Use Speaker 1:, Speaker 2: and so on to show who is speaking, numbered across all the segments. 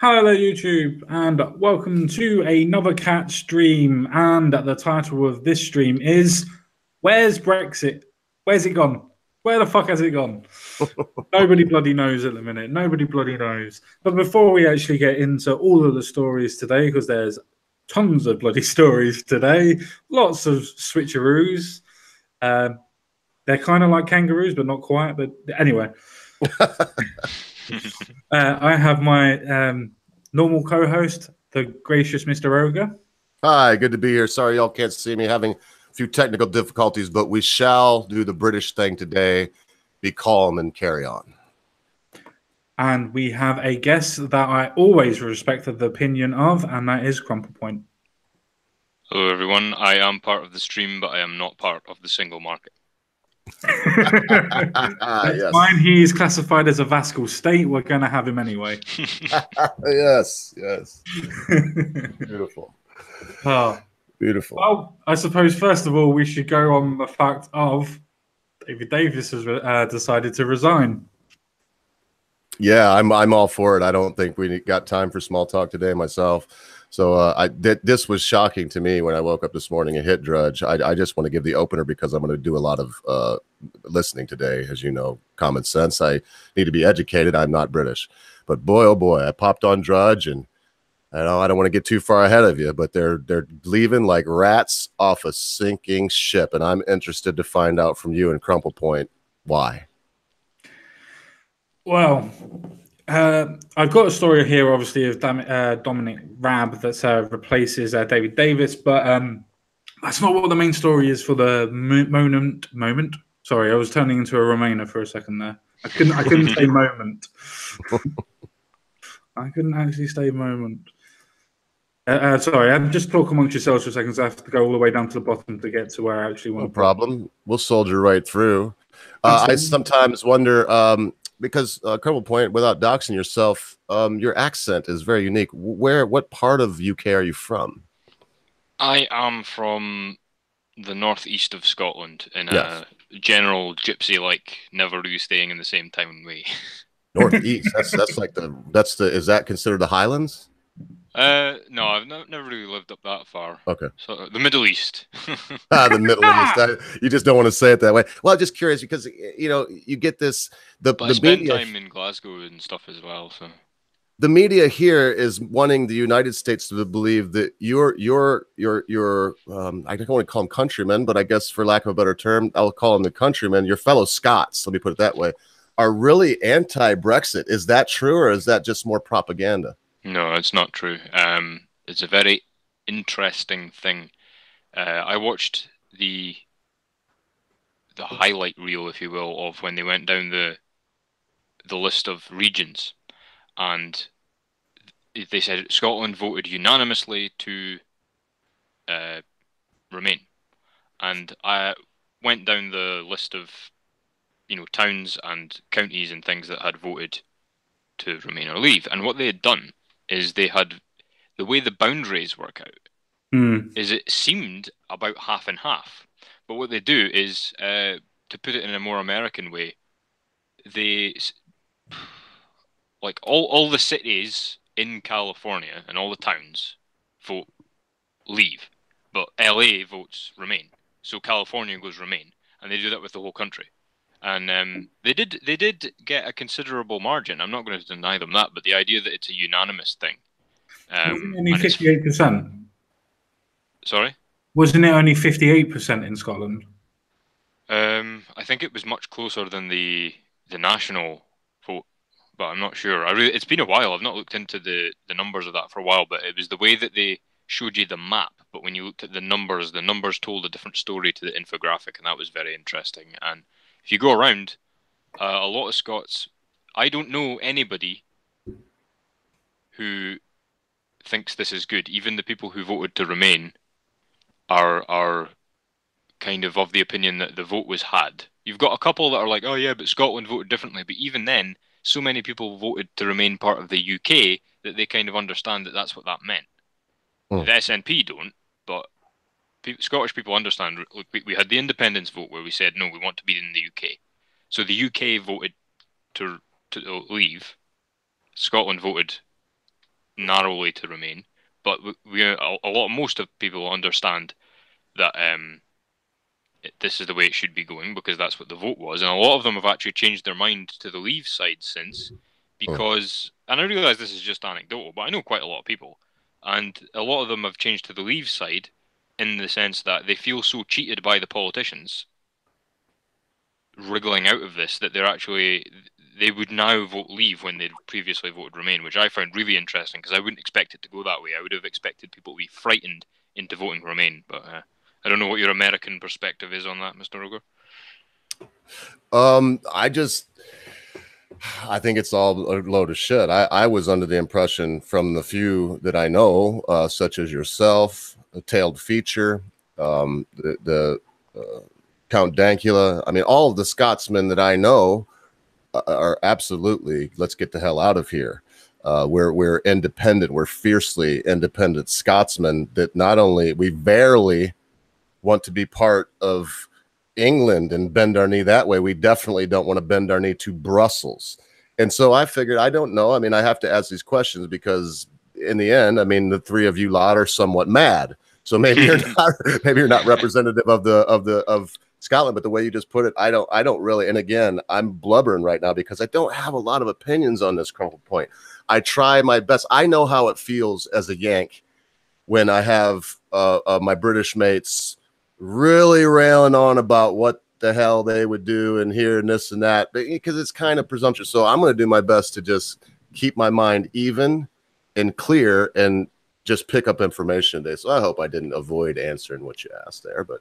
Speaker 1: Hello, YouTube, and welcome to another cat stream. And the title of this stream is Where's Brexit? Where's it gone? Where the fuck has it gone? Nobody bloody knows at the minute. Nobody bloody knows. But before we actually get into all of the stories today, because there's tons of bloody stories today, lots of switcheroos. They're kind of like kangaroos, but not quite. But anyway. I have my normal co-host, the gracious Mr. Ogre.
Speaker 2: Hi, good to be here. Sorry y'all can't see me, having a few technical difficulties, but we shall do the British thing today. Be calm and carry on.
Speaker 1: And we have a guest that I always respected the opinion of, and that is Crumple Point.
Speaker 3: Hello everyone, I am part of the stream, but I am not part of the single market.
Speaker 1: That's yes. Fine. He is classified as a Vascal state. We're going to have him anyway.
Speaker 2: Yes. Beautiful.
Speaker 1: Oh.
Speaker 2: Beautiful.
Speaker 1: Well, I suppose first of all we should go on the fact of David Davis has decided to resign.
Speaker 2: Yeah, I'm all for it. I don't think we got time for small talk today myself. So this was shocking to me when I woke up this morning and hit Drudge. I just want to give the opener because I'm going to do a lot of listening today. As you know, common sense. I need to be educated. I'm not British. But boy, oh boy, I popped on Drudge, and I don't want to get too far ahead of you, but they're leaving like rats off a sinking ship. And I'm interested to find out from you and Crumple Point why.
Speaker 1: Well, I've got a story here, obviously, of Dominic Raab that replaces David Davis, but that's not what the main story is for the moment. Sorry, I was turning into a Remainer for a second there. I couldn't say moment. I couldn't actually say moment. Sorry, I'm just talk amongst yourselves for a second. So I have to go all the way down to the bottom to get to where I actually want.
Speaker 2: No problem. We'll soldier right through. I sometimes wonder. Because Crumple Point, without doxing yourself, your accent is very unique. What part of UK are you from?
Speaker 3: I am from the northeast of Scotland in a general gypsy-like, never really staying in the same town way.
Speaker 2: Northeast. That's like is that considered the Highlands?
Speaker 3: No, I've never really lived up that far.
Speaker 2: Okay.
Speaker 3: So the Middle East.
Speaker 2: The Middle East. You just don't want to say it that way. Well, I'm just curious because you get this
Speaker 3: But I spent time in Glasgow and stuff as well. So
Speaker 2: the media here is wanting the United States to believe that your I don't want to call them countrymen, but I guess for lack of a better term, I'll call them the countrymen. Your fellow Scots, let me put it that way, are really anti-Brexit. Is that true, or is that just more propaganda?
Speaker 3: No, it's not true. It's a very interesting thing. I watched the highlight reel, if you will, of when they went down the list of regions, and they said Scotland voted unanimously to remain, and I went down the list of towns and counties and things that had voted to remain or leave, and what they had done is they had the way the boundaries work out is it seemed about half and half, but what they do is to put it in a more American way, they like all the cities in California and all the towns vote leave, but LA votes remain, so California goes remain, and they do that with the whole country. And they did get a considerable margin. I'm not going to deny them that, but the idea that it's a unanimous thing.
Speaker 1: Wasn't it only 58%?
Speaker 3: Sorry?
Speaker 1: Wasn't it only 58% in Scotland?
Speaker 3: I think it was much closer than the national vote, but I'm not sure. It's been a while. I've not looked into the numbers of that for a while, but it was the way that they showed you the map. But when you looked at the numbers told a different story to the infographic, and that was very interesting. And if you go around, a lot of Scots, I don't know anybody who thinks this is good. Even the people who voted to remain are kind of the opinion that the vote was had. You've got a couple that are like, oh yeah, but Scotland voted differently. But even then, so many people voted to remain part of the UK that they kind of understand that that's what that meant. The SNP don't, but Scottish people understand. Look, we had the independence vote where we said, no, we want to be in the UK. So the UK voted to leave. Scotland voted narrowly to Remain, but most of people understand that this is the way it should be going because that's what the vote was, and a lot of them have actually changed their mind to the Leave side since, because, and I realise this is just anecdotal, but I know quite a lot of people, and a lot of them have changed to the Leave side in the sense that they feel so cheated by the politicians wriggling out of this that they would now vote Leave when they'd previously voted Remain, which I found really interesting because I wouldn't expect it to go that way. I would have expected people to be frightened into voting Remain, but I don't know what your American perspective is on that, Mr. Roger.
Speaker 2: I think it's all a load of shit. I was under the impression from the few that I know, such as yourself, a Tailed Feature, the Count Dankula. I mean, all of the Scotsmen that I know are absolutely, let's get the hell out of here. We're independent. We're fiercely independent Scotsmen that not only we barely want to be part of England and bend our knee that way, we definitely don't want to bend our knee to Brussels. And so I figured, I don't know. I mean, I have to ask these questions because in the end, I mean, the three of you lot are somewhat mad. So maybe you're not representative of Scotland, but the way you just put it, I don't really. And again, I'm blubbering right now because I don't have a lot of opinions on this crumple point. I try my best. I know how it feels as a Yank when I have my British mates really railing on about what the hell they would do and here and this and that, because it's kind of presumptuous. So I'm going to do my best to just keep my mind even and clear and just pick up information today. So I hope I didn't avoid answering what you asked there, but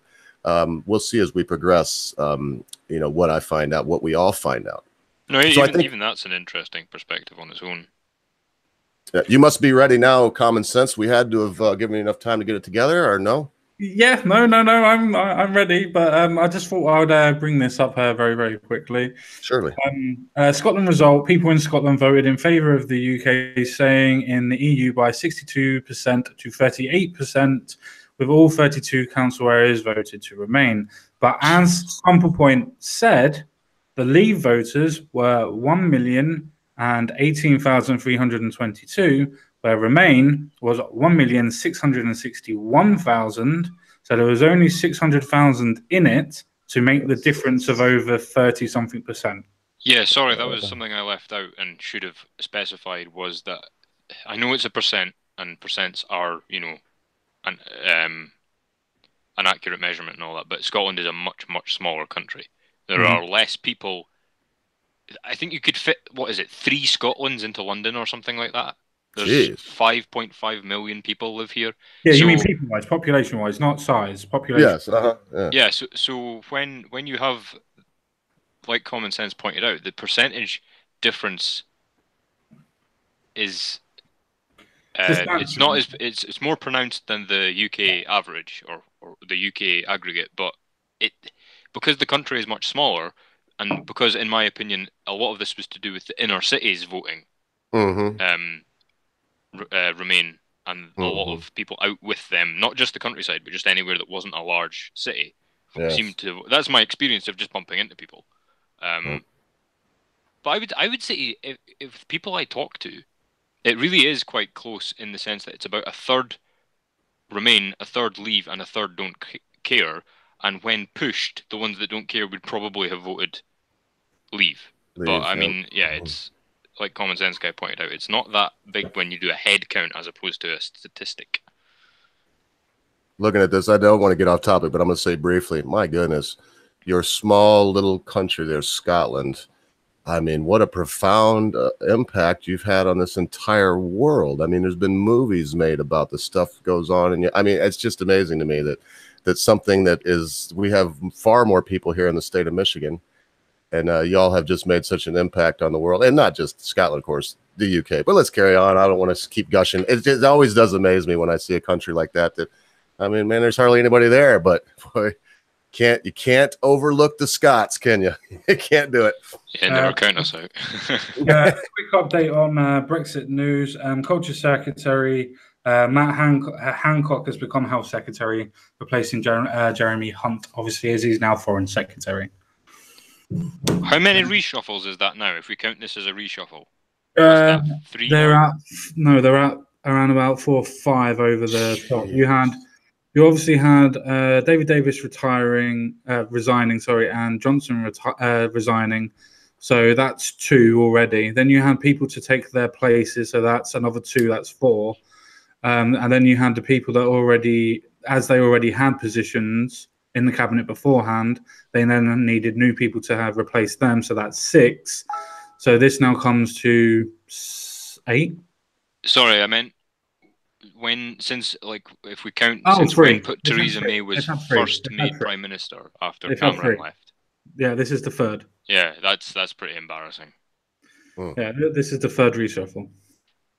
Speaker 2: we'll see as we progress, what I find out, what we all find out.
Speaker 3: No, so I think even that's an interesting perspective on its own.
Speaker 2: You must be ready now, Common Sense. We had to have given you enough time to get it together, or no?
Speaker 1: Yeah, no, I'm ready, but I just thought I would bring this up very, very quickly.
Speaker 2: Surely.
Speaker 1: Scotland result: people in Scotland voted in favour of the UK staying in the EU by 62% to 38%, with all 32 council areas voted to remain. But as Point said, the Leave voters were 1,018,322. Where Remain was 1,661,000. So there was only 600,000 in it to make the difference of over 30-something%.
Speaker 3: Yeah, sorry, that was something I left out and should have specified, was that I know it's a percent, and percents are, an accurate measurement and all that, but Scotland is a much, much smaller country. There are less people. I think you could fit, 3 Scotlands into London or something like that. There's 5.5 million people live here.
Speaker 1: Yeah, you mean people-wise, population-wise, not size. Population.
Speaker 2: Yes.
Speaker 3: Yeah. So when you have, like Common Sense pointed out, the percentage difference is it's not as it's more pronounced than the UK average or the UK aggregate, but because the country is much smaller, and because, in my opinion, a lot of this was to do with the inner cities voting. Remain, and a lot of people out with them, not just the countryside, but just anywhere that wasn't a large city, seemed to. That's my experience of just bumping into people. But I would say if people I talk to, it really is quite close in the sense that it's about a third Remain, a third Leave, and a third don't care. And when pushed, the ones that don't care would probably have voted Leave. But I mean, it's. Like Common Sense guy pointed out, it's not that big when you do a head count as opposed to a statistic.
Speaker 2: Looking at this, I don't want to get off topic, but I'm going to say briefly, my goodness, your small little country there, Scotland. I mean, what a profound impact you've had on this entire world. I mean, there's been movies made about the stuff that goes on. And I mean, it's just amazing to me that something that is, we have far more people here in the state of Michigan. And y'all have just made such an impact on the world, and not just Scotland, of course, the UK. But let's carry on. I don't want to keep gushing. It always does amaze me when I see a country like that. I mean, man, there's hardly anybody there, but boy, you can't overlook the Scots, can you? You can't do it.
Speaker 3: Yeah, never count us out.
Speaker 1: Quick update on Brexit news. Culture Secretary Matt Hancock has become Health Secretary, replacing Jeremy Hunt, obviously, as he's now Foreign Secretary.
Speaker 3: How many reshuffles is that now, if we count this as a reshuffle? Was that
Speaker 1: Uh,
Speaker 3: 3
Speaker 1: they're
Speaker 3: now?
Speaker 1: at they're at around about 4 or 5 over the top. You obviously had David Davis resigning, sorry, and Johnson resigning. So that's 2 already. Then you had people to take their places, so that's another 2. That's 4. And then you had the people that as they already had positions in the cabinet beforehand, they then needed new people to have replaced them. So that's 6. So this now comes to 8.
Speaker 3: Sorry, I meant since if we count
Speaker 1: Oh,
Speaker 3: since when
Speaker 1: 3.
Speaker 3: put
Speaker 1: They've had
Speaker 3: Theresa
Speaker 1: 3.
Speaker 3: May
Speaker 1: They've
Speaker 3: was
Speaker 1: had 3.
Speaker 3: first
Speaker 1: They've had
Speaker 3: made
Speaker 1: 3.
Speaker 3: prime minister after
Speaker 1: They've had
Speaker 3: Cameron
Speaker 1: 3.
Speaker 3: left.
Speaker 1: Yeah, this is the 3rd.
Speaker 3: Yeah, that's pretty embarrassing.
Speaker 1: Yeah, this is the 3rd reshuffle.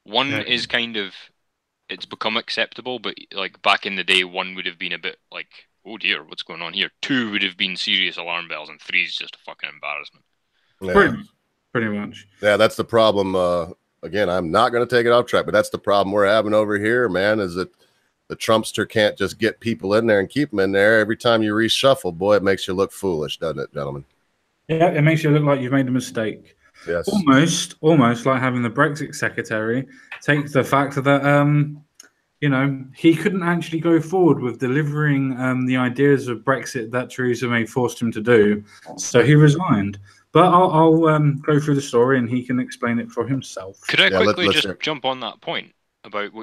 Speaker 3: One
Speaker 1: Yeah.
Speaker 3: is kind of it's become acceptable, but like back in the day, 1 would have been a bit like, oh dear, what's going on here? 2 would have been serious alarm bells, and 3 is just a fucking embarrassment.
Speaker 2: Yeah.
Speaker 1: Pretty much.
Speaker 2: Yeah, that's the problem. Again, I'm not going to take it off track, but that's the problem we're having over here, man, is that the Trumpster can't just get people in there and keep them in there. Every time you reshuffle, boy, it makes you look foolish, doesn't it, gentlemen?
Speaker 1: Yeah, it makes you look like you've made a mistake.
Speaker 2: Yes.
Speaker 1: Almost like having the Brexit secretary take the fact that he couldn't actually go forward with delivering the ideas of Brexit that Theresa May forced him to do, so he resigned. But I'll go through the story and he can explain it for himself.
Speaker 3: Could I quickly
Speaker 2: let's
Speaker 3: just jump on that point about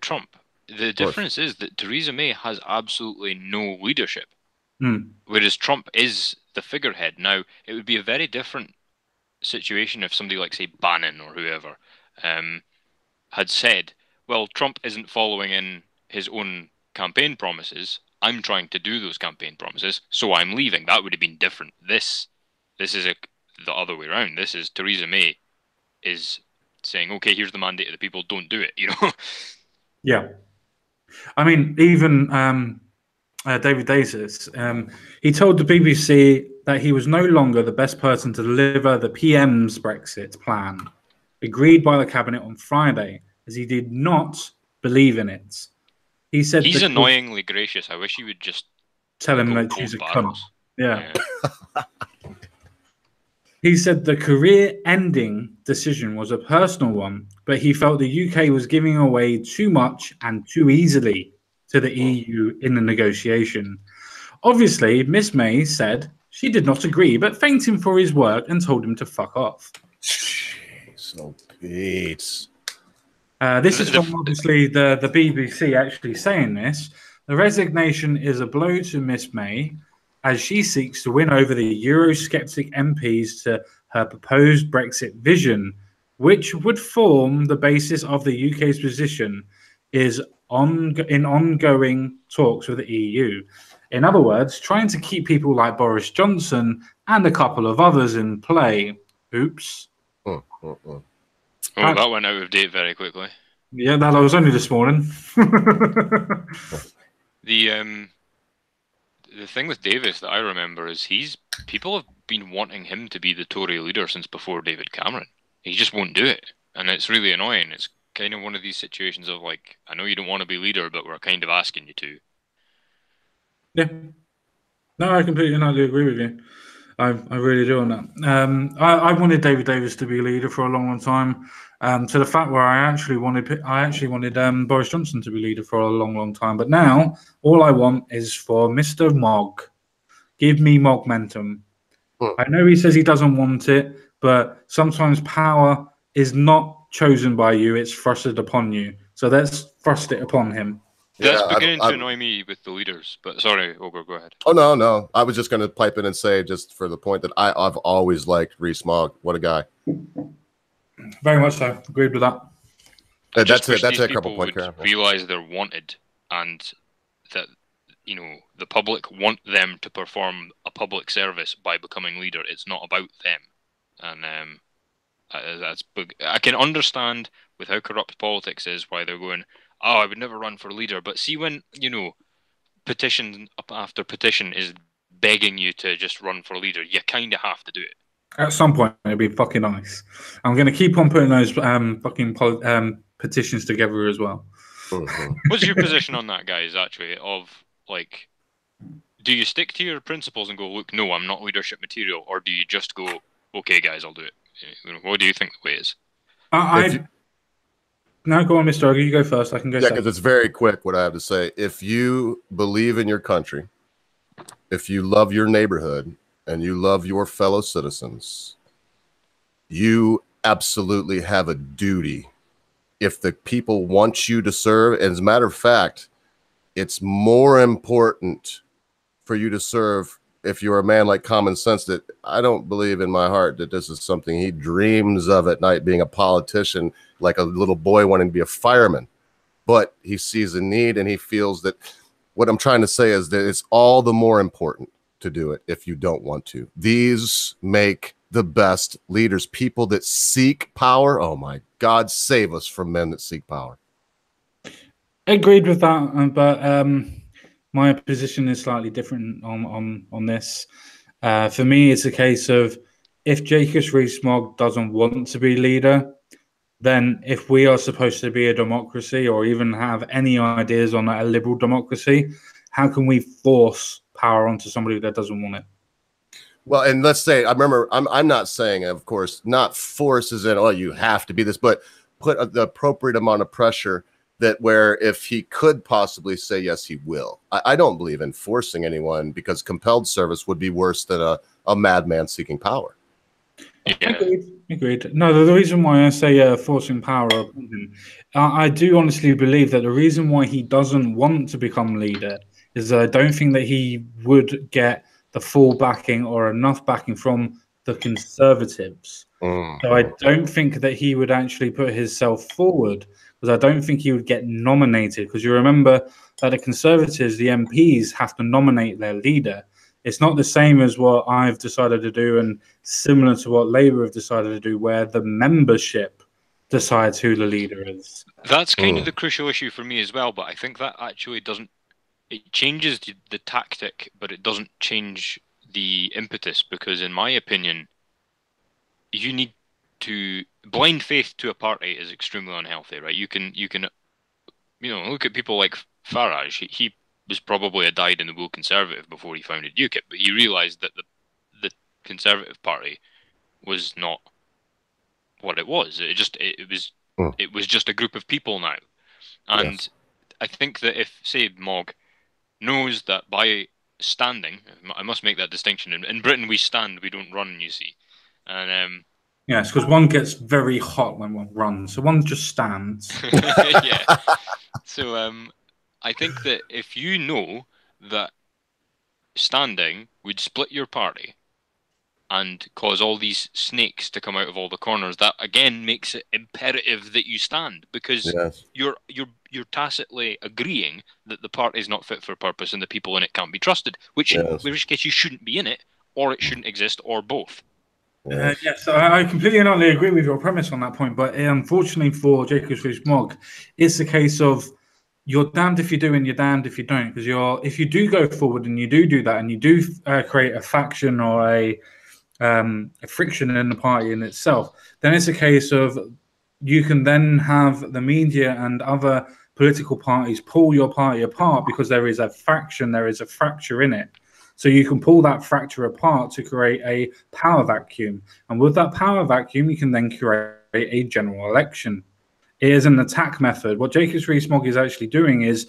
Speaker 3: Trump? The difference is that Theresa May has absolutely no leadership, whereas Trump is the figurehead. Now, it would be a very different situation if somebody like, say, Bannon or whoever had said, well, Trump isn't following in his own campaign promises. I'm trying to do those campaign promises, so I'm leaving. That would have been different. This is the other way around. This is Theresa May is saying, okay, here's the mandate of the people, don't do it,
Speaker 1: Yeah. I mean, even David Davis, he told the BBC that he was no longer the best person to deliver the PM's Brexit plan, agreed by the cabinet on Friday, as he did not believe in it. He said
Speaker 3: he's annoyingly gracious. I wish he would just
Speaker 1: tell him that she's a cunt. Yeah. He said the career-ending decision was a personal one, but he felt the UK was giving away too much and too easily to the EU in the negotiation. Obviously, Miss May said she did not agree, but thanked him for his work and told him to fuck off.
Speaker 2: So, Pete.
Speaker 1: This is from obviously the BBC actually saying this. The resignation is a blow to Miss May as she seeks to win over the Eurosceptic MPs to her proposed Brexit vision, which would form the basis of the UK's position in ongoing talks with the EU. In other words, trying to keep people like Boris Johnson and a couple of others in play. Oops.
Speaker 3: Oh, that went out of date very quickly.
Speaker 1: Yeah, that was only this morning.
Speaker 3: The thing with Davis that I remember is people have been wanting him to be the Tory leader since before David Cameron. He just won't do it, and it's really annoying. It's kind of one of these situations of like, I know you don't want to be leader, but we're kind of asking you to.
Speaker 1: Yeah. No, I completely and utterly agree with you. I really do on that. I wanted David Davis to be leader for a long, long time. To the fact where I actually wanted Boris Johnson to be leader for a long, long time. But now all I want is for Mr. Mog. Give me Mogmentum. I know he says he doesn't want it, but sometimes power is not chosen by you; it's thrusted upon you. So let's thrust it upon him.
Speaker 3: That's beginning to annoy me with the leaders, but sorry, Ogre, go ahead.
Speaker 2: Oh, no. I was just going to pipe in and say, just for the point that I've always liked Rees Mogg. What a guy.
Speaker 1: Very much so. Agreed with that.
Speaker 2: That's a couple points.
Speaker 3: Realize they're wanted and that, the public want them to perform a public service by becoming leader. It's not about them. And that's big. I can understand with how corrupt politics is why they're going, oh, I would never run for leader. But see when, petition after petition is begging you to just run for leader, you kind of have to do it.
Speaker 1: At some point, it'd be fucking nice. I'm going to keep on putting those fucking petitions together as well.
Speaker 3: What's your position on that, guys, actually, of, like, do you stick to your principles and go, look, no, I'm not leadership material, or do you just go, okay, guys, I'll do it? What do you think the way is?
Speaker 1: No, go on, Mr. Ogre. You go first. I can go
Speaker 2: Yeah,
Speaker 1: second.
Speaker 2: because it's very quick what I have to say. If you believe in your country, if you love your neighborhood, and you love your fellow citizens, you absolutely have a duty. If the people want you to serve, and as a matter of fact, it's more important for you to serve if you're a man like Common Sense, that I don't believe in my heart that this is something he dreams of at night, being a politician, like a little boy wanting to be a fireman. But he sees a need, and he feels that what I'm trying to say is that it's all the more important to do it if you don't want to. These make the best leaders, people that seek power. Oh my God, save us from men that seek power.
Speaker 1: Agreed with that, but my position is slightly different on this. For me, it's a case of if Jacob Rees-Mogg doesn't want to be leader, then if we are supposed to be a democracy or even have any ideas on a liberal democracy, how can we force power onto somebody that doesn't want it?
Speaker 2: Well, and let's say, I remember, I'm not saying, of course, not forces in, oh, you have to be this, but put the appropriate amount of pressure that where if he could possibly say, yes, he will. I don't believe in forcing anyone, because compelled service would be worse than a madman seeking power.
Speaker 3: Yeah.
Speaker 1: Agreed. No, the reason why I say forcing power upon him, I do honestly believe that the reason why he doesn't want to become leader is that I don't think that he would get the full backing or enough backing from the Conservatives. So I don't think that he would actually put himself forward, because I don't think he would get nominated. Because you remember that the Conservatives, the MPs, have to nominate their leader. It's not the same as what I've decided to do, and similar to what Labour have decided to do, where the membership decides who the leader is.
Speaker 3: That's kind of the crucial issue for me as well, but I think that actually doesn't... It changes the tactic, but it doesn't change the impetus, because in my opinion, you need to... Blind faith to a party is extremely unhealthy, right? You can look at people like Farage. He was probably a dyed-in-the-wool Conservative before he founded UKIP, but he realised that the Conservative Party was not what it was. It was just a group of people now, and yes. I think that if, say, Mogg knows that by standing, I must make that distinction. In Britain, we stand, we don't run. You see, and
Speaker 1: yes, because one gets very hot when one runs, so one just stands.
Speaker 3: Yeah. So I think that if you know that standing would split your party and cause all these snakes to come out of all the corners, that again makes it imperative that you stand, because yes. you're tacitly agreeing that the party is not fit for purpose and the people in it can't be trusted, which yes. in which case you shouldn't be in it, or it shouldn't exist, or both.
Speaker 1: Yes, I completely and utterly agree with your premise on that point, but unfortunately for Jacob Rees-Mogg, it's a case of you're damned if you do and you're damned if you don't, because if you do go forward and you do that and you do create a faction or a friction in the party in itself, then it's a case of you can then have the media and other political parties pull your party apart, because there is a faction, there is a fracture in it. So you can pull that fracture apart to create a power vacuum. And with that power vacuum, you can then create a general election. It is an attack method. What Jacob Rees-Mogg is actually doing is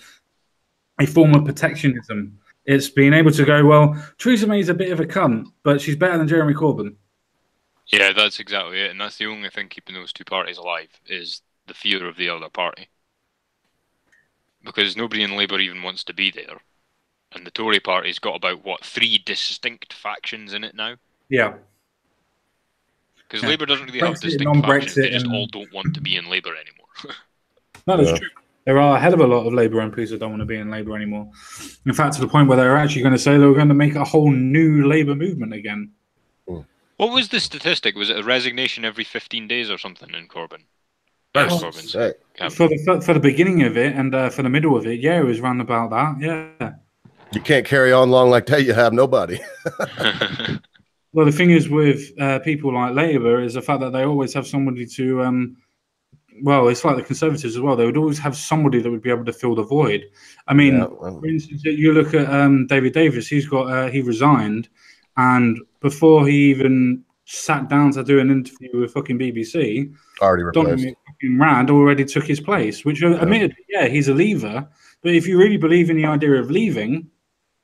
Speaker 1: a form of protectionism. It's being able to go, well, Theresa May's a bit of a cunt, but she's better than Jeremy Corbyn.
Speaker 3: Yeah, that's exactly it. And that's the only thing keeping those two parties alive, is the fear of the other party. Because nobody in Labour even wants to be there. And the Tory party's got about, 3 distinct factions in it now?
Speaker 1: Yeah.
Speaker 3: Because Labour doesn't really have distinct factions. They just all don't want to be in Labour anymore.
Speaker 1: No, that's true. There are a hell of a lot of Labour MPs that don't want to be in Labour anymore. In fact, to the point where they're actually going to say they were going to make a whole new Labour movement again.
Speaker 3: What was the statistic? Was it a resignation every 15 days or something in Corbyn?
Speaker 1: Corbyn's for the beginning of it and for the middle of it, yeah, it was round about that, yeah.
Speaker 2: You can't carry on long like that. You have nobody.
Speaker 1: Well, the thing is with people like Labour is the fact that they always have somebody to... well, it's like the Conservatives as well. They would always have somebody that would be able to fill the void. I mean, for instance, you look at David Davis. He resigned, and before he even sat down to do an interview with fucking BBC,
Speaker 2: Already replaced.
Speaker 1: Dominic fucking Rad already took his place, which admittedly, yeah, he's a leaver. But if you really believe in the idea of leaving,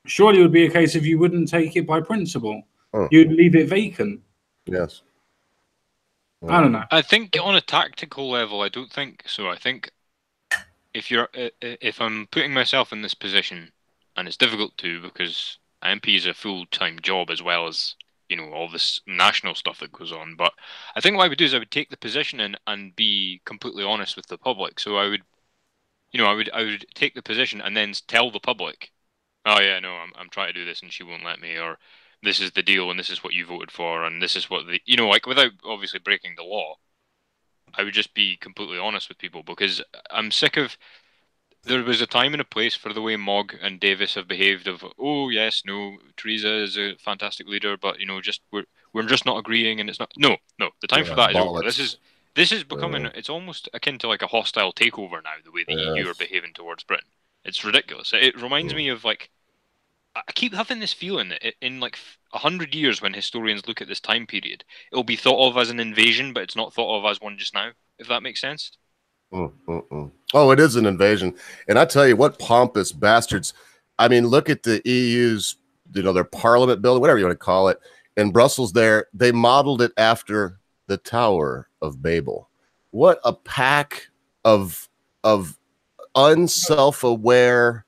Speaker 1: surely it would be a case of you wouldn't take it by principle. You'd leave it vacant.
Speaker 2: Yes.
Speaker 1: I don't know.
Speaker 3: I think on a tactical level, I don't think so. I think if I'm putting myself in this position, and it's difficult to because MP is a full-time job as well as all this national stuff that goes on. But I think what I would do is I would take the position and be completely honest with the public. So I would, I would take the position and then tell the public, oh yeah, no, I'm trying to do this and she won't let me, or this is the deal and this is what you voted for and this is what like without obviously breaking the law. I would just be completely honest with people because I'm sick of. There was a time and a place for the way Mogg and Davis have behaved. Of yes, no, Theresa is a fantastic leader, but just we're just not agreeing, and it's not. No. The time for that is over. This is becoming. It's almost akin to like a hostile takeover now. The way the EU are behaving towards Britain, it's ridiculous. It reminds me of like. I keep having this feeling that in like 100 years, when historians look at this time period, it'll be thought of as an invasion, but it's not thought of as one just now. If that makes sense.
Speaker 2: Oh, it is an invasion. And I tell you what, pompous bastards. I mean, look at the EU's, their parliament building, whatever you want to call it, in Brussels there. They modeled it after the Tower of Babel. What a pack of unself-aware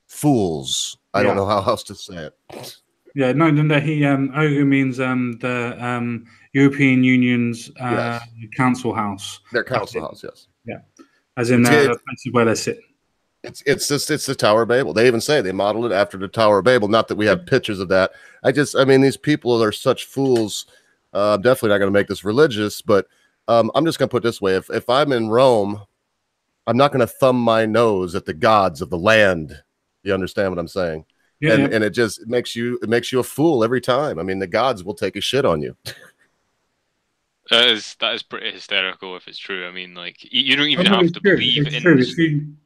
Speaker 2: fools. I don't know how else to say it.
Speaker 1: Yeah, no. He Ogu means the European Union's council house.
Speaker 2: Their council house, yes.
Speaker 1: Yeah, as in the places where they're sitting.
Speaker 2: It's the Tower of Babel. They even say they modeled it after the Tower of Babel. Not that we have pictures of that. I mean, these people are such fools. I'm definitely not going to make this religious, but I'm just going to put it this way: if I'm in Rome, I'm not going to thumb my nose at the gods of the land. You understand what I'm saying? Yeah, and it just makes you a fool every time. I mean, the gods will take a shit on you.
Speaker 3: That is pretty hysterical if it's true. I mean, like you don't even have to believe in.
Speaker 1: True.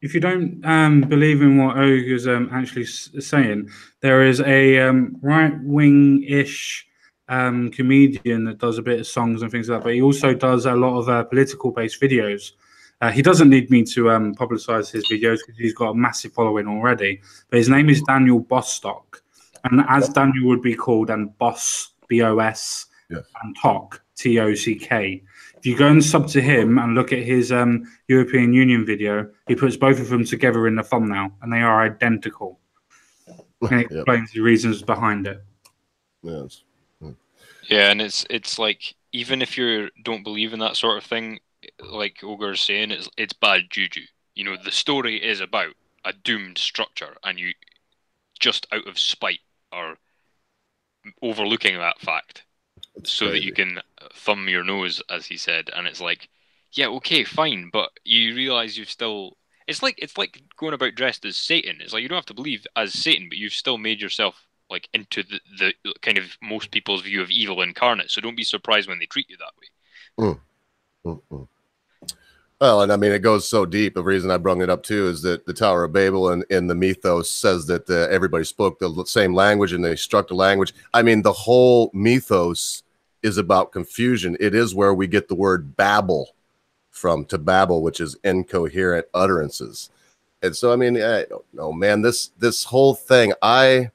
Speaker 1: If you don't believe in what Og is actually saying, there is a right-wing-ish comedian that does a bit of songs and things like that, but he also does a lot of political-based videos. He doesn't need me to publicize his videos because he's got a massive following already. But his name is Daniel Bostock. And as Daniel would be called, and Boss, B-O-S, and Tock, T-O-C-K. If you go and sub to him and look at his European Union video, he puts both of them together in the thumbnail, and they are identical. And it explains the reasons behind it.
Speaker 2: Yes.
Speaker 3: Yeah, and it's like, even if you don't believe in that sort of thing, like Ogre's saying, it's bad juju. The story is about a doomed structure, and you just out of spite are overlooking that fact so that you can thumb your nose, as he said. And it's like, yeah, okay, fine, but you realize you've still. It's like going about dressed as Satan. It's like you don't have to believe as Satan, but you've still made yourself like into the kind of most people's view of evil incarnate. So don't be surprised when they treat you that way.
Speaker 2: Well, and I mean, it goes so deep. The reason I brought it up too is that the Tower of Babel and in the mythos says that everybody spoke the same language and they struck the language. I mean, the whole mythos is about confusion. It is where we get the word babble from, to babble, which is incoherent utterances. And so, I mean, I don't know, man, this whole thing, I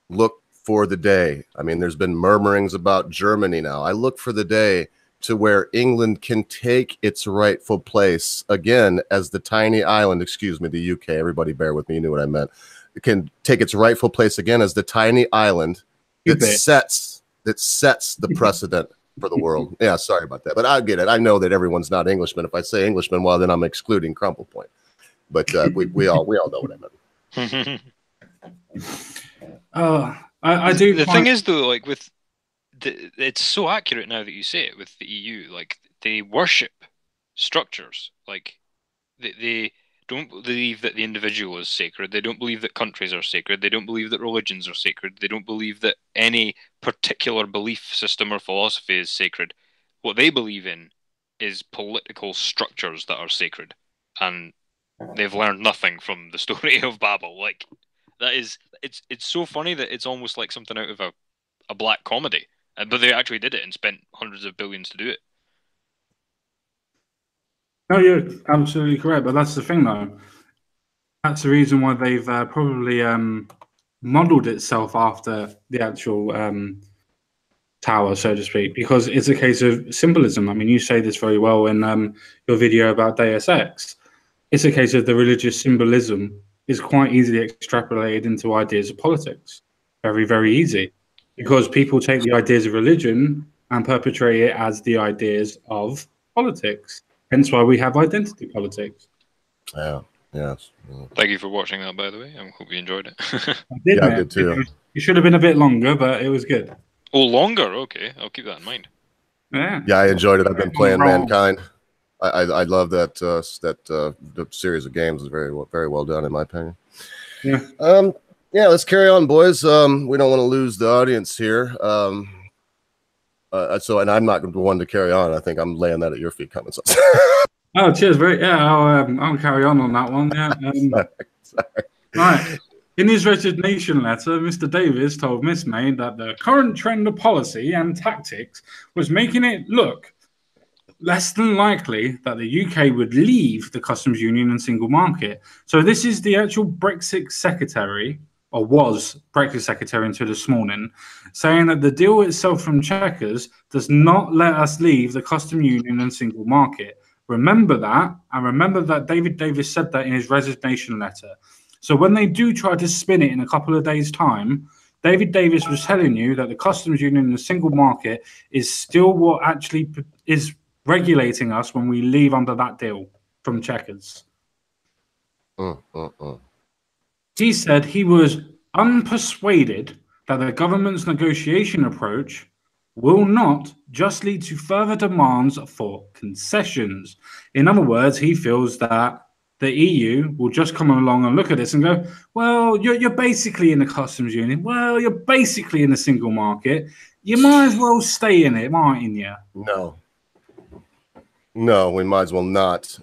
Speaker 2: look for the day. I mean, there's been murmurings about Germany now. I look for the day to where England can take its rightful place again as the tiny island, excuse me, the UK, everybody bear with me, you knew what I meant. It can take its rightful place again as the tiny island that sets the precedent for the world. Yeah, sorry about that, but I get it. I know that everyone's not Englishman. If I say Englishman, well, then I'm excluding Crumple Point. But we all know what I meant.
Speaker 1: I do.
Speaker 3: The thing is, though, like it's so accurate now that you say it with the EU. Like they worship structures. Like they don't believe that the individual is sacred. They don't believe that countries are sacred. They don't believe that religions are sacred. They don't believe that any particular belief system or philosophy is sacred. What they believe in is political structures that are sacred, and they've learned nothing from the story of Babel. Like that is, it's so funny that it's almost like something out of a black comedy. But they actually did it and spent hundreds of billions to do it.
Speaker 1: No, you're absolutely correct. But that's the thing, though. That's the reason why they've probably modeled itself after the actual tower, so to speak, because it's a case of symbolism. I mean, you say this very well in your video about Deus Ex. It's a case of the religious symbolism is quite easily extrapolated into ideas of politics. Very, very easy. Because people take the ideas of religion and perpetrate it as the ideas of politics. Hence why we have identity politics.
Speaker 2: Yeah. Yes.
Speaker 3: Thank you for watching that, by the way. I hope you enjoyed it.
Speaker 2: I did too.
Speaker 1: It should have been a bit longer, but it was good.
Speaker 3: Oh, longer? Okay, I'll keep that in mind.
Speaker 1: Yeah.
Speaker 2: Yeah, I enjoyed it. I've been playing Mankind. I love that the series of games is very well done in my opinion.
Speaker 1: Yeah.
Speaker 2: Yeah, let's carry on, boys. We don't want to lose the audience here. And I'm not the one to carry on. I think I'm laying that at your feet, comments.
Speaker 1: Oh, cheers, very. Yeah, I'll carry on that one. Yeah.
Speaker 2: Sorry.
Speaker 1: Right. In his resignation letter, Mr. Davis told Miss May that the current trend of policy and tactics was making it look less than likely that the UK would leave the customs union and single market. So this is the actual Brexit secretary, or was Brexit secretary until this morning, saying that the deal itself from Chequers does not let us leave the customs union and single market. Remember that, and remember that David Davis said that in his resignation letter. So when they do try to spin it in a couple of days' time, David Davis was telling you that the customs union and the single market is still what actually is regulating us when we leave under that deal from Chequers. He said he was unpersuaded that the government's negotiation approach will not just lead to further demands for concessions. In other words, he feels that the EU will just come along and look at this and go, well, you're basically in the customs union. Well, you're basically in the single market. You might as well stay in it, mightn't you?
Speaker 2: No, we might as well not.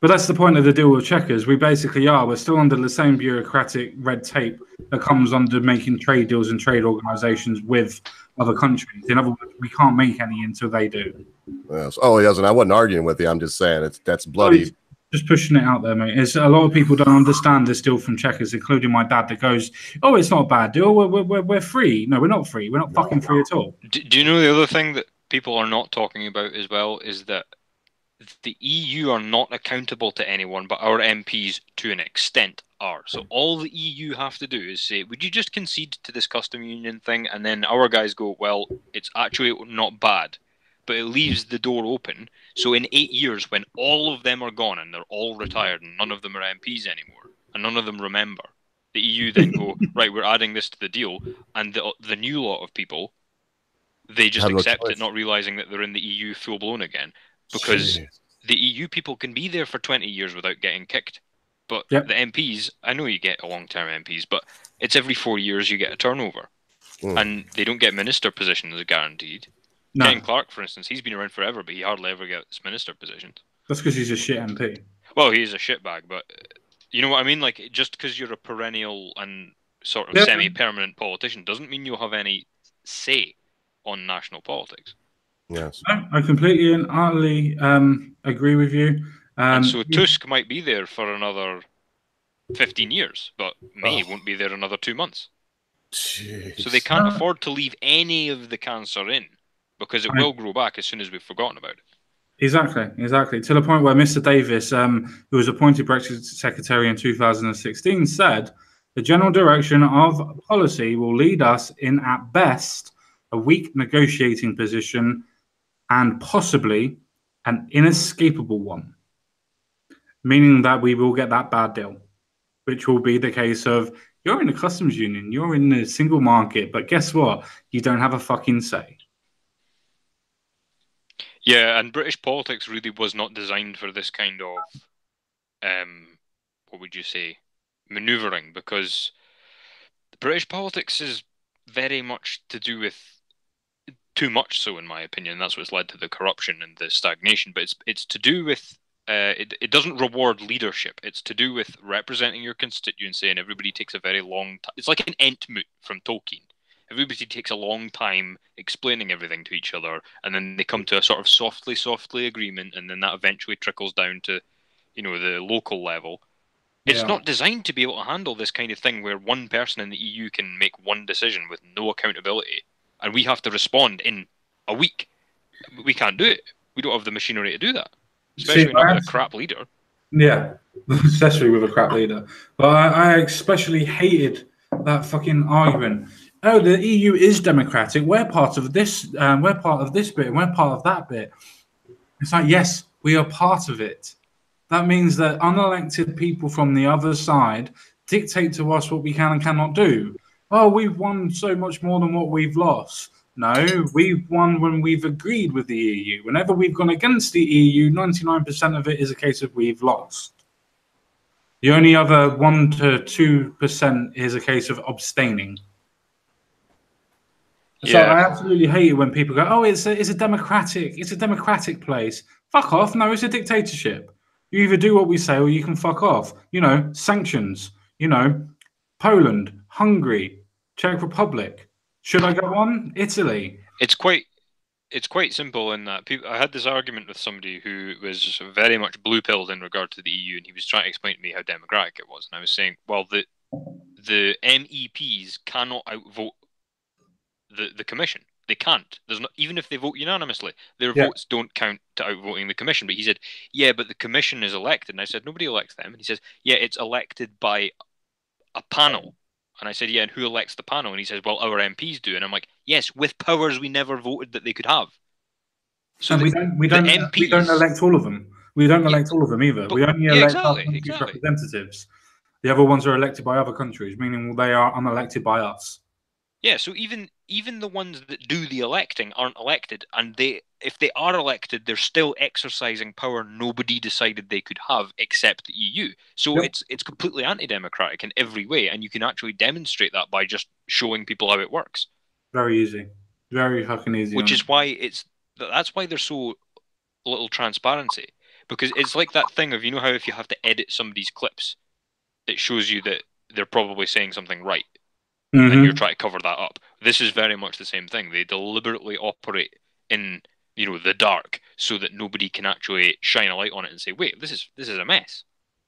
Speaker 1: But that's the point of the deal with Chequers. We basically are. We're still under the same bureaucratic red tape that comes under making trade deals and trade organizations with other countries. In other words, we can't make any until they do.
Speaker 2: Yes. Oh, yes, and I wasn't arguing with you. I'm just saying that's bloody.
Speaker 1: Just pushing it out there, mate. It's, a lot of people don't understand this deal from Chequers, including my dad, that goes, "Oh, it's not a bad deal. We're free." No, we're not free. We're not fucking free at all.
Speaker 3: Do you know the other thing that people are not talking about as well is that the EU are not accountable to anyone, but our MPs, to an extent, are. So all the EU have to do is say, would you just concede to this custom union thing? And then our guys go, well, it's actually not bad, but it leaves the door open. So in 8 years, when all of them are gone and they're all retired and none of them are MPs anymore, and none of them remember, the EU then go, right, we're adding this to the deal, and the new lot of people, they just accept it, not realizing that they're in the EU full-blown again. Because the EU people can be there for 20 years without getting kicked. But the MPs, I know you get long-term MPs, but it's every 4 years you get a turnover. And they don't get minister positions guaranteed. No. Ken Clark, for instance, he's been around forever, but he hardly ever gets minister positions.
Speaker 1: That's because he's a shit MP.
Speaker 3: Well, he's a shitbag, but you know what I mean? Like, just because you're a perennial and sort of semi-permanent politician doesn't mean you'll have any say on national politics.
Speaker 2: Yes,
Speaker 1: I completely and utterly agree with you.
Speaker 3: And so Tusk might be there for another 15 years, but May won't be there another 2 months.
Speaker 2: Jeez.
Speaker 3: So they can't afford to leave any of the cancer in, because it will grow back as soon as we've forgotten about it.
Speaker 1: Exactly. To the point where Mr. Davis, who was appointed Brexit Secretary in 2016, said, the general direction of policy will lead us in, at best, a weak negotiating position and possibly an inescapable one, meaning that we will get that bad deal, which will be the case of you're in the customs union, you're in the single market, but guess what? You don't have a fucking say.
Speaker 3: Yeah, and British politics really was not designed for this kind of, what would you say, manoeuvring, because British politics is very much to do with, too much so in my opinion, that's what's led to the corruption and the stagnation, but it's to do with, it doesn't reward leadership, it's to do with representing your constituency, and everybody takes a very long time. It's like an Entmoot from Tolkien. Everybody takes a long time explaining everything to each other, and then they come to a sort of softly agreement, and then that eventually trickles down to, the local level. It's not designed to be able to handle this kind of thing where one person in the EU can make one decision with no accountability, and we have to respond in a week. We can't do it. We don't have the machinery to do that, especially not with a crap leader.
Speaker 1: Yeah, especially with a crap leader. But I especially hated that fucking argument. Oh, the EU is democratic. We're part of this. We're part of this bit. We're part of that bit. It's like, yes, we are part of it. That means that unelected people from the other side dictate to us what we can and cannot do. Oh, we've won so much more than what we've lost. No, we've won when we've agreed with the EU. Whenever we've gone against the EU, 99% of it is a case of we've lost. The only other 1 to 2% is a case of abstaining. So I absolutely hate it when people go, "Oh, it's a democratic place." Fuck off! No, it's a dictatorship. You either do what we say or you can fuck off. Sanctions. Poland, Hungary, Czech Republic. Should I go on? Italy.
Speaker 3: It's quite simple in that I had this argument with somebody who was very much blue-pilled in regard to the EU, and he was trying to explain to me how democratic it was, and I was saying, well, the MEPs cannot outvote the commission. They can't. There's not, even if they vote unanimously, their votes don't count to outvoting the commission. But he said, yeah, but the commission is elected. And I said, nobody elects them. And he says, yeah, it's elected by a panel. And I said, yeah, and who elects the panel? And he says, well, our MPs do. And I'm like, yes, with powers we never voted that they could have.
Speaker 1: So we don't elect all of them. We don't elect all of them either. We only elect our country's representatives. The other ones are elected by other countries, meaning they are unelected by us.
Speaker 3: Yeah, so even the ones that do the electing aren't elected, and if they are elected, they're still exercising power nobody decided they could have except the EU. So it's completely anti-democratic in every way, and you can actually demonstrate that by just showing people how it works.
Speaker 1: Very easy, very fucking easy.
Speaker 3: Which is why that's why there's so little transparency, because it's like that thing of how if you have to edit somebody's clips, it shows you that they're probably saying something right. And you're trying to cover that up. This is very much the same thing. They deliberately operate in the dark so that nobody can actually shine a light on it and say, wait, this is a mess.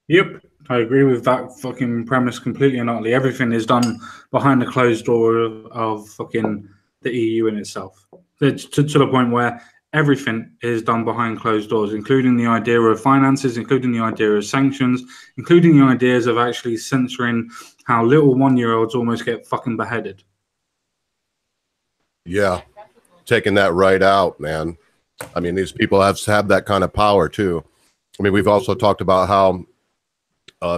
Speaker 1: Yep, I agree with that fucking premise completely and utterly. Everything is done behind the closed door of fucking the EU in itself. To the point where everything is done behind closed doors, including the idea of finances, including the idea of sanctions, including the ideas of actually censoring how little 1-year-olds almost get fucking beheaded.
Speaker 2: Yeah, taking that right out, man. I mean, these people have that kind of power too. I mean, we've also talked about how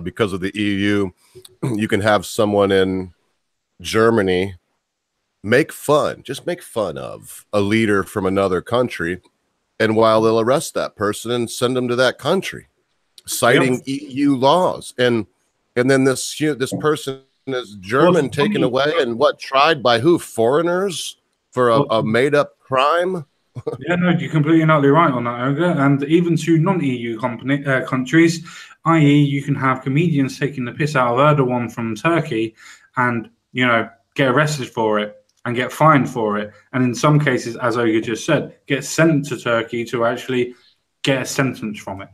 Speaker 2: because of the EU, you can have someone in Germany make fun of a leader from another country, and while they'll arrest that person and send them to that country, citing EU laws, and then this person is German, taken away and tried by who? Foreigners for a made-up crime.
Speaker 1: Yeah, no, you're completely and utterly right on that, Olga. And even to non-EU countries, i.e., you can have comedians taking the piss out of Erdogan from Turkey, and get arrested for it and get fined for it, and in some cases, as Olga just said, get sent to Turkey to actually get a sentence from it.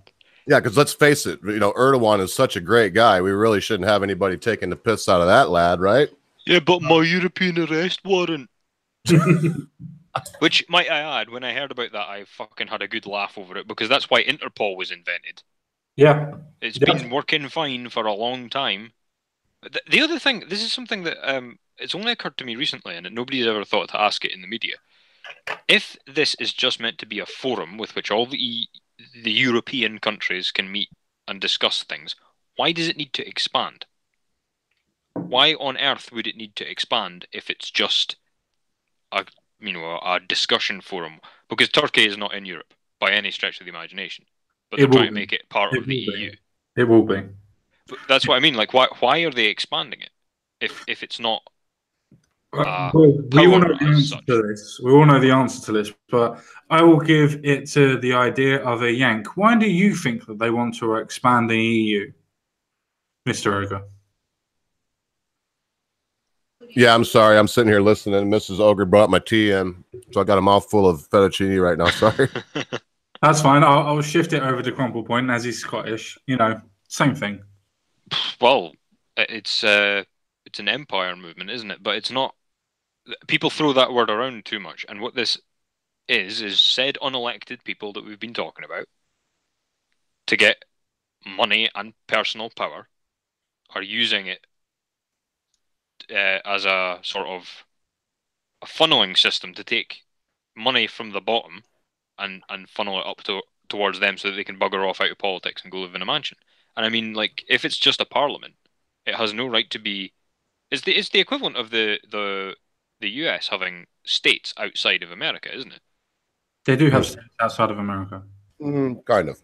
Speaker 2: Yeah, because let's face it, Erdogan is such a great guy. We really shouldn't have anybody taking the piss out of that lad, right?
Speaker 3: Yeah, but my European arrest warrant. Which, might I add, when I heard about that, I fucking had a good laugh over it, because that's why Interpol was invented.
Speaker 1: Yeah.
Speaker 3: It's been working fine for a long time. The other thing, this is something that it's only occurred to me recently, and nobody's ever thought to ask it in the media. If this is just meant to be a forum with which all the European countries can meet and discuss things, why does it need to expand? Why on earth would it need to expand if it's just a discussion forum? Because Turkey is not in Europe by any stretch of the imagination, but they're trying to make it part of the EU.
Speaker 1: It will be.
Speaker 3: But that's what I mean. Like, why are they expanding it if it's not?
Speaker 1: We all know the answer to this. We all know the answer to this, but I will give it to the idea of a yank. Why do you think that they want to expand the EU, Mr. Ogre?
Speaker 2: Yeah, I'm sorry. I'm sitting here listening. Mrs. Ogre brought my tea in, so I got a mouthful of fettuccine right now. Sorry.
Speaker 1: That's fine. I'll shift it over to Crumple Point as he's Scottish. You know, same thing.
Speaker 3: Well, it's an empire movement, isn't it? But it's not. People throw that word around too much, and what this is said unelected people that we've been talking about to get money and personal power are using it as a sort of a funneling system to take money from the bottom and funnel it up towards them so that they can bugger off out of politics and go live in a mansion. And I mean, like, if it's just a parliament, it has no right to be. It's the equivalent of the US having states outside of America, isn't it?
Speaker 1: They do have states outside of America.
Speaker 2: Kind of.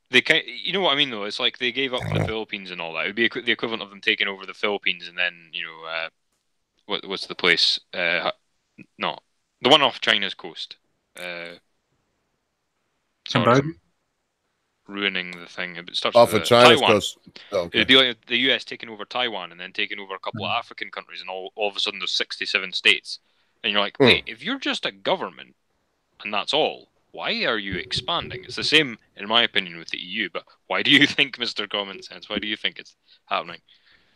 Speaker 3: You know what I mean, though. It's like they gave up the Philippines and all that. It would be the equivalent of them taking over the Philippines and then, what's the place? No, the one off China's coast. Sorry, I'm ruining the thing. It starts
Speaker 2: off
Speaker 3: with
Speaker 2: of China's
Speaker 3: Taiwan.
Speaker 2: coast. Oh, okay.
Speaker 3: It'd be like the US taking over Taiwan and then taking over a couple of African countries, and all of a sudden there's 67 states. And you're like, wait, if you're just a government and that's all, why are you expanding? It's the same, in my opinion, with the EU. But why do you think, Mr. Common Sense? Why do you think it's happening?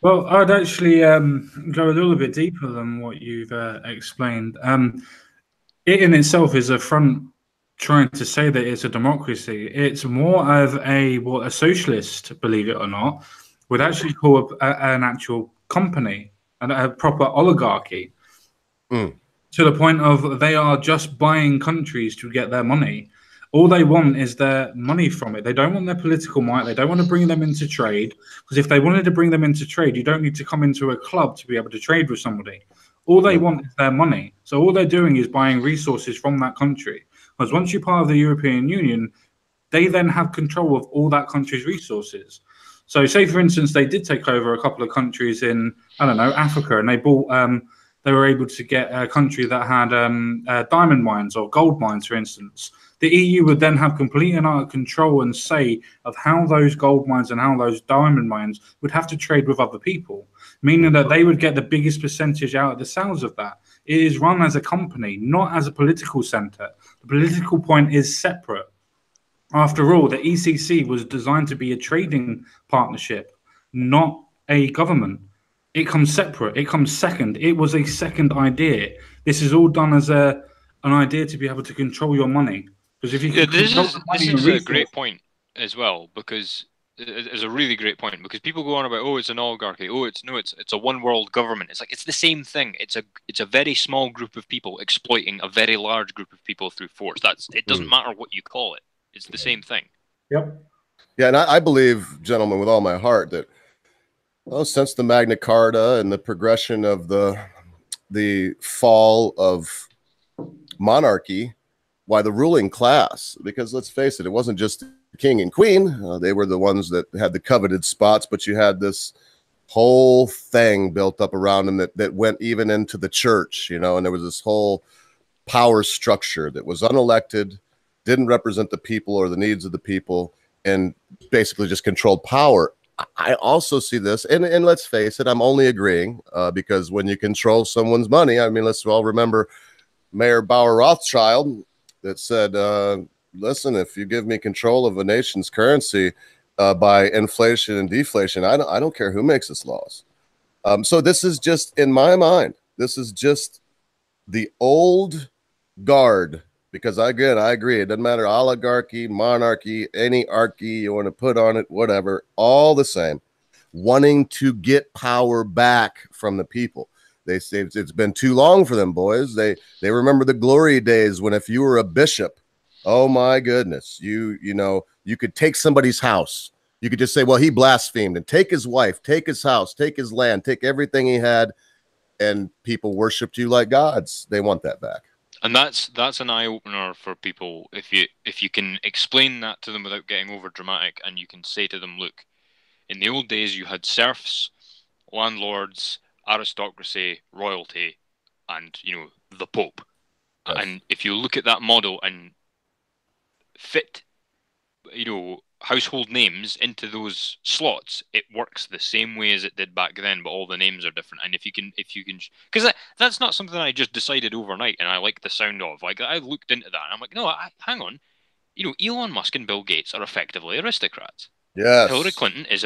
Speaker 1: Well, I'd actually go a little bit deeper than what you've explained. It in itself is a front trying to say that it's a democracy. It's more of what a socialist, believe it or not, would actually call an actual company and a proper oligarchy. To the point of they are just buying countries to get their money. All they want is their money from it. They don't want their political might. They don't want to bring them into trade. Because if they wanted to bring them into trade, you don't need to come into a club to be able to trade with somebody. All they want is their money. So all they're doing is buying resources from that country. Because once you're part of the European Union, they then have control of all that country's resources. So say, for instance, they did take over a couple of countries in, I don't know, Africa, and they were able to get a country that had diamond mines or gold mines, for instance. The EU would then have complete and utter control and say of how those gold mines and how those diamond mines would have to trade with other people, meaning that they would get the biggest percentage out of the sales of that. It is run as a company, not as a political center. The political point is separate. After all, the ECC was designed to be a trading partnership, not a government. It comes separate. It comes second. It was a second idea. This is all done as an idea to be able to control your money. Because if you can
Speaker 3: this is a
Speaker 1: resource,
Speaker 3: great point as well, because it's a really great point, because people go on about, oh, it's an oligarchy, oh, it's a one world government. It's like it's the same thing. It's a very small group of people exploiting a very large group of people through force. It doesn't matter what you call it. It's the same thing.
Speaker 1: Yep.
Speaker 2: Yeah, and I believe, gentlemen, with all my heart that since the Magna Carta and the progression of the fall of monarchy, why the ruling class, because let's face it, it wasn't just the king and queen. They were the ones that had the coveted spots, but you had this whole thing built up around them that went even into the church, and there was this whole power structure that was unelected, didn't represent the people or the needs of the people, and basically just controlled power. I also see this, and let's face it, I'm only agreeing because when you control someone's money, I mean, let's all remember Mayor Bauer Rothschild that said, listen, if you give me control of a nation's currency by inflation and deflation, I don't care who makes its laws. So this is just, in my mind, this is just the old guard, because again, I agree. It doesn't matter, oligarchy, monarchy, any archy you want to put on it, whatever, all the same, wanting to get power back from the people. They say it's been too long for them, boys. They remember the glory days when if you were a bishop, oh my goodness, you could take somebody's house. You could just say, well, he blasphemed, and take his wife, take his house, take his land, take everything he had, and people worshipped you like gods. They want that back.
Speaker 3: And that's an eye opener for people if you can explain that to them without getting over dramatic, and you can say to them, look, in the old days you had serfs, landlords, aristocracy, royalty, and the Pope. Yes. And if you look at that model and fit, household names into those slots, it works the same way as it did back then, but all the names are different. And if you can, because that's not something I just decided overnight, and I like the sound of. Like I looked into that, and I'm like, no, hang on. Elon Musk and Bill Gates are effectively aristocrats.
Speaker 2: Yes.
Speaker 3: Hillary Clinton is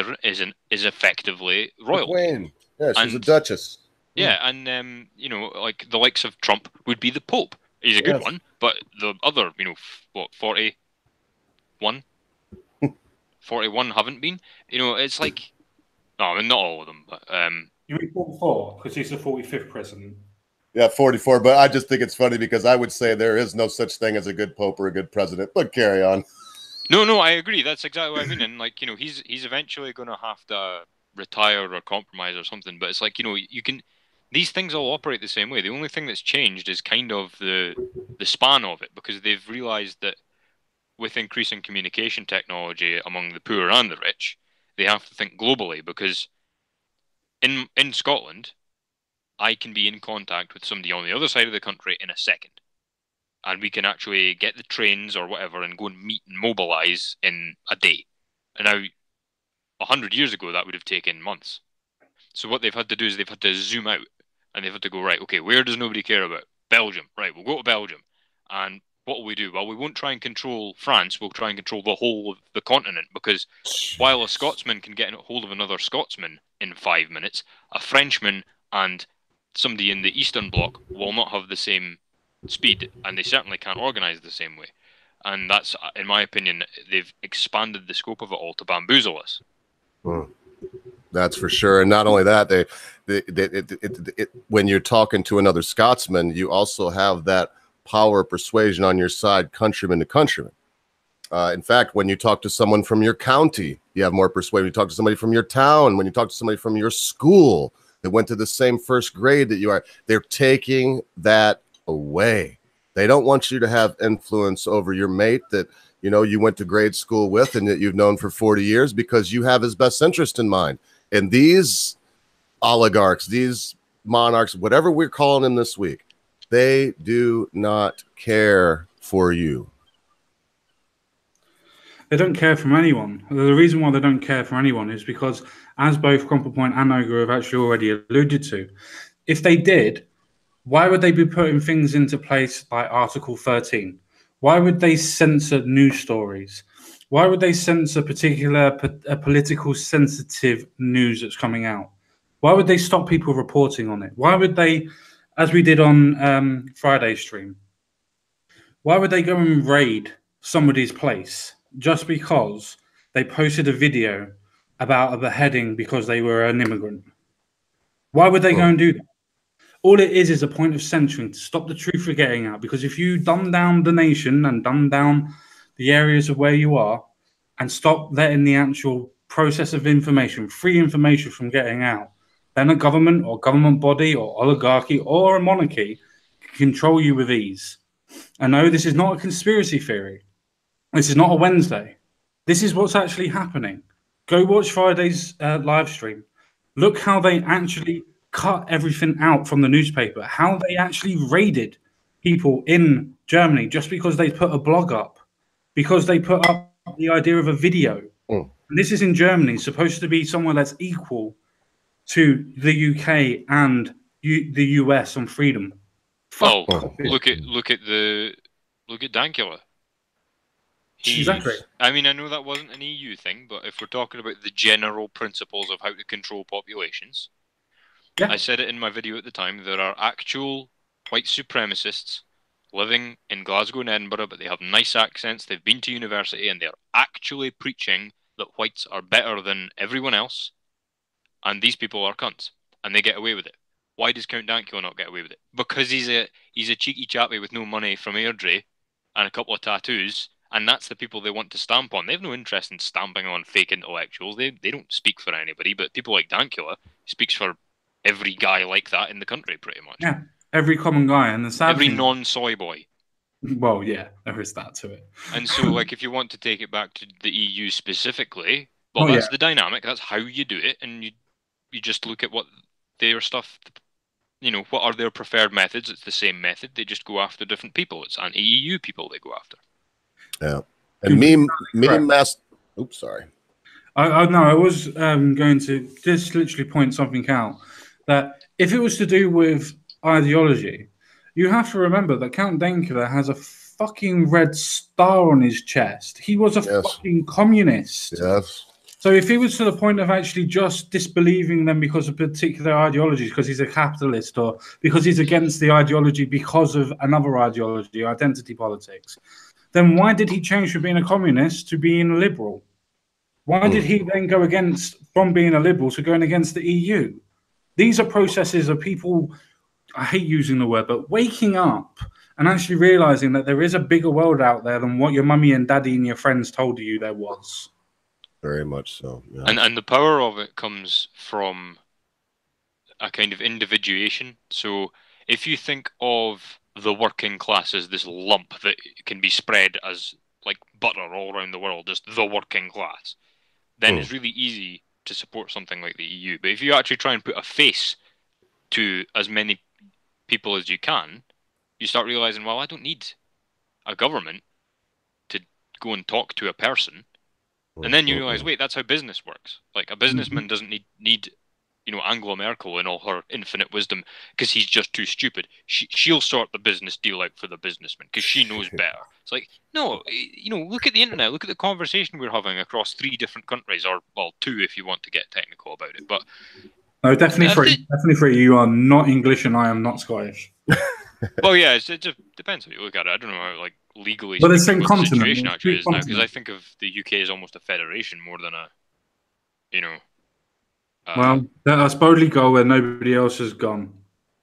Speaker 3: effectively royalty.
Speaker 2: Queen. Yeah, she's a duchess.
Speaker 3: Yeah, and like the likes of Trump would be the Pope. He's a good one, but the other, 41 haven't been. It's like, no, I mean, not all of them, but
Speaker 1: You mean 44 because he's the 45th president.
Speaker 2: Yeah, 44. But I just think it's funny because I would say there is no such thing as a good pope or a good president. But carry on.
Speaker 3: No, I agree. That's exactly what I mean. And like, he's eventually going to have to retire or compromise or something. But it's like, you can. These things all operate the same way. The only thing that's changed is kind of the span of it, because they've realized that with increasing communication technology among the poor and the rich, they have to think globally. Because in Scotland, I can be in contact with somebody on the other side of the country in a second, and we can actually get the trains or whatever and go and meet and mobilize in a day. And now, 100 years ago, that would have taken months. So what they've had to do is they've had to zoom out, and they've had to go, right, okay, where does nobody care about? Belgium. Right, we'll go to Belgium. And what will we do? Well, we won't try and control France. We'll try and control the whole of the continent, because while a Scotsman can get a hold of another Scotsman in 5 minutes, a Frenchman and somebody in the Eastern Bloc will not have the same speed, and they certainly can't organize the same way. And that's, in my opinion, they've expanded the scope of it all to bamboozle us.
Speaker 2: That's for sure. And not only that, when you're talking to another Scotsman, you also have that power of persuasion on your side, countryman to countryman. In fact, when you talk to someone from your county, you have more persuasion. You talk to somebody from your town, when you talk to somebody from your school that went to the same first grade that you are, they're taking that away. They don't want you to have influence over your mate that you went to grade school with and that you've known for 40 years, because you have his best interest in mind. And these oligarchs, these monarchs, whatever we're calling them this week, they do not care for you.
Speaker 1: They don't care for anyone. The reason why they don't care for anyone is because, as both Crumple Point and Ogre have actually already alluded to, if they did, why would they be putting things into place like Article 13? Why would they censor news stories? Why would they censor particular political sensitive news that's coming out? Why would they stop people reporting on it? Why would they, as we did on Friday's stream, why would they go and raid somebody's place just because they posted a video about a beheading because they were an immigrant? Why would they go and do that? All it is a point of censoring to stop the truth from getting out. Because if you dumb down the nation and dumb down the areas of where you are and stop letting the actual process of information, free information from getting out, then a government or government body or oligarchy or a monarchy can control you with ease. I know this is not a conspiracy theory. This is not a Wednesday. This is what's actually happening. Go watch Friday's live stream. Look how they actually cut everything out from the newspaper, how they actually raided people in Germany just because they put a blog up, because they put up the idea of a video. And this is in Germany, supposed to be somewhere that's equal to the UK and the US on freedom.
Speaker 3: Look at Dankula.
Speaker 1: Exactly.
Speaker 3: I mean, I know that wasn't an EU thing, but if we're talking about the general principles of how to control populations, yeah. I said it in my video at the time, there are actual white supremacists living in Glasgow and Edinburgh, but they have nice accents, they've been to university, and they're actually preaching that whites are better than everyone else, and these people are cunts, and they get away with it. Why does Count Dankula not get away with it? Because he's a cheeky chappy with no money from Airdrie and a couple of tattoos, and that's the people they want to stamp on. They have no interest in stamping on fake intellectuals. They don't speak for anybody, but people like Dankula speaks for every guy like that in the country, pretty much.
Speaker 1: Yeah, every common guy. And the sad
Speaker 3: every
Speaker 1: thing,
Speaker 3: non-soy boy.
Speaker 1: Well, yeah, there is that to it.
Speaker 3: And so, like, if you want to take it back to the EU specifically, well, that's the dynamic. That's how you do it, and you just look at what their stuff, what are their preferred methods. It's the same method. They just go after different people. It's anti-EU people they go after.
Speaker 2: Yeah. And meme Oops, sorry.
Speaker 1: I know. I was going to just literally point something out that if it was to do with ideology, you have to remember that Count Dankula has a fucking red star on his chest. He was a
Speaker 2: Yes.
Speaker 1: fucking communist.
Speaker 2: Yes.
Speaker 1: So if he was to the point of actually just disbelieving them because of particular ideologies, because he's a capitalist, or because he's against the ideology because of another ideology, identity politics, then why did he change from being a communist to being a liberal? Why did he then go against from being a liberal to going against the EU? These are processes of people, I hate using the word, but waking up and actually realizing that there is a bigger world out there than what your mummy and daddy and your friends told you there was.
Speaker 2: Very much so. Yes.
Speaker 3: And the power of it comes from a kind of individuation. So if you think of the working class as this lump that can be spread as like butter all around the world, just the working class, then it's really easy to support something like the EU. But if you actually try and put a face to as many people as you can, you start realizing, well, I don't need a government to go and talk to a person. And then you realize, wait, that's how business works. Like a businessman doesn't need Angela Merkel in all her infinite wisdom because he's just too stupid. She'll sort the business deal out for the businessman because she knows better. It's like, no, look at the internet, look at the conversation we're having across 3 different countries, or well, 2 if you want to get technical about it. But
Speaker 1: no, definitely free. Definitely free. You are not English and I am not Scottish.
Speaker 3: Well, yeah, it just depends how you look at it. I don't know how legally
Speaker 1: Well, the
Speaker 3: speaking
Speaker 1: same
Speaker 3: what the
Speaker 1: continent.
Speaker 3: situation actually is now, because I think of the UK as almost a federation more than a,
Speaker 1: well, let us boldly go where nobody else has gone.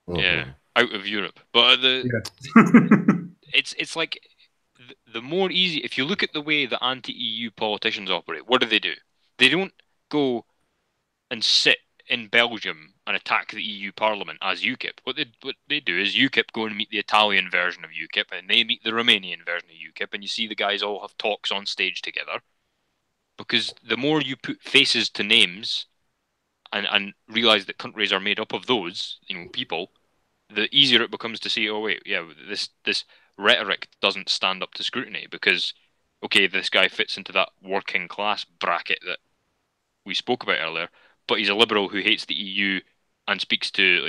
Speaker 3: Yeah, out of Europe. But it's like the more easy. If you look at the way the anti-EU politicians operate, what do? They don't go and sit in Belgium and attack the EU Parliament as UKIP. What they do is UKIP go and meet the Italian version of UKIP, and they meet the Romanian version of UKIP, and you see the guys all have talks on stage together. Because the more you put faces to names and realize that countries are made up of those, people, the easier it becomes to see, oh wait, yeah, this rhetoric doesn't stand up to scrutiny because, okay, this guy fits into that working class bracket that we spoke about earlier, but he's a liberal who hates the EU and speaks to,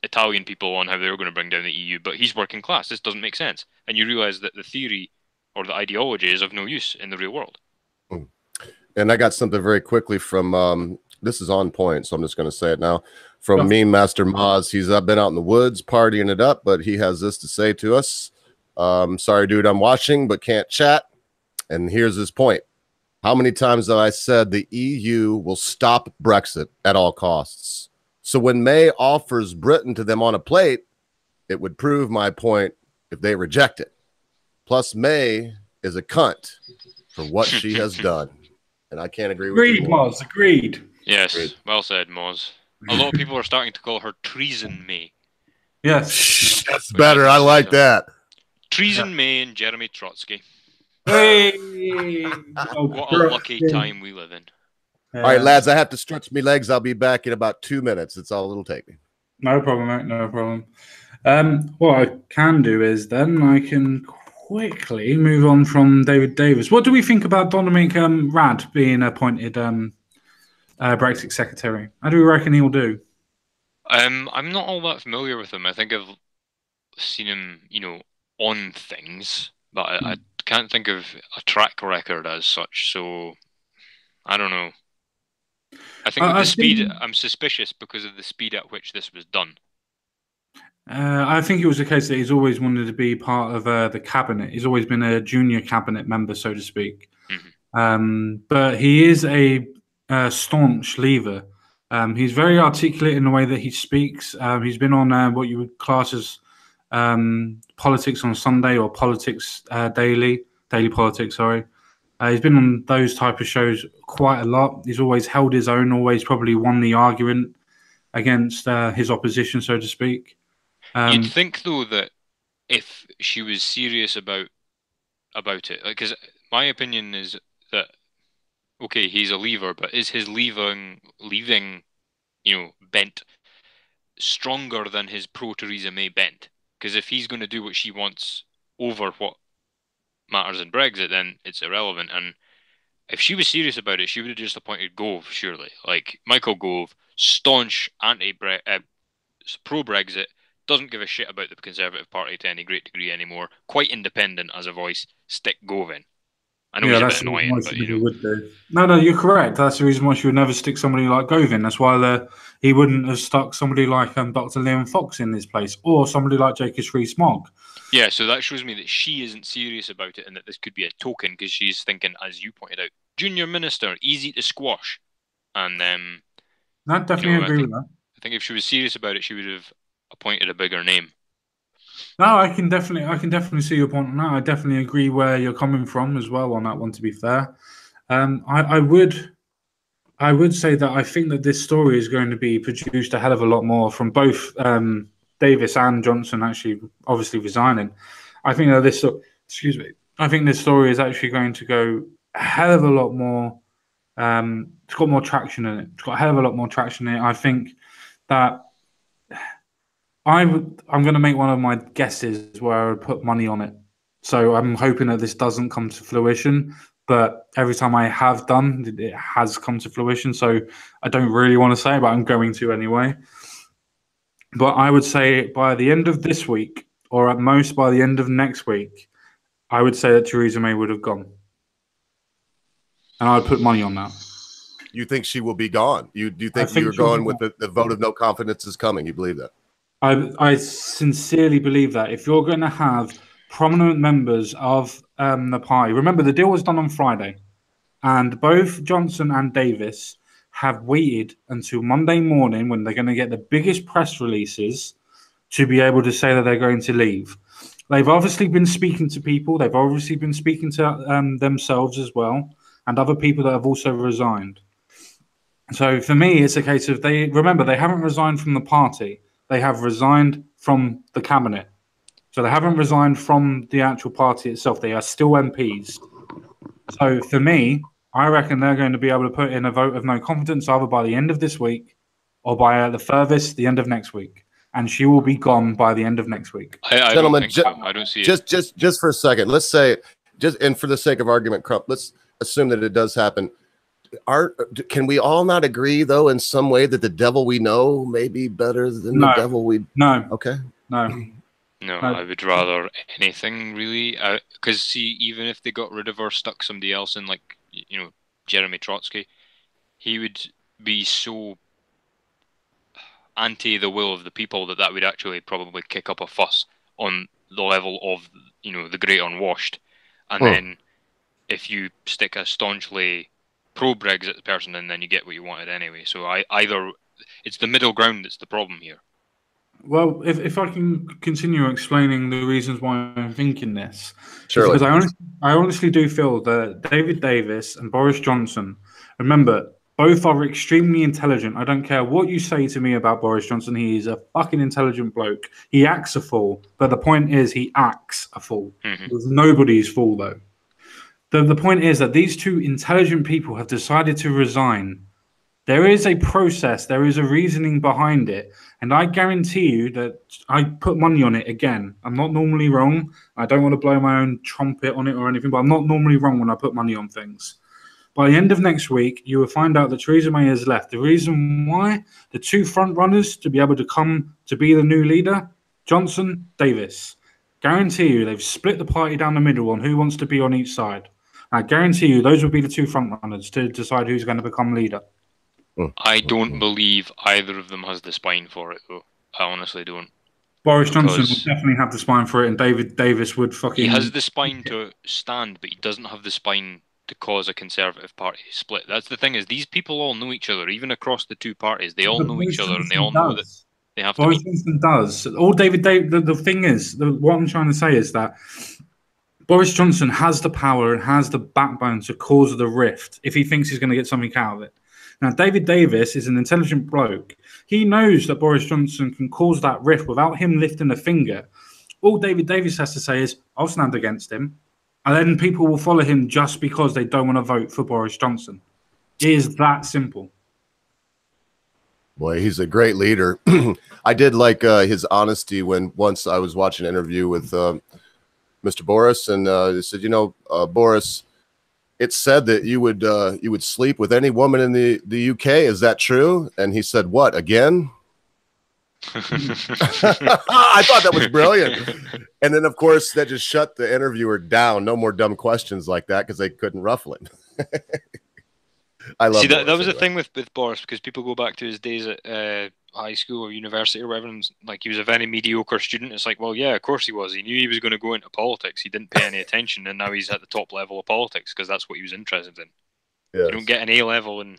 Speaker 3: Italian people on how they're going to bring down the EU, but he's working class. This doesn't make sense. And you realize that the theory or the ideology is of no use in the real world.
Speaker 2: And I got something very quickly from this is on point, so I'm just going to say it now. From Meme Master Moz, he's been out in the woods partying it up, but he has this to say to us. Sorry, dude, I'm watching, but can't chat. And here's his point. How many times have I said the EU will stop Brexit at all costs? So when May offers Britain to them on a plate, it would prove my point if they reject it. Plus, May is a cunt for what she has done. And I can't agree with you more.
Speaker 1: Moz, agreed.
Speaker 3: Yes, agreed. Well said, Moz. A lot of people are starting to call her Treason May.
Speaker 1: Yes.
Speaker 2: That's better. I like that.
Speaker 3: Treason May and Jeremy Trotsky.
Speaker 1: Hey!
Speaker 3: What a lucky time we live in.
Speaker 2: All right, lads, I have to stretch my legs. I'll be back in about 2 minutes. That's all it'll take me.
Speaker 1: No problem, mate. No problem. What I can do is then I can quickly move on from David Davis. What do we think about Dominic Raab being appointed Brexit secretary? How do we reckon he'll do?
Speaker 3: I'm not all that familiar with him. I think I've seen him, on things, but I can't think of a track record as such. So I don't know. I think with the speed, I'm suspicious because of the speed at which this was done.
Speaker 1: I think it was the case that he's always wanted to be part of the cabinet. He's always been a junior cabinet member, so to speak. But he is a staunch leaver. He's very articulate in the way that he speaks. He's been on what you would class as Politics on Sunday or Politics Daily Politics, sorry. He's been on those type of shows quite a lot. He's always held his own, always probably won the argument against his opposition, so to speak.
Speaker 3: You'd think, though, that if she was serious about it, because my opinion is that, okay, he's a leaver, but is his leaving, bent stronger than his pro-Theresa May bent? Because if he's going to do what she wants over what matters in Brexit, then it's irrelevant. And if she was serious about it, she would have just appointed Gove, surely. Like, Michael Gove, staunch pro-Brexit, doesn't give a shit about the Conservative Party to any great degree anymore, quite independent as a voice, stick Gove in. I know
Speaker 1: Yeah,
Speaker 3: he's a
Speaker 1: that's
Speaker 3: bit
Speaker 1: the reason
Speaker 3: annoying,
Speaker 1: why
Speaker 3: but,
Speaker 1: she
Speaker 3: you know.
Speaker 1: never would do. No, you're correct. That's the reason why she would never stick somebody like Gove in. That's why he wouldn't have stuck somebody like Dr. Liam Fox in his place, or somebody like Jacob Rees-Mogg.
Speaker 3: Yeah, so that shows me that she isn't serious about it and that this could be a token because she's thinking, as you pointed out, junior minister, easy to squash. And
Speaker 1: I definitely agree with that.
Speaker 3: I think if she was serious about it, she would have appointed a bigger name.
Speaker 1: No, I can definitely see your point on that. I definitely agree where you're coming from as well on that one. To be fair, I would say that I think that this story is going to be produced a hell of a lot more from both Davis and Johnson actually obviously resigning. I think that excuse me, I think this story is actually going to go a hell of a lot more. It's got more traction in it. It's got a hell of a lot more traction in it. I think that I'm going to make one of my guesses where I would put money on it. So I'm hoping that this doesn't come to fruition. But every time I have done, it has come to fruition. So I don't really want to say, but I'm going to anyway. But I would say by the end of this week, or at most by the end of next week, I would say that Theresa May would have gone. And I would put money on that.
Speaker 2: You think she will be gone? Do you think you're going with the vote of no confidence is coming? You believe that?
Speaker 1: I sincerely believe that if you're going to have prominent members of the party, remember the deal was done on Friday, and both Johnson and Davis have waited until Monday morning when they're going to get the biggest press releases to be able to say that they're going to leave. They've obviously been speaking to people. They've obviously been speaking to themselves as well, and other people that have also resigned. So for me, it's a case of they haven't resigned from the party. They have resigned from the cabinet. So they haven't resigned from the actual party itself. They are still MPs. So for me, I reckon they're going to be able to put in a vote of no confidence either by the end of this week or by the furthest the end of next week. And she will be gone by the end of next week.
Speaker 3: I
Speaker 2: Gentlemen,
Speaker 3: don't think so. I don't see it.
Speaker 2: Just for a second, let's say, and for the sake of argument, Crump, let's assume that it does happen. Can we all not agree, though, in some way that the devil we know may be better than the devil we...
Speaker 1: No.
Speaker 2: Okay.
Speaker 3: No, I would rather anything, really. Because, see, even if they got rid of her, stuck somebody else in, like, you know, Jeremy Trotsky, he would be so anti the will of the people that would actually probably kick up a fuss on the level of, you know, the great unwashed. And then if you stick a staunchly pro-Brexit person in, then you get what you wanted anyway. So either it's the middle ground that's the problem here.
Speaker 1: Well, if I can continue explaining the reasons why I'm thinking this,
Speaker 2: Surely.
Speaker 1: Because I honestly do feel that David Davis and Boris Johnson, remember, both are extremely intelligent. I don't care what you say to me about Boris Johnson. He is a fucking intelligent bloke. He acts a fool, but the point is he acts a fool. There's nobody's fool, though. The point is that these two intelligent people have decided to resign. There is a process, there is a reasoning behind it, and I guarantee you that I put money on it again. I'm not normally wrong. I don't want to blow my own trumpet on it or anything, but I'm not normally wrong when I put money on things. By the end of next week, you will find out that Theresa May has left. The reason why, the two front runners to be able to come to be the new leader, Johnson, Davis. Guarantee you they've split the party down the middle on who wants to be on each side. I guarantee you those will be the two front runners to decide who's going to become leader.
Speaker 3: I don't believe either of them has the spine for it, though. I honestly don't.
Speaker 1: Boris Johnson would definitely have the spine for it, and David Davis would fucking...
Speaker 3: He has the spine to stand, but he doesn't have the spine to cause a Conservative Party split. That's the thing, is these people all know each other, even across the two parties. They all know each other, and they all know that they have to
Speaker 1: Boris Johnson does. All the thing is, what I'm trying to say is that Boris Johnson has the power and has the backbone to cause the rift if he thinks he's going to get something out of it. Now, David Davis is an intelligent bloke. He knows that Boris Johnson can cause that rift without him lifting a finger. All David Davis has to say is, I'll stand against him. And then people will follow him just because they don't want to vote for Boris Johnson. It is that simple.
Speaker 2: Boy, he's a great leader. I did like his honesty when once I was watching an interview with Mr. Boris, and he said, Boris, it's said that you would sleep with any woman in the UK. Is that true? And he said, what, again? I thought that was brilliant. And then, of course, that just shut the interviewer down. No more dumb questions like that because they couldn't ruffle him. I love.
Speaker 3: See, that was the thing with Boris, because people go back to his days at high school or university or whatever, and like he was a very mediocre student. It's like, well, yeah, of course he was. He knew he was going to go into politics. He didn't pay any attention, and now he's at the top level of politics because that's what he was interested in. Yes. You don't get an A level in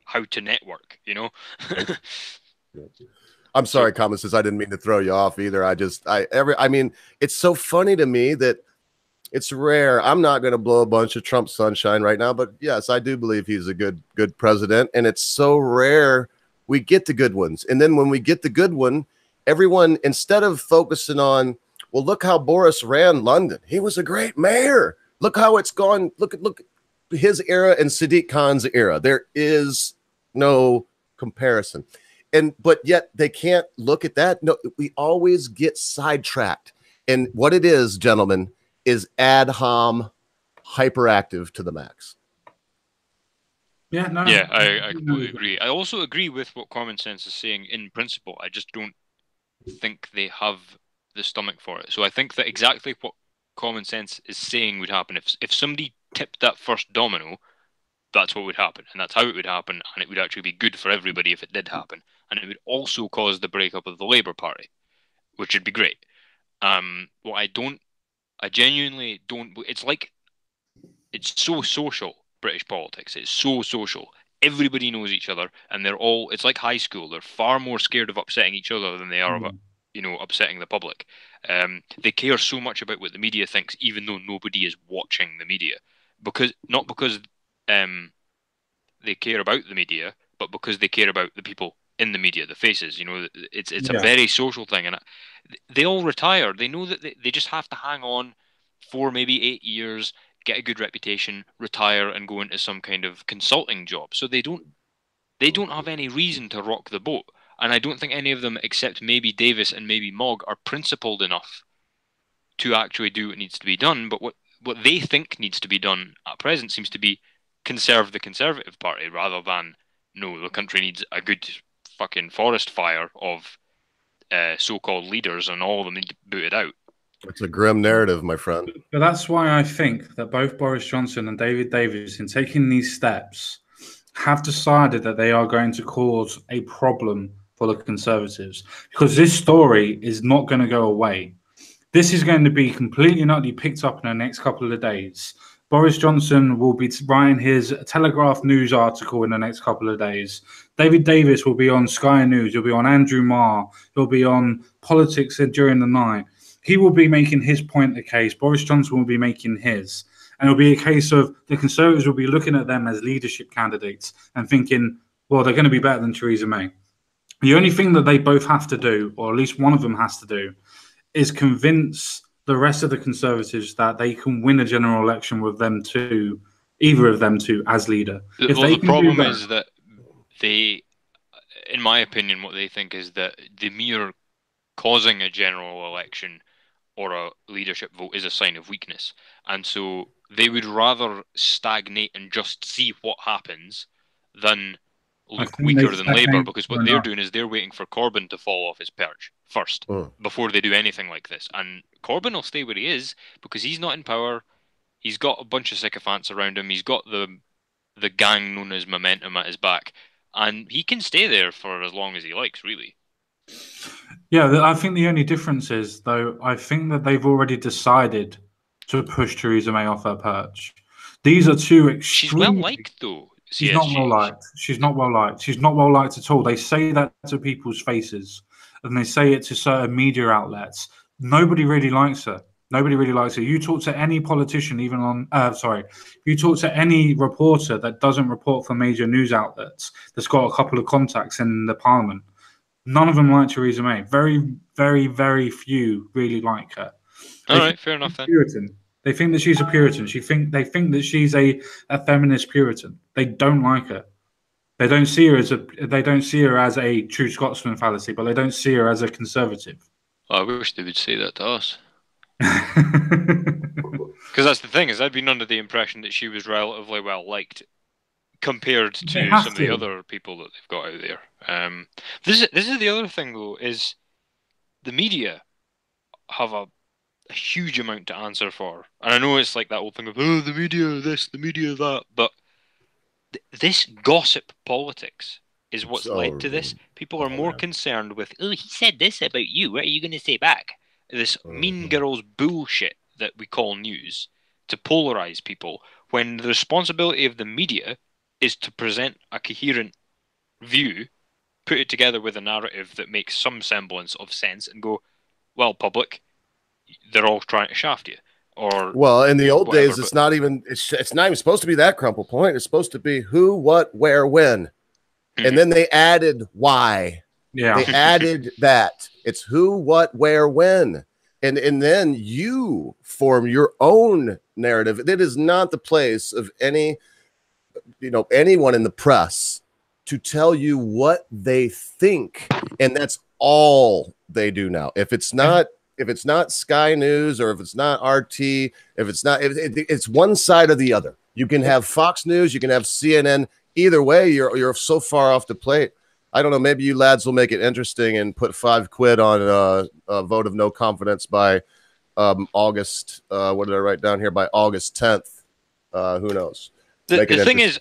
Speaker 3: how to network, you know.
Speaker 2: I'm sorry, Common says I didn't mean to throw you off either. I mean, it's so funny to me that it's rare. I'm not going to blow a bunch of Trump sunshine right now, but yes, I do believe he's a good president, and it's so rare we get the good ones. And then when we get the good one, everyone, instead of focusing on, well, look how Boris ran London. He was a great mayor. Look how it's gone. Look his era and Sadiq Khan's era. There is no comparison. But yet they can't look at that. No, we always get sidetracked. And what it is, gentlemen, is ad hom hyperactive to the max.
Speaker 1: Yeah, no.
Speaker 3: Yeah, I completely agree. I also agree with what Common Sense is saying in principle. I just don't think they have the stomach for it. So I think that exactly what Common Sense is saying would happen. If somebody tipped that first domino, that's what would happen. And that's how it would happen. And it would actually be good for everybody if it did happen. And it would also cause the breakup of the Labour Party, which would be great. I genuinely don't. It's so social, British politics. It's so social. Everybody knows each other, and it's like high school. They're far more scared of upsetting each other than they are of, upsetting the public. They care so much about what the media thinks, even though nobody is watching the media. Not because they care about the media, but because they care about the people in the media, the faces. It's a very social thing, and they all retire. They know that they just have to hang on for maybe 8 years, get a good reputation, retire, and go into some kind of consulting job. So they don't have any reason to rock the boat. And I don't think any of them, except maybe Davis and maybe Mogg, are principled enough to actually do what needs to be done. But what they think needs to be done at present seems to be conserve the Conservative Party, rather than, no, the country needs a good fucking forest fire of so-called leaders, and all of them need to boot it out.
Speaker 2: It's a grim narrative, my friend.
Speaker 1: But that's why I think that both Boris Johnson and David Davis, in taking these steps, have decided that they are going to cause a problem for the Conservatives, because this story is not going to go away. This is going to be completely and utterly picked up in the next couple of days. Boris Johnson will be writing his Telegraph News article in the next couple of days. David Davis will be on Sky News. He'll be on Andrew Marr. He'll be on Politics During the Night. He will be making his point a case. Boris Johnson will be making his. And it'll be a case of the Conservatives will be looking at them as leadership candidates and thinking, well, they're going to be better than Theresa May. The only thing that they both have to do, or at least one of them has to do, is convince the rest of the Conservatives that they can win a general election with them two, either of them two, as leader.
Speaker 3: The problem is that they, in my opinion, what they think is that the mere causing a general election or a leadership vote is a sign of weakness. And so they would rather stagnate and just see what happens than look weaker than Labour, because what they're doing is they're waiting for Corbyn to fall off his perch first before they do anything like this. And Corbyn will stay where he is because he's not in power. He's got a bunch of sycophants around him. He's got the gang known as Momentum at his back, and he can stay there for as long as he likes, really.
Speaker 1: Yeah, I think the only difference is, though, I think that they've already decided to push Theresa May off her perch. These are two extremely...
Speaker 3: She's well liked, though.
Speaker 1: She's not well liked. She's not well liked. She's not well liked at all. They say that to people's faces, and they say it to certain media outlets. Nobody really likes her. Nobody really likes her. You talk to any politician, even on... you talk to any reporter that doesn't report for major news outlets, that's got a couple of contacts in the parliament. None of them like Theresa May. Very, very, very few really like her.
Speaker 3: All right, fair enough then.
Speaker 1: Puritan. They think that she's a Puritan. They think that she's a feminist Puritan. They don't like her. They don't see her as a true Scotsman fallacy, but they don't see her as a conservative.
Speaker 3: I wish they would say that to us. Because that's the thing, is I'd been under the impression that she was relatively well liked compared
Speaker 1: They
Speaker 3: to
Speaker 1: have
Speaker 3: some of the
Speaker 1: to.
Speaker 3: other people that they've got out there. This is the other thing though, is the media have a huge amount to answer for. And I know it's like that whole thing of, oh, the media this, the media that, but this gossip politics is what's led to this. People are more concerned with, oh, he said this about you, what are you going to say back? This mean girls bullshit that we call news to polarize people, when the responsibility of the media is to present a coherent view, put it together with a narrative that makes some semblance of sense, and go, well, public, they're all trying to shaft you. Or
Speaker 2: well, in the old
Speaker 3: whatever,
Speaker 2: days, it's not even supposed to be that crumple point. It's supposed to be who, what, where, when. And then they added why.
Speaker 1: Yeah.
Speaker 2: They added that. It's who, what, where, when. And then you form your own narrative. It is not the place of anyone in the press to tell you what they think. And that's all they do now. If it's not Sky News, or if it's not RT, it's one side or the other. You can have Fox News, you can have CNN. Either way, you're so far off the plate. I don't know. Maybe you lads will make it interesting and put £5 on a vote of no confidence by August. What did I write down here? By August 10th. Who knows?
Speaker 3: The thing is,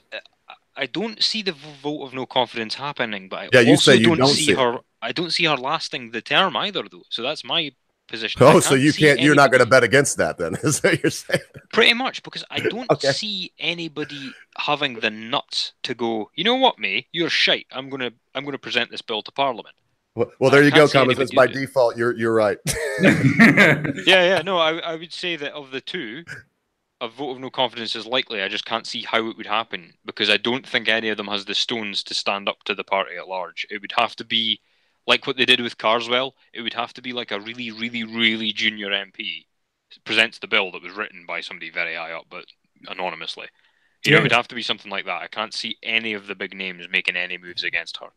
Speaker 3: I don't see the vote of no confidence happening, but I don't see her lasting the term either, though. So that's my position.
Speaker 2: Oh, so you're not going to bet against that then? Is that what you're saying?
Speaker 3: Pretty much, because I don't see anybody having the nuts to go, you know what, May, you're shite. I'm gonna present this bill to Parliament.
Speaker 2: Well, there you go, Common Sense. By default, you're right.
Speaker 3: Yeah. No, I would say that of the two, a vote of no confidence is likely. I just can't see how it would happen, because I don't think any of them has the stones to stand up to the party at large. It would have to be like what they did with Carswell. It would have to be like a really, really, really junior MP presents the bill that was written by somebody very high up, but anonymously. It would have to be something like that. I can't see any of the big names making any moves against her,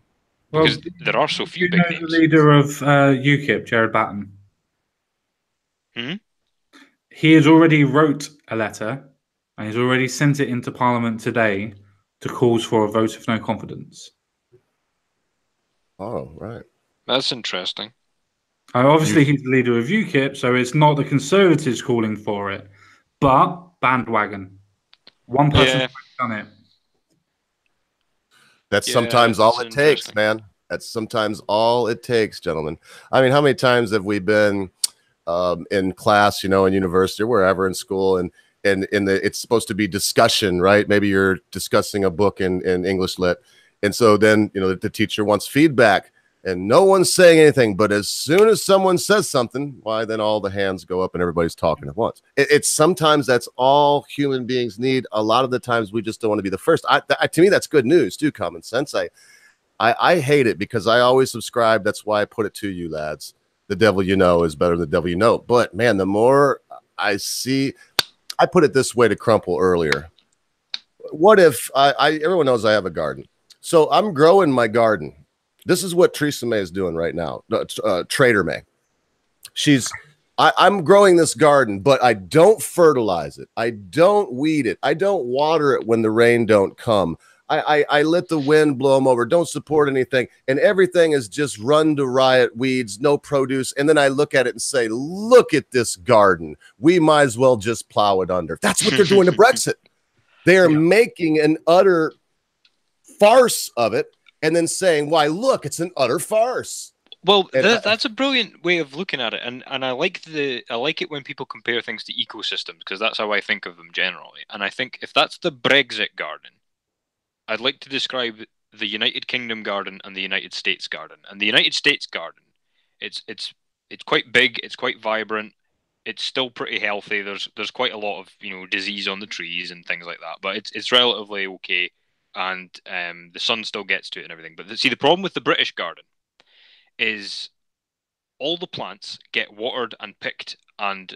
Speaker 3: because there are so few big names.
Speaker 1: The leader of UKIP, Jared Batten. He has already wrote a letter, and he's already sent it into Parliament today to calls for a vote of no confidence.
Speaker 2: Oh, right.
Speaker 3: That's interesting.
Speaker 1: Obviously, he's the leader of UKIP, so it's not the Conservatives calling for it, but bandwagon. One person's done it.
Speaker 2: That's sometimes all it takes, man. That's sometimes all it takes, gentlemen. I mean, how many times have we been in class, in university or wherever in school, and it's supposed to be discussion, right? Maybe you're discussing a book in English lit, and so then the teacher wants feedback, and no one's saying anything. But as soon as someone says something, why then all the hands go up and everybody's talking at once. It's sometimes that's all human beings need. A lot of the times we just don't want to be the first. To me, that's good news too. Common sense. I hate it, because I always subscribe. That's why I put it to you, lads. The devil you know is better than the devil you know. But man, the more I see, I put it this way to Crumple earlier. What if everyone knows I have a garden, so I'm growing my garden. This is what Theresa May is doing right now. Trader May. I'm growing this garden, but I don't fertilize it. I don't weed it. I don't water it when the rain don't come. I let the wind blow them over. Don't support anything. And everything is just run to riot, weeds, no produce. And then I look at it and say, look at this garden. We might as well just plow it under. That's what they're doing to Brexit. They are making an utter farce of it, and then saying, why, look, it's an utter farce.
Speaker 3: Well, that's a brilliant way of looking at it, and I like it when people compare things to ecosystems, because that's how I think of them generally. And I think if that's the Brexit garden, I'd like to describe the United Kingdom garden and the United States garden. And the United States garden, it's quite big, it's quite vibrant, it's still pretty healthy. There's quite a lot of disease on the trees and things like that, but it's relatively okay, and the sun still gets to it and everything. But see, the problem with the British garden is all the plants get watered and picked and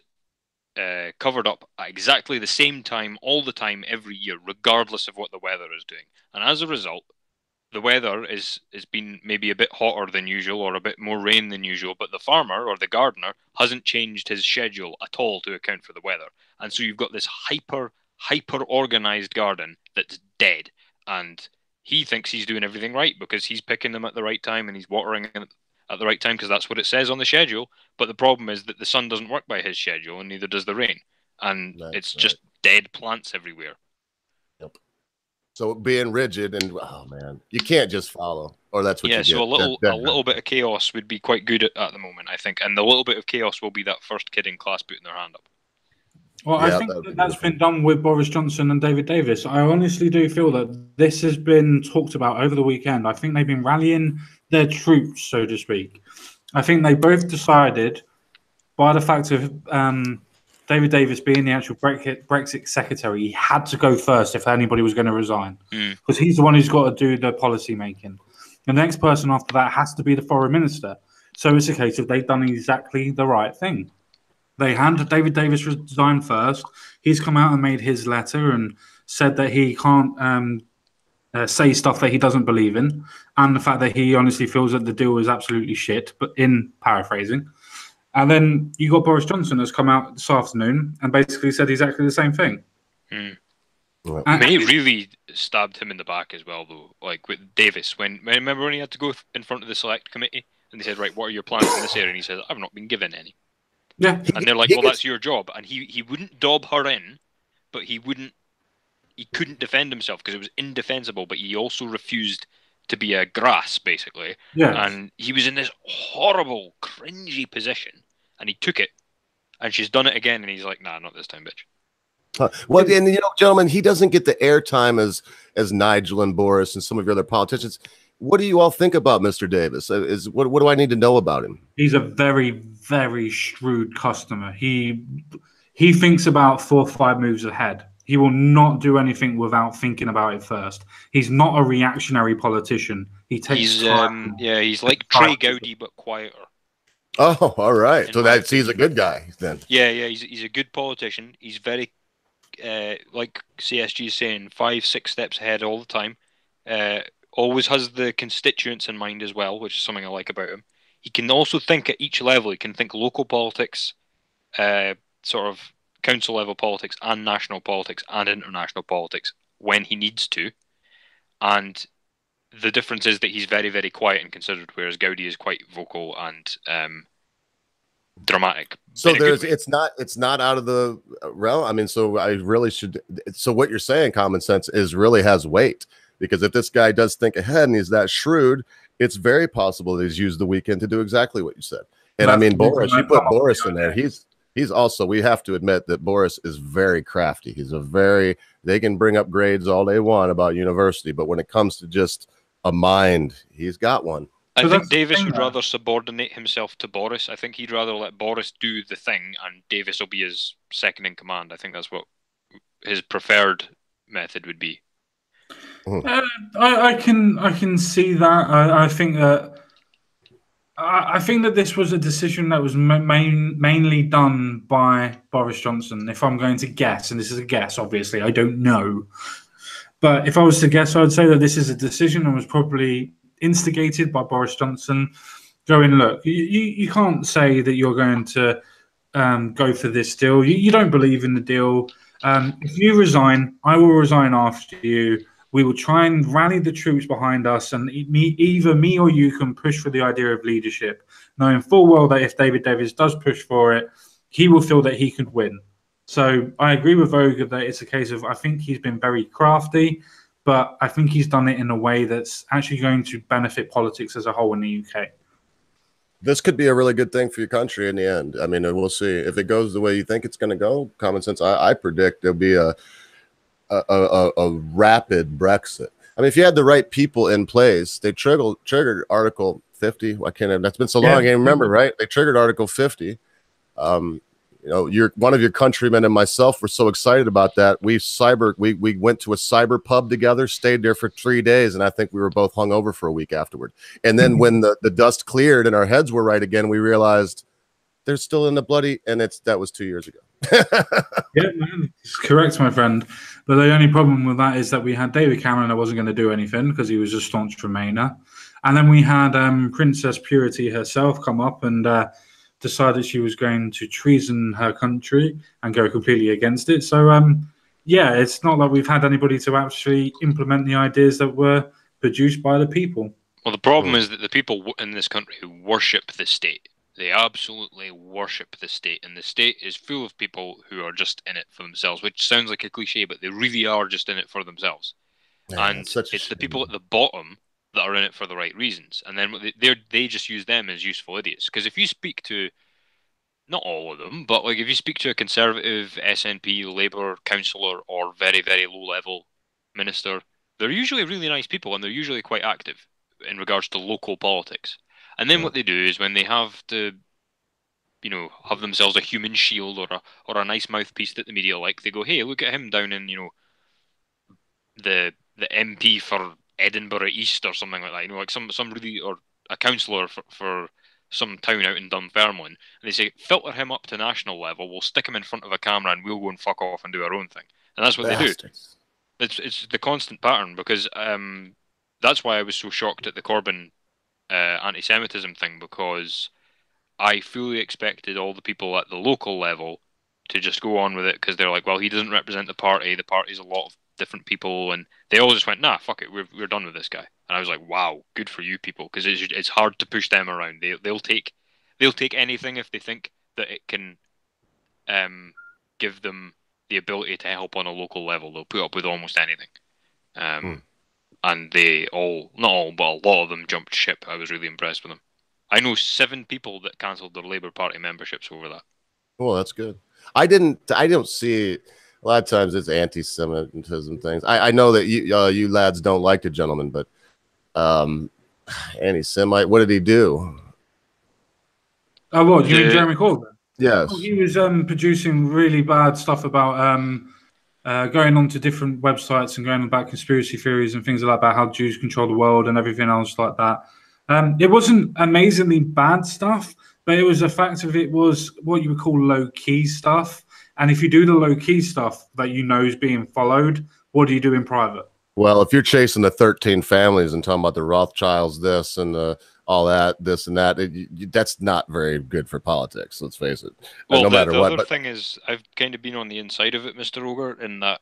Speaker 3: covered up at exactly the same time, all the time, every year, regardless of what the weather is doing. And as a result, the weather is been maybe a bit hotter than usual or a bit more rain than usual, but the farmer or the gardener hasn't changed his schedule at all to account for the weather. And so you've got this hyper organized garden that's dead, and he thinks he's doing everything right because he's picking them at the right time and he's watering them at the right time because that's what it says on the schedule. But the problem is that the sun doesn't work by his schedule and neither does the rain, and it's just dead plants everywhere.
Speaker 2: Yep. So being rigid and oh man, you can't just follow, or that's what you get.
Speaker 3: So a little bit of chaos would be quite good at the moment, I think, and the little bit of chaos will be that first kid in class putting their hand up.
Speaker 1: Well, I think that's been done with Boris Johnson and David Davis. I honestly do feel that this has been talked about over the weekend. I think they've been rallying their troops, so to speak. I think they both decided, by the fact of David Davis being the actual Brexit secretary, he had to go first if anybody was going to resign, because he's the one who's got to do the policy making. And the next person after that has to be the foreign minister. So it's a case of they've done exactly the right thing. They had David Davis resign first. He's come out and made his letter and said that he can't say stuff that he doesn't believe in, and the fact that he honestly feels that the deal is absolutely shit, but in paraphrasing. And then you got Boris Johnson has come out this afternoon and basically said exactly the same thing.
Speaker 2: Well,
Speaker 3: I mean, he really stabbed him in the back as well, though. Like with Davis, remember when he had to go in front of the select committee and they said, "Right, what are your plans in this area?" And he said, "I've not been given any."
Speaker 1: Yeah,
Speaker 3: and they're like, "Well, that's your job." And he wouldn't dob her in, but he couldn't defend himself because it was indefensible. But he also refused to be a grass, basically.
Speaker 1: Yeah,
Speaker 3: and he was in this horrible, cringy position, and he took it. And she's done it again, and he's like, "Nah, not this time, bitch."
Speaker 2: Well, and gentlemen, he doesn't get the airtime as Nigel and Boris and some of your other politicians. What do you all think about Mr. Davis? What do I need to know about him?
Speaker 1: He's a very, very shrewd customer. He thinks about 4 or 5 moves ahead. He will not do anything without thinking about it first. He's not a reactionary politician. He takes time.
Speaker 3: He's like Trey Gowdy, but quieter.
Speaker 2: Oh, all right. So he's a good guy then.
Speaker 3: Yeah. He's a good politician. He's very, like CSG is saying, 5-6 steps ahead all the time. Always has the constituents in mind as well, which is something I like about him. He can also think at each level. He can think local politics, sort of council level politics, and national politics and international politics when he needs to. And the difference is that he's very, very quiet and considered, whereas Gowdy is quite vocal and dramatic.
Speaker 2: So it's not out of the realm. I mean, so I really should. So what you're saying, common sense, is really has weight, because if this guy does think ahead and he's that shrewd, it's very possible that he's used the weekend to do exactly what you said. And I mean, Boris, you put Boris in there. He's also, we have to admit that Boris is very crafty. They can bring up grades all they want about university, but when it comes to just a mind, he's got one.
Speaker 3: I think Davis would rather subordinate himself to Boris. I think he'd rather let Boris do the thing and Davis will be his second in command. I think that's what his preferred method would be.
Speaker 1: I can see that. I think that this was a decision that was mainly done by Boris Johnson. If I'm going to guess, and this is a guess, obviously, I don't know, but if I was to guess, I would say that this is a decision that was probably instigated by Boris Johnson. Going, look, you can't say that you're going to go for this deal. You don't believe in the deal. If you resign, I will resign after you. We will try and rally the troops behind us, and either me or you can push for the idea of leadership, knowing full well that if David Davis does push for it, he will feel that he could win. So I agree with Voga that it's a case of, I think he's been very crafty, but I think he's done it in a way that's actually going to benefit politics as a whole in the UK.
Speaker 2: This could be a really good thing for your country in the end. I mean, we'll see. If it goes the way you think it's going to go, common sense, I predict there'll be a rapid Brexit. I mean, if you had the right people in place, they triggered Article 50. That's been so long, I can't remember, right? They triggered Article 50. One of your countrymen and myself were so excited about that. We went to a cyber pub together, stayed there for 3 days, and I think we were both hungover for a week afterward. And then when the dust cleared and our heads were right again, we realized, they're still in the bloody, and that was 2 years ago.
Speaker 1: Yeah, man, it's correct, my friend. But the only problem with that is that we had David Cameron that wasn't going to do anything because he was a staunch Remainer. And then we had Princess Purity herself come up and decided she was going to treason her country and go completely against it. So, yeah, it's not like we've had anybody to actually implement the ideas that were produced by the people.
Speaker 3: Well, the problem is that the people in this country who worship the state, they absolutely worship the state, and the state is full of people who are just in it for themselves, which sounds like a cliche, but they really are just in it for themselves.
Speaker 2: Yeah,
Speaker 3: and it's the people at the bottom that are in it for the right reasons, and then they just use them as useful idiots. Because if you speak to, not all of them, but like if you speak to a Conservative, SNP, Labour councillor, or very, very low-level minister, they're usually really nice people, and they're usually quite active in regards to local politics. And then what they do is when they have to, have themselves a human shield or a nice mouthpiece that the media like, they go, hey, look at him down in, the MP for Edinburgh East or something like that, like some really, or a councillor for some town out in Dunfermline, and they say, filter him up to national level, we'll stick him in front of a camera and we'll go and fuck off and do our own thing. And that's what they do. It's the constant pattern, because that's why I was so shocked at the Corbyn anti-Semitism thing, because I fully expected all the people at the local level to just go on with it, because they're like, well, he doesn't represent the party's a lot of different people, and they all just went, nah, fuck it, we're done with this guy. And I was like, wow, good for you people, because it's hard to push them around. They'll take anything if they think that it can give them the ability to help on a local level. They'll put up with almost anything. And they all, not all, but a lot of them jumped ship. I was really impressed with them. I know 7 people that cancelled their Labour Party memberships over that.
Speaker 2: Well, that's good. I don't see, a lot of times it's anti-Semitism things. I know that you lads don't like the gentleman, but anti-Semite, what did he do?
Speaker 1: Oh, what, you mean Jeremy Corbyn?
Speaker 2: Yes.
Speaker 1: Oh, he was producing really bad stuff about going onto different websites and going about conspiracy theories and things like that, about how Jews control the world and everything else like that. It wasn't amazingly bad stuff, but it was the fact of it was what you would call low-key stuff. And if you do the low-key stuff that you know is being followed, what do you do in private?
Speaker 2: Well, if you're chasing the 13 families and talking about the Rothschilds, this and all that, this and that, that's not very good for politics. Let's face it.
Speaker 3: Well,
Speaker 2: no matter
Speaker 3: the
Speaker 2: what.
Speaker 3: Other thing is, I've kind of been on the inside of it, Mr. Ogre, in that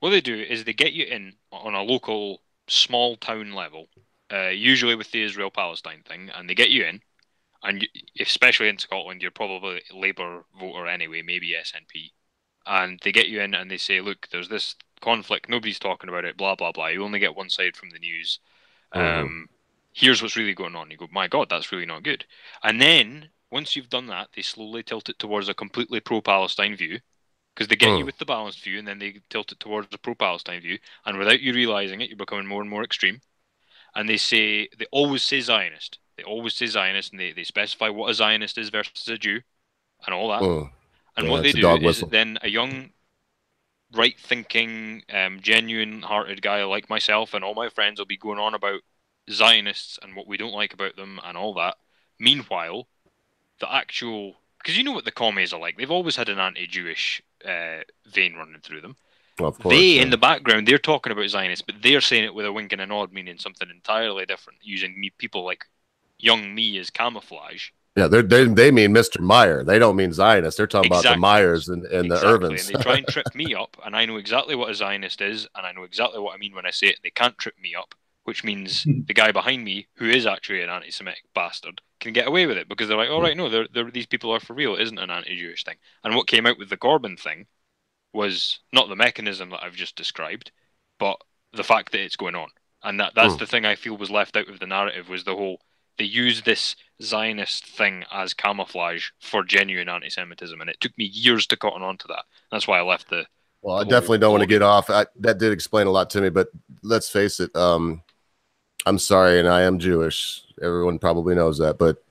Speaker 3: what they do is they get you in on a local small town level, usually with the Israel-Palestine thing, and they get you in, and especially in Scotland, you're probably a Labour voter anyway, maybe SNP, and they get you in and they say, look, there's this conflict, nobody's talking about it, blah, blah, blah, you only get one side from the news. Here's what's really going on. You go, my God, that's really not good. And then, once you've done that, they slowly tilt it towards a completely pro-Palestine view, because they get you with the balanced view, and then they tilt it towards a pro-Palestine view, and without you realising it, you're becoming more and more extreme. And they always say Zionist. They always say Zionist, and they specify what a Zionist is versus a Jew, and all that. And what they do is then a young, right-thinking, genuine-hearted guy like myself and all my friends will be going on about Zionists and what we don't like about them and all that. Meanwhile, the actual... Because you know what the commies are like. They've always had an anti-Jewish vein running through them.
Speaker 2: Well, of course,
Speaker 3: in the background, they're talking about Zionists, but they're saying it with a wink and a nod, meaning something entirely different, using people like young me as camouflage.
Speaker 2: Yeah, they mean Mr. Meyer. They don't mean Zionists. They're talking about the Myers and the Irvins.
Speaker 3: And they try and trip me up, and I know exactly what a Zionist is, and I know exactly what I mean when I say it. They can't trip me up, which means the guy behind me, who is actually an anti-Semitic bastard, can get away with it, because they're like, all right, no, these people are for real. It isn't an anti-Jewish thing. And what came out with the Corbyn thing was not the mechanism that I've just described, but the fact that it's going on. And that's the thing I feel was left out of the narrative, was the whole, they use this Zionist thing as camouflage for genuine anti-Semitism, and it took me years to cotton on to that. That's why I left the...
Speaker 2: Well, I definitely don't want to get off. That did explain a lot to me, but let's face it, I'm sorry, and I am Jewish. Everyone probably knows that, but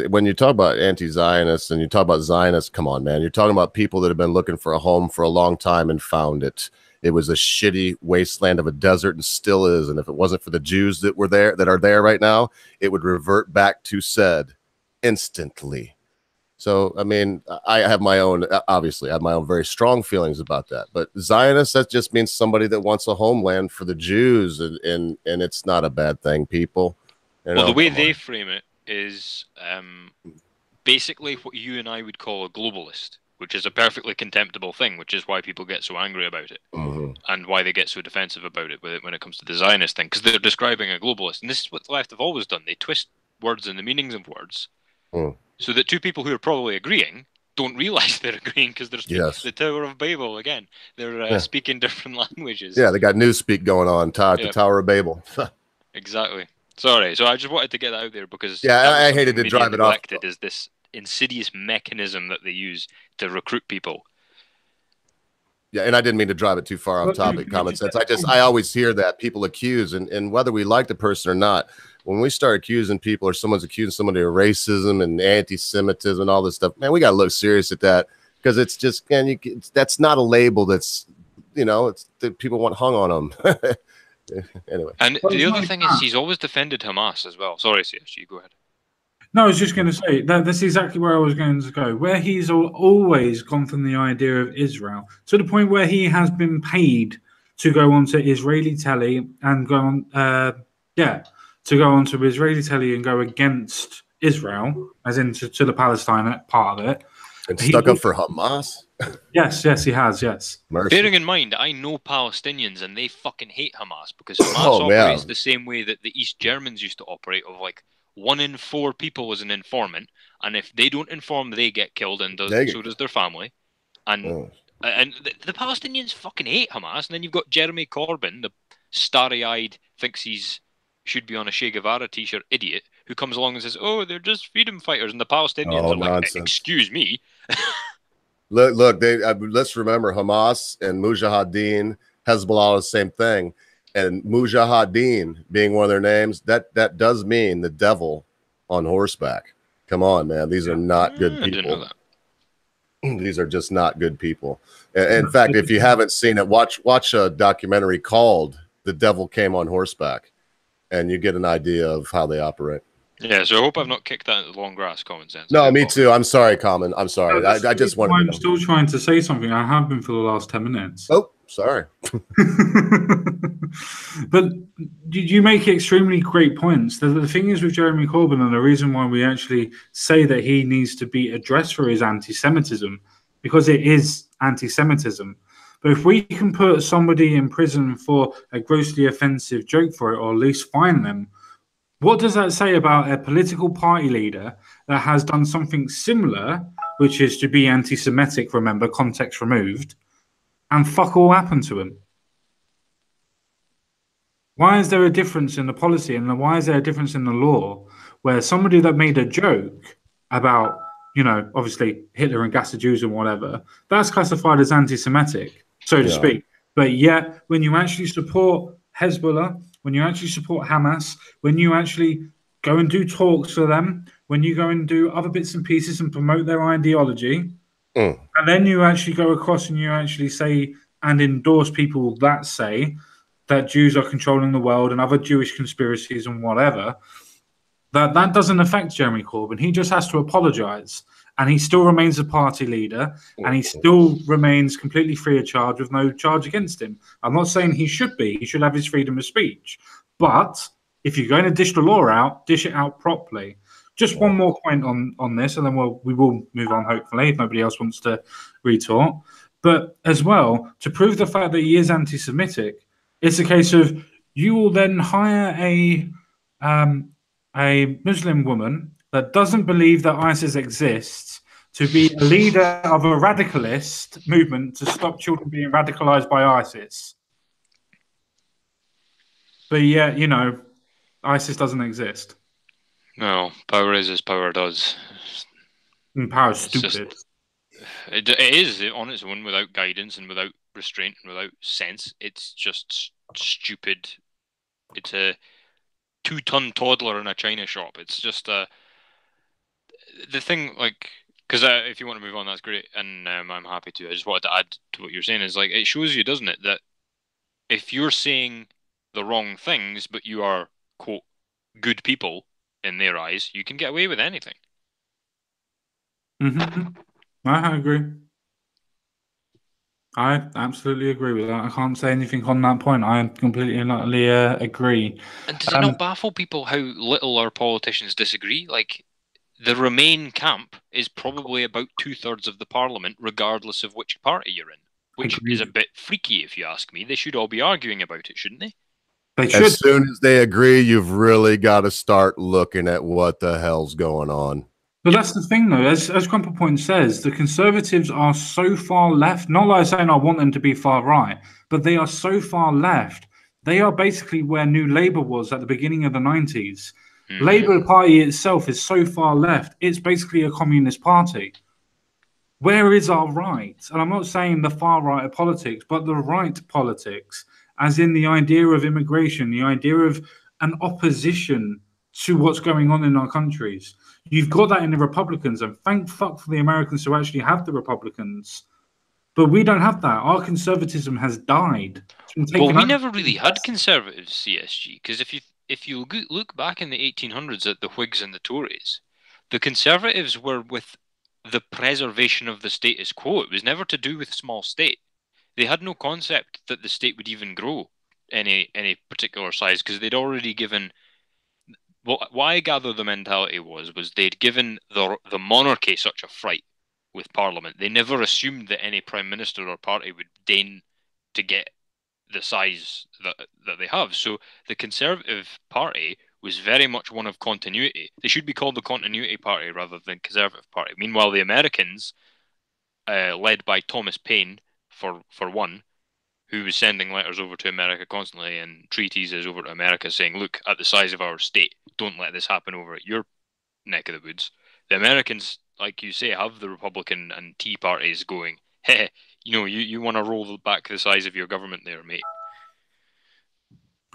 Speaker 2: when you talk about anti-Zionists and you talk about Zionists, come on, man. You're talking about people that have been looking for a home for a long time and found it. It was a shitty wasteland of a desert and still is. And if it wasn't for the Jews that were there, that are there right now, it would revert back to said instantly. So, I mean, I have my own, obviously, I have my own very strong feelings about that. But Zionist, that just means somebody that wants a homeland for the Jews, and it's not a bad thing, people.
Speaker 3: Well, the way they frame it is basically what you and I would call a globalist, which is a perfectly contemptible thing, which is why people get so angry about it, and why they get so defensive about it when it comes to the Zionist thing, because they're describing a globalist. And this is what the left have always done. They twist words and the meanings of words so that two people who are probably agreeing don't realize they're agreeing because they're speaking the Tower of Babel again. They're speaking different languages.
Speaker 2: Yeah, they got newspeak going on, the Tower of Babel.
Speaker 3: Exactly. Sorry, so I just wanted to get that out there because
Speaker 2: I hated to drive it off.
Speaker 3: Is this insidious mechanism that they use to recruit people?
Speaker 2: Yeah, and I didn't mean to drive it too far off topic. Common sense. I always hear that people accuse, and whether we like the person or not, when we start accusing people or someone's accusing somebody of racism and anti-Semitism and all this stuff, man, we got to look serious at that because it's just, that's not a label that's, it's that people want hung on them. Anyway.
Speaker 3: And the other thing is he's always defended Hamas as well. Sorry, CSG, go ahead.
Speaker 1: No, I was just going to say that's exactly where I was going to go. Where he's always gone from the idea of Israel to the point where he has been paid to go onto Israeli telly and go on, to go onto Israeli telly and go against Israel, as in to the Palestine part of it.
Speaker 2: And stuck up for Hamas?
Speaker 1: Yes, he has, yes.
Speaker 3: Mercy. Bearing in mind, I know Palestinians and they fucking hate Hamas because Hamas operates the same way that the East Germans used to operate, of like 1 in 4 people was an informant, and if they don't inform, they get killed, and so does their family. And the Palestinians fucking hate Hamas, and then you've got Jeremy Corbyn, the starry-eyed, thinks he's should be on a Che Guevara t-shirt idiot, who comes along and says, "Oh, they're just freedom fighters," and the Palestinians are like, "Excuse me."
Speaker 2: Look, let's remember Hamas and Mujahideen, Hezbollah is the same thing. And Mujahideen being one of their names, that does mean the devil on horseback. Come on, man. These are not good people. I didn't know that. These are just not good people. In fact, if you haven't seen it, watch a documentary called The Devil Came on Horseback, and you get an idea of how they operate.
Speaker 3: Yeah, so I hope I've not kicked that into the long grass, Common Sense.
Speaker 2: No, me too. I'm sorry, Common. I'm sorry. I just wanted to know.
Speaker 1: I'm still trying to say something. I have been for the last 10 minutes.
Speaker 2: Oh, sorry.
Speaker 1: But you make extremely great points. The thing is with Jeremy Corbyn, and the reason why we actually say that he needs to be addressed for his anti-Semitism, because it is anti-Semitism. But if we can put somebody in prison for a grossly offensive joke for it, or at least fine them, what does that say about a political party leader that has done something similar, which is to be anti-Semitic, remember, context removed, and fuck all happened to him? Why is there a difference in the policy, and why is there a difference in the law where somebody that made a joke about, obviously Hitler and gas the Jews and whatever, that's classified as anti-Semitic, so to speak. But yet, when you actually support Hezbollah, when you actually support Hamas, when you actually go and do talks for them, when you go and do other bits and pieces and promote their ideology, and then you actually go across and you actually say and endorse people that say that Jews are controlling the world and other Jewish conspiracies and whatever, that doesn't affect Jeremy Corbyn. He just has to apologize. And he still remains a party leader, and he still remains completely free of charge with no charge against him. I'm not saying he should be. He should have his freedom of speech. But if you're going to dish the law out, dish it out properly. Just one more point on this, and then we will move on, hopefully, if nobody else wants to retort. But as well, to prove the fact that he is anti-Semitic, it's a case of you will then hire a Muslim woman that doesn't believe that ISIS exists to be a leader of a radicalist movement to stop children being radicalized by ISIS. But yeah, ISIS doesn't exist.
Speaker 3: No, power is as power does.
Speaker 1: And power is stupid.
Speaker 3: It is on its own without guidance and without restraint and without sense. It's just stupid. It's a 2-ton toddler in a china shop. It's just the thing, because if you want to move on, that's great, and I'm happy to. I just wanted to add to what you're saying is it shows you, doesn't it, that if you're saying the wrong things, but you are, quote, good people in their eyes, you can get away with anything.
Speaker 1: I agree. I absolutely agree with that. I can't say anything on that point. I completely and utterly agree.
Speaker 3: And does it not baffle people how little our politicians disagree? Like, the Remain camp is probably about 2/3 of the parliament, regardless of which party you're in, which is a bit freaky, if you ask me. They should all be arguing about it, shouldn't they?
Speaker 1: They should.
Speaker 2: As soon as they agree, you've really got to start looking at what the hell's going on.
Speaker 1: But that's the thing, though. As Crumple Point says, the Conservatives are so far left. Not like saying I want them to be far right, but they are so far left. They are basically where New Labour was at the beginning of the 90s. Labour Party itself is so far left, it's basically a communist party. Where is our right? And I'm not saying the far right of politics, but the right politics, as in the idea of immigration, the idea of an opposition to what's going on in our countries. You've got that in the Republicans, and thank fuck for the Americans to actually have the Republicans. But we don't have that. Our conservatism has died.
Speaker 3: Well, we never really had conservatives, CSG, because if you look back in the 1800s at the Whigs and the Tories, the Conservatives were with the preservation of the status quo. It was never to do with small state. They had no concept that the state would even grow any particular size, because they'd already given. What I gather the mentality was they'd given the monarchy such a fright with Parliament. They never assumed that any prime minister or party would deign to get the size that they have. So the Conservative Party was very much one of continuity. They should be called the Continuity Party rather than Conservative Party. Meanwhile, the Americans, led by Thomas Paine, for one, who was sending letters over to America constantly and treaties over to America saying, look, at the size of our state, don't let this happen over at your neck of the woods. The Americans, like you say, have the Republican and Tea parties going, hey, you want to roll back the size of your government there, mate.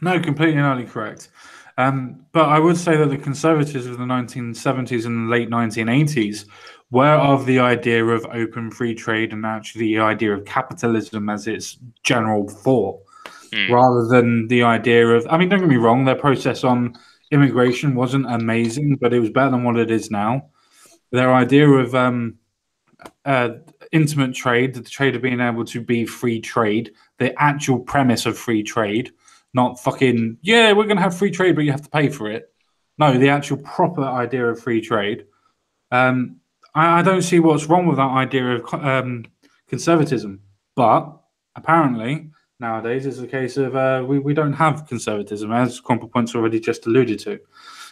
Speaker 1: No, completely and utterly correct. But I would say that the Conservatives of the 1970s and the late 1980s were of the idea of open free trade and actually the idea of capitalism as its general thought, rather than the idea of, I mean, don't get me wrong, their process on immigration wasn't amazing, but it was better than what it is now. Their idea of intimate trade, the trade of being able to be free trade, the actual premise of free trade, not fucking, yeah, we're going to have free trade, but you have to pay for it. No, the actual proper idea of free trade. I don't see what's wrong with that idea of conservatism. But apparently, nowadays, it's a case of we don't have conservatism, as Crumple Point's already just alluded to.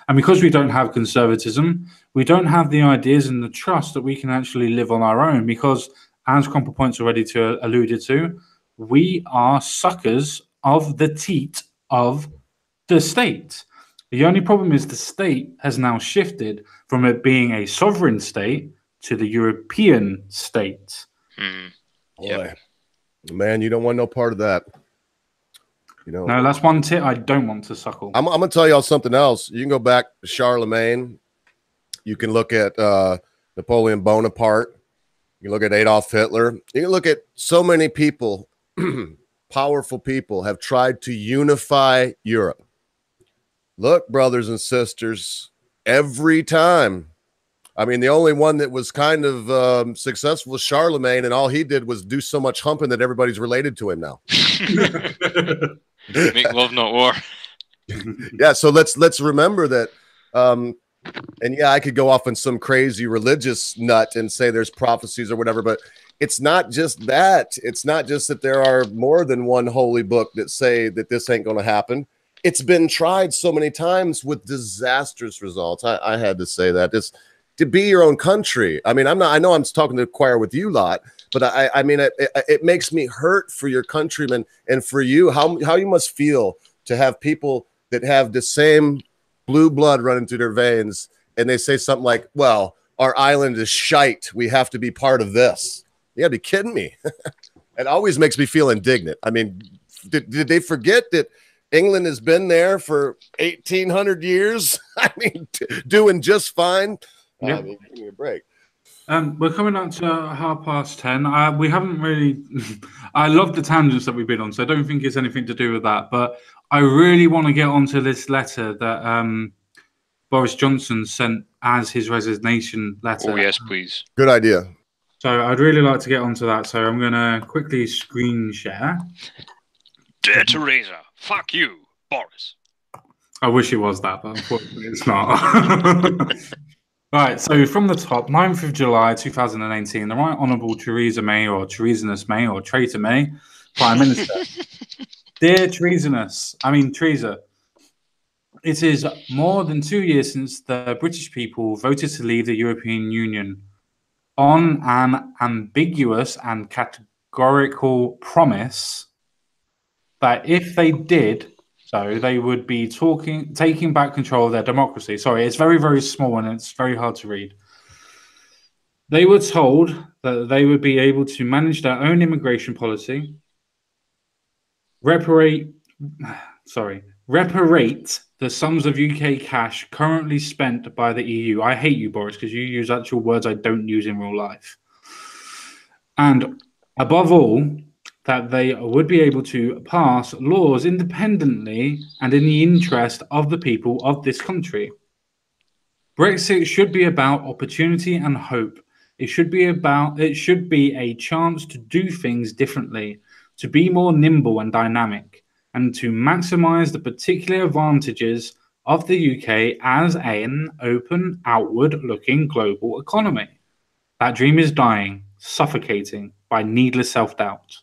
Speaker 1: And because we don't have conservatism, we don't have the ideas and the trust that we can actually live on our own. Because, as Crumple Point's already alluded to, we are suckers of the teat of the state. The only problem is the state has now shifted from it being a sovereign state to the European state.
Speaker 2: Boy, man, you don't want no part of that.
Speaker 1: No, that's one tit I don't want to suckle.
Speaker 2: I'm going to tell y'all something else. You can go back to Charlemagne. You can look at Napoleon Bonaparte. You can look at Adolf Hitler. You can look at so many people, powerful people, have tried to unify Europe. Look, brothers and sisters, every time. I mean, the only one that was kind of successful was Charlemagne, and all he did was do so much humping that everybody's related to him now.
Speaker 3: Make love, not war.
Speaker 2: Yeah, so let's remember that. And yeah, I could go off on some crazy religious nut and say there's prophecies or whatever, but it's not just that. It's not just that there are more than one holy book that say that this ain't going to happen. It's been tried so many times with disastrous results. I had to say that. It's to be your own country. I mean, I know I'm talking to the choir with you lot, but I mean, it makes me hurt for your countrymen and for you, how you must feel to have people that have the same blue blood running through their veins, and they say something like, well, our island is shite. We have to be part of this. You gotta be kidding me. It always makes me feel indignant. I mean, did they forget that England has been there for 1,800 years? I mean, doing just fine.
Speaker 1: Yeah.
Speaker 2: I mean, give me a break.
Speaker 1: We're coming up to 10:30. We haven't really. I love the tangents that we've been on, so I don't think it's anything to do with that. But I really want to get onto this letter that Boris Johnson sent as his resignation letter.
Speaker 3: Oh, yes, please.
Speaker 2: Good idea.
Speaker 1: So I'd really like to get onto that. So I'm going to quickly screen share.
Speaker 3: Dear Teresa, fuck you, Boris.
Speaker 1: I wish it was that, but unfortunately it's not. Right, so from the top, 9th of July 2018, the Right Honourable Theresa May, or Treasonous May, or Traitor May, Prime Minister. Dear Treasonous, Teresa, it is more than 2 years since the British people voted to leave the European Union on an ambiguous and categorical promise that if they did so, they would be taking back control of their democracy. Sorry, it's very, very small and it's very hard to read. They were told that they would be able to manage their own immigration policy, reparate the sums of UK cash currently spent by the EU. I hate you, Boris, because you use actual words I don't use in real life. And above all, that they would be able to pass laws independently and in the interest of the people of this country. Brexit should be about opportunity and hope. It should be a chance to do things differently, to be more nimble and dynamic, and to maximize the particular advantages of the UK as an open, outward-looking global economy. That dream is dying, suffocating by needless self-doubt.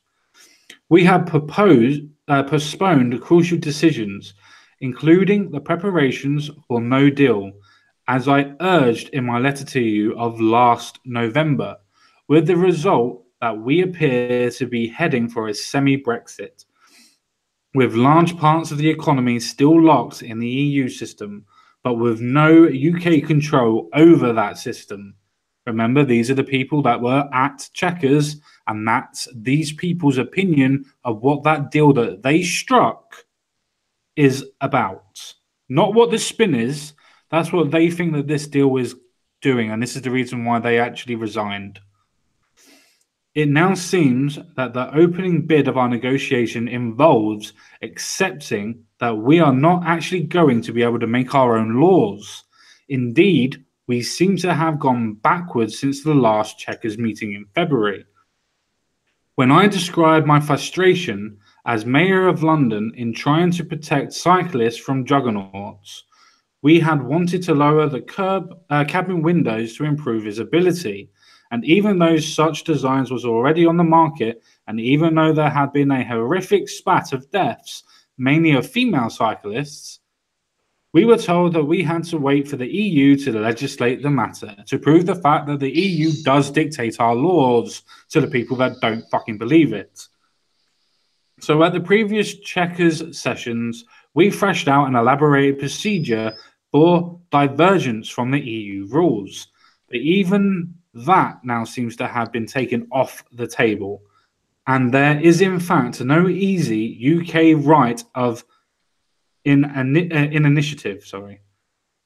Speaker 1: We have postponed crucial decisions, including the preparations for no deal, as I urged in my letter to you of last November, with the result that we appear to be heading for a semi-Brexit, with large parts of the economy still locked in the EU system, but with no UK control over that system. Remember, these are the people that were at Chequers, and that's these people's opinion of what that deal that they struck is about. Not what the spin is. That's what they think that this deal is doing, and this is the reason why they actually resigned. It now seems that the opening bid of our negotiation involves accepting that we are not actually going to be able to make our own laws. Indeed, we seem to have gone backwards since the last Chequers meeting in February. When I described my frustration as Mayor of London in trying to protect cyclists from juggernauts, we had wanted to lower the cabin windows to improve visibility. And even though such designs was already on the market, and even though there had been a horrific spat of deaths, mainly of female cyclists, we were told that we had to wait for the EU to legislate the matter, to prove the fact that the EU does dictate our laws to the people that don't fucking believe it. So at the previous Chequers sessions, we fleshed out an elaborated procedure for divergence from the EU rules. But even that now seems to have been taken off the table. And there is in fact no easy UK right of initiative.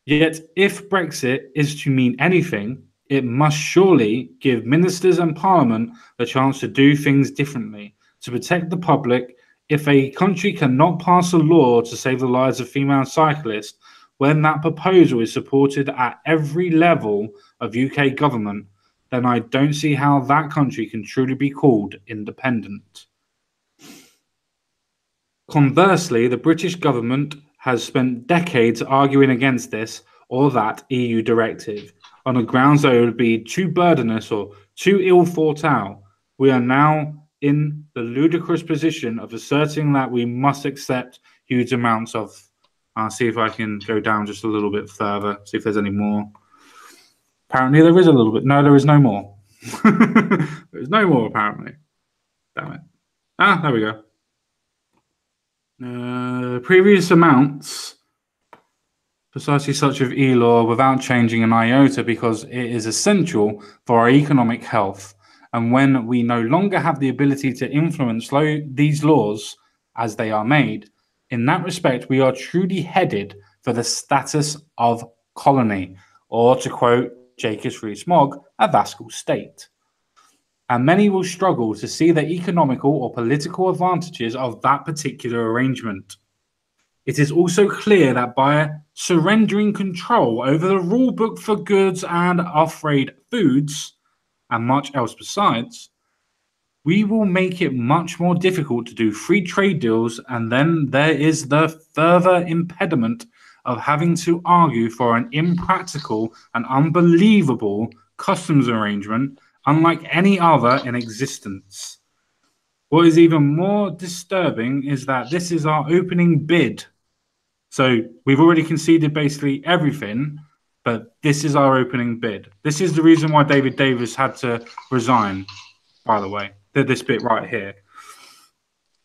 Speaker 1: Yet if Brexit is to mean anything, it must surely give ministers and parliament the chance to do things differently, to protect the public. If a country cannot pass a law to save the lives of female cyclists, when that proposal is supported at every level of UK government, then I don't see how that country can truly be called independent. Conversely, the British government has spent decades arguing against this or that EU directive on the grounds that it would be too burdenous or too ill thought out. We are now in the ludicrous position of asserting that we must accept huge amounts of. I'll see if I can go down just a little bit further, see if there's any more. Apparently there is a little bit. No, there is no more. There's no more, apparently. Damn it. There we go. Previous amounts, precisely such of e-law, without changing an iota, because it is essential for our economic health. And when we no longer have the ability to influence these laws as they are made, in that respect, we are truly headed for the status of colony, or to quote Jacobs Rees-Mogg, a vassal state. And many will struggle to see the economical or political advantages of that particular arrangement. It is also clear that by surrendering control over the rule book for goods and off-trade foods, and much else besides, we will make it much more difficult to do free trade deals, and then there is the further impediment of having to argue for an impractical and unbelievable customs arrangement unlike any other in existence. What is even more disturbing is that this is our opening bid. So we've already conceded basically everything, but this is our opening bid. This is the reason why David Davis had to resign, by the way. This bit right here.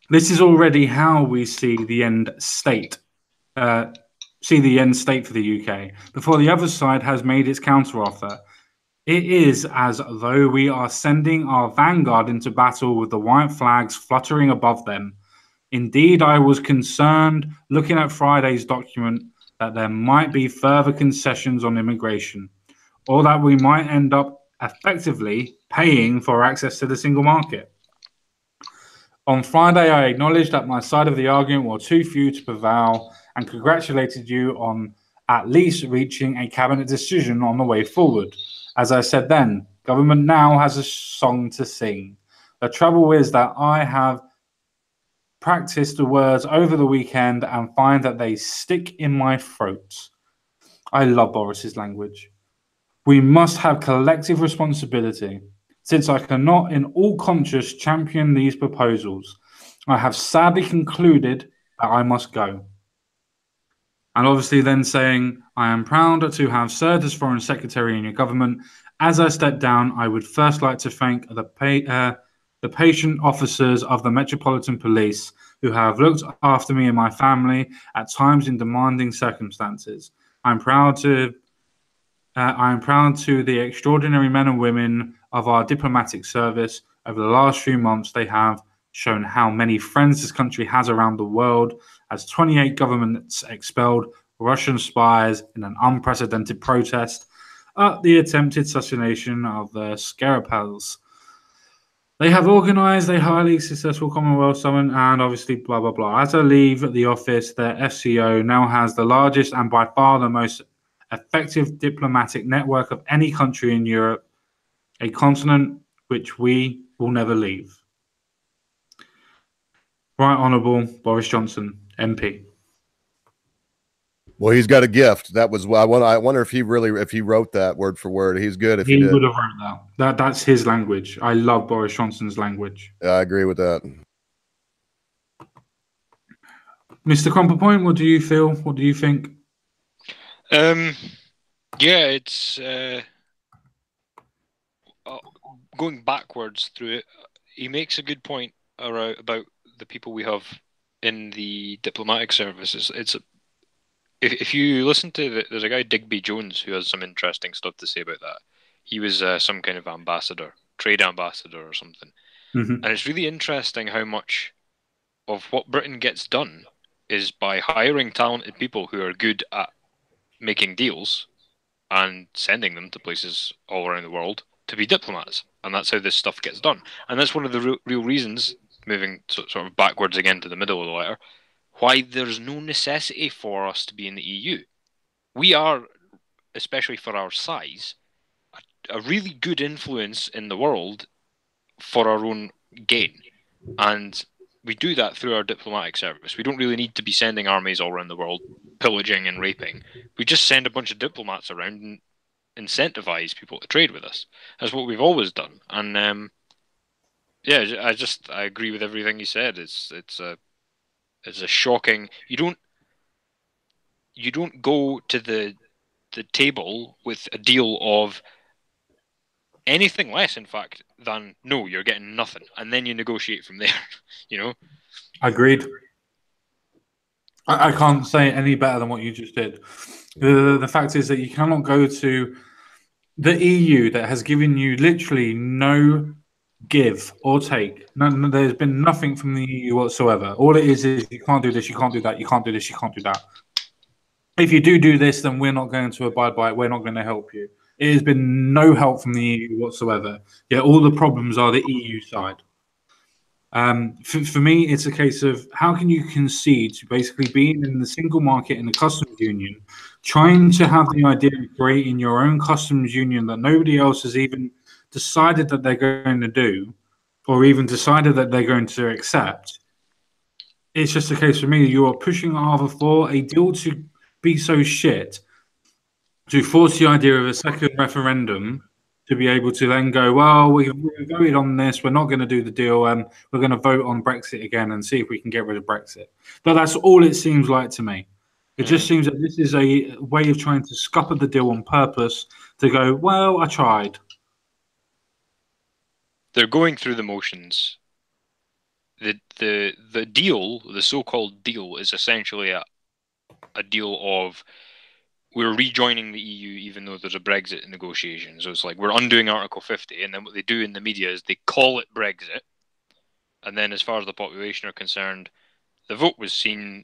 Speaker 1: This is already how we see the end state. See the end state for the UK before the other side has made its counteroffer. It is as though we are sending our vanguard into battle with the white flags fluttering above them. Indeed, I was concerned looking at Friday's document that there might be further concessions on immigration, or that we might end up effectively paying for access to the single market. On Friday, I acknowledged that my side of the argument was too few to prevail and congratulated you on at least reaching a cabinet decision on the way forward. As I said then, government now has a song to sing. The trouble is that I have practiced the words over the weekend and find that they stick in my throat. I love Boris's language. We must have collective responsibility. Since I cannot in all conscience champion these proposals, I have sadly concluded that I must go. And obviously then saying, I am proud to have served as Foreign Secretary in your government. As I step down, I would first like to thank the patient officers of the Metropolitan Police who have looked after me and my family at times in demanding circumstances. I'm proud to the extraordinary men and women of our diplomatic service. Over the last few months, they have shown how many friends this country has around the world, as 28 governments expelled Russian spies in an unprecedented protest at the attempted assassination of the Skripals. They have organized a highly successful Commonwealth summit and obviously blah, blah, blah. As I leave the office, their FCO now has the largest and by far the most effective diplomatic network of any country in Europe, a continent which we will never leave. Right Honourable Boris Johnson, MP.
Speaker 2: Well, he's got a gift. That was I wonder if he wrote that word for word. He's good if he did.
Speaker 1: Would have wrote that. That's his language. I love Boris Johnson's language.
Speaker 2: Yeah, I agree with that.
Speaker 1: Mr. Crumple-Point, what do you feel? What do you think?
Speaker 3: Yeah, it's going backwards through it. He makes a good point about the people we have in the diplomatic services. If you listen to there's a guy Digby Jones who has some interesting stuff to say about that. He was some kind of ambassador, trade ambassador or something, and it's really interesting how much of what Britain gets done is by hiring talented people who are good at making deals and sending them to places all around the world to be diplomats. And that's how this stuff gets done. And that's one of the real reasons, moving sort of backwards again to the middle of the letter, why there's no necessity for us to be in the EU. We are, especially for our size, a really good influence in the world for our own gain. And we do that through our diplomatic service. We don't really need to be sending armies all around the world, pillaging and raping. We just send a bunch of diplomats around and incentivize people to trade with us. That's what we've always done. And yeah, I agree with everything he said. It's a shocking. You don't go to the table with a deal of anything less, in fact, than no, you're getting nothing, and then you negotiate from there.
Speaker 1: Agreed. I can't say any better than what you just did. The fact is that you cannot go to the EU that has given you literally no give or take. No, there's been nothing from the EU whatsoever. All it is you can't do this, you can't do that, you can't do this, you can't do that. If you do this, then we're not going to abide by it. We're not going to help you. It has been no help from the EU whatsoever. Yet all the problems are the EU side. For me, it's a case of how can you concede to basically being in the single market in the customs union, trying to have the idea of creating your own customs union that nobody else has even decided that they're going to do, or even decided that they're going to accept. It's just a case for me, you are pushing either for a deal to be so shit to force the idea of a second referendum to be able to then go, well, we voted on this, we're not going to do the deal, and we're going to vote on Brexit again and see if we can get rid of Brexit. But that's all it seems like to me. It just seems that this is a way of trying to scupper the deal on purpose to go, well, I tried.
Speaker 3: They're going through the motions. The deal, the so-called deal, is essentially a deal of we're rejoining the EU even though there's a Brexit negotiation. So it's like we're undoing Article 50, and then what they do in the media is they call it Brexit, and then as far as the population are concerned, the vote was seen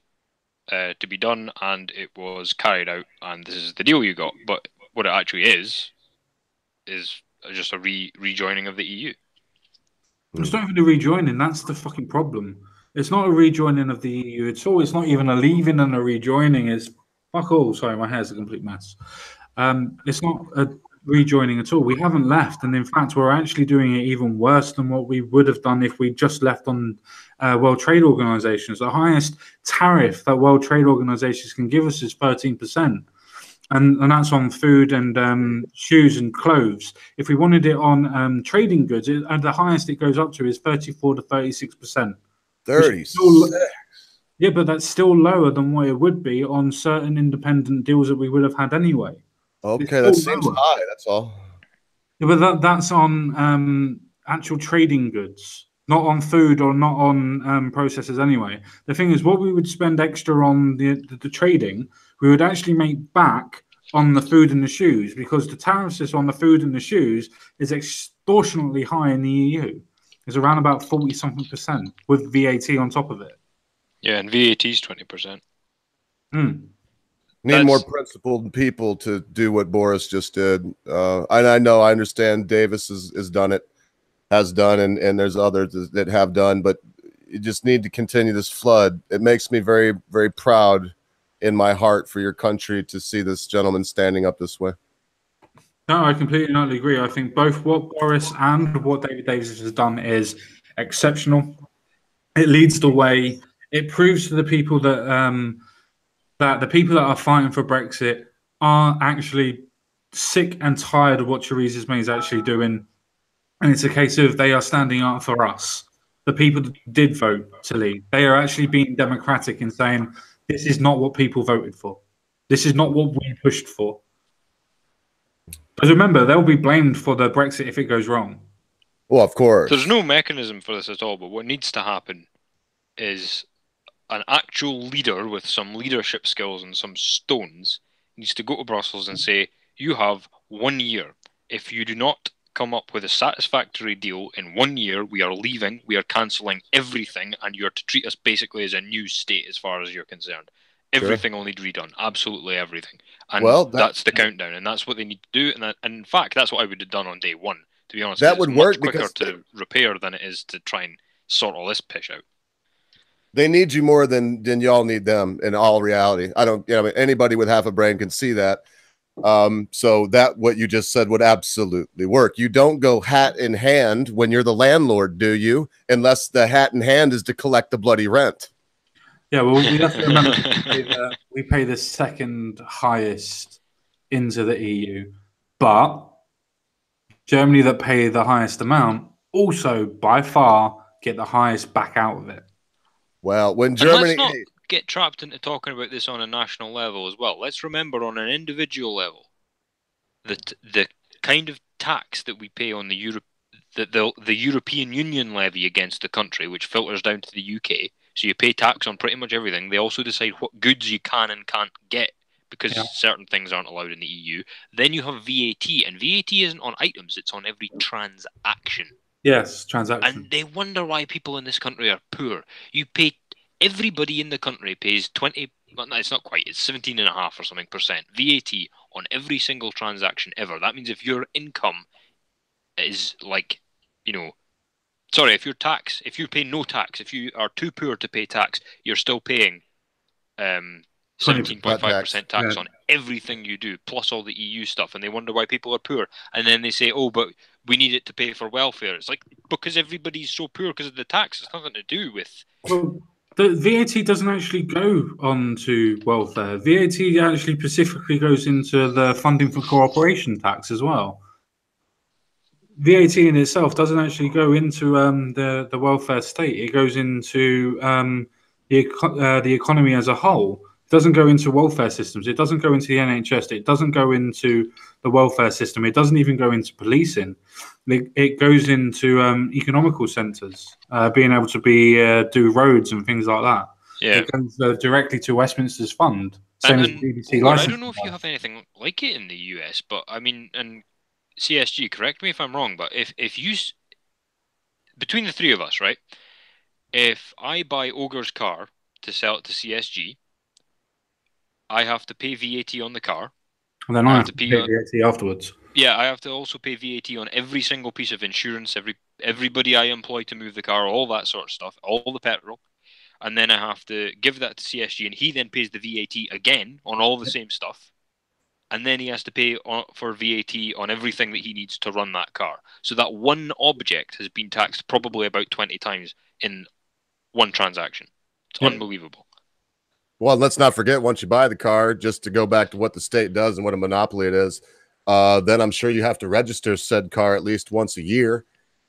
Speaker 3: to be done and it was carried out, and this is the deal you got. But what it actually is just a rejoining of the EU.
Speaker 1: It's not even a rejoining. That's the fucking problem. It's not a rejoining of the EU at all. It's not even a leaving and a rejoining. It's fuck all. Sorry, my hair's a complete mess. It's not a rejoining at all. We haven't left, and in fact, we're actually doing it even worse than what we would have done if we just left on World Trade Organizations. The highest tariff that World Trade Organizations can give us is 13%. And that's on food and shoes and clothes. If we wanted it on trading goods, the highest it goes up to is 34 to 36%.
Speaker 2: 36.
Speaker 1: Yeah, but that's still lower than what it would be on certain independent deals that we would have had anyway.
Speaker 2: Okay, that seems high. That's all.
Speaker 1: Yeah, but that's on actual trading goods, not on food or not on processes anyway. The thing is, what we would spend extra on the trading, we would actually make back on the food and the shoes, because the tariffs on the food and the shoes is extortionately high in the EU. It's around about 40-something% with VAT on top of it.
Speaker 3: Yeah, and VAT is 20%.
Speaker 2: Need more principled people to do what Boris just did. And I understand Davis has done it, and there's others that have done, but you just need to continue this flood. It makes me very, very proud in my heart for your country to see this gentleman standing up this way.
Speaker 1: No, I completely and utterly agree. I think both what Boris and what David Davis has done is exceptional. It leads the way. It proves to the people that that the people that are fighting for Brexit are actually sick and tired of what Theresa May is actually doing. And it's a case of they are standing up for us. The people that did vote to leave, they are actually being democratic in saying, this is not what people voted for. This is not what we pushed for. Because remember, they'll be blamed for the Brexit if it goes wrong.
Speaker 2: Well, of course.
Speaker 3: There's no mechanism for this at all, but what needs to happen is an actual leader with some leadership skills and some stones needs to go to Brussels and say, you have 1 year. If you do not come up with a satisfactory deal in 1 year, we are leaving, we are cancelling everything, and you are to treat us basically as a new state as far as you're concerned. Everything will need redone, absolutely everything. And that's the countdown, and that's what they need to do. And in fact, that's what I would have done on day one, to be honest.
Speaker 2: That would work
Speaker 3: much quicker to repair than it is to try and sort all this pish out.
Speaker 2: They need you more than y'all need them in all reality. Anybody with half a brain can see that. So that what you just said would absolutely work. You don't go hat in hand when you're the landlord, do you? Unless the hat in hand is to collect the bloody rent.
Speaker 1: Yeah, well, we have to remember we pay the second highest into the EU, but Germany that pay the highest amount also by far get the highest back out of it.
Speaker 2: Well, when Germany...
Speaker 3: And let's not get trapped into talking about this on a national level as well. Let's remember on an individual level that the kind of tax that we pay on the European Union levy against the country, which filters down to the UK, so you pay tax on pretty much everything. They also decide what goods you can and can't get because certain things aren't allowed in the EU. Then you have VAT, and VAT isn't on items, it's on every transaction.
Speaker 1: Yes, transaction.
Speaker 3: And they wonder why people in this country are poor. Everybody in the country pays 20, well, no, it's not quite, it's 17.5 or something % VAT on every single transaction ever. That means if your income is like, Sorry, if you pay no tax, if you are too poor to pay tax, you're still paying 17.5% tax on everything you do, plus all the EU stuff, and they wonder why people are poor. And then they say, oh, but we need it to pay for welfare. It's like, because everybody's so poor because of the tax. It's nothing to do with...
Speaker 1: Well, the VAT doesn't actually go on to welfare. VAT actually specifically goes into the funding for corporation tax as well. VAT in itself doesn't actually go into the welfare state. It goes into the economy as a whole. It doesn't go into welfare systems. It doesn't go into the NHS. It doesn't go into the welfare system. It doesn't even go into policing. It goes into economical centres, being able to do roads and things like that.
Speaker 3: Yeah.
Speaker 1: It goes directly to Westminster's fund. Same as BBC
Speaker 3: Ogre, I
Speaker 1: licensing.
Speaker 3: don't know if you have anything like it in the US, but I mean, and CSG, correct me if I'm wrong, but if you, between the three of us, right? If I buy Ogre's car to sell it to CSG, I have to pay VAT on the car.
Speaker 1: And then I have to pay VAT afterwards.
Speaker 3: Yeah, I have to also pay VAT on every single piece of insurance, everybody I employ to move the car, all that sort of stuff, all the petrol. And then I have to give that to CSG, and he then pays the VAT again on all the same stuff. And then he has to pay for VAT on everything that he needs to run that car. So that one object has been taxed probably about 20 times in one transaction. It's unbelievable.
Speaker 2: Well, let's not forget, once you buy the car, just to go back to what the state does and what a monopoly it is, then I'm sure you have to register said car at least once a year.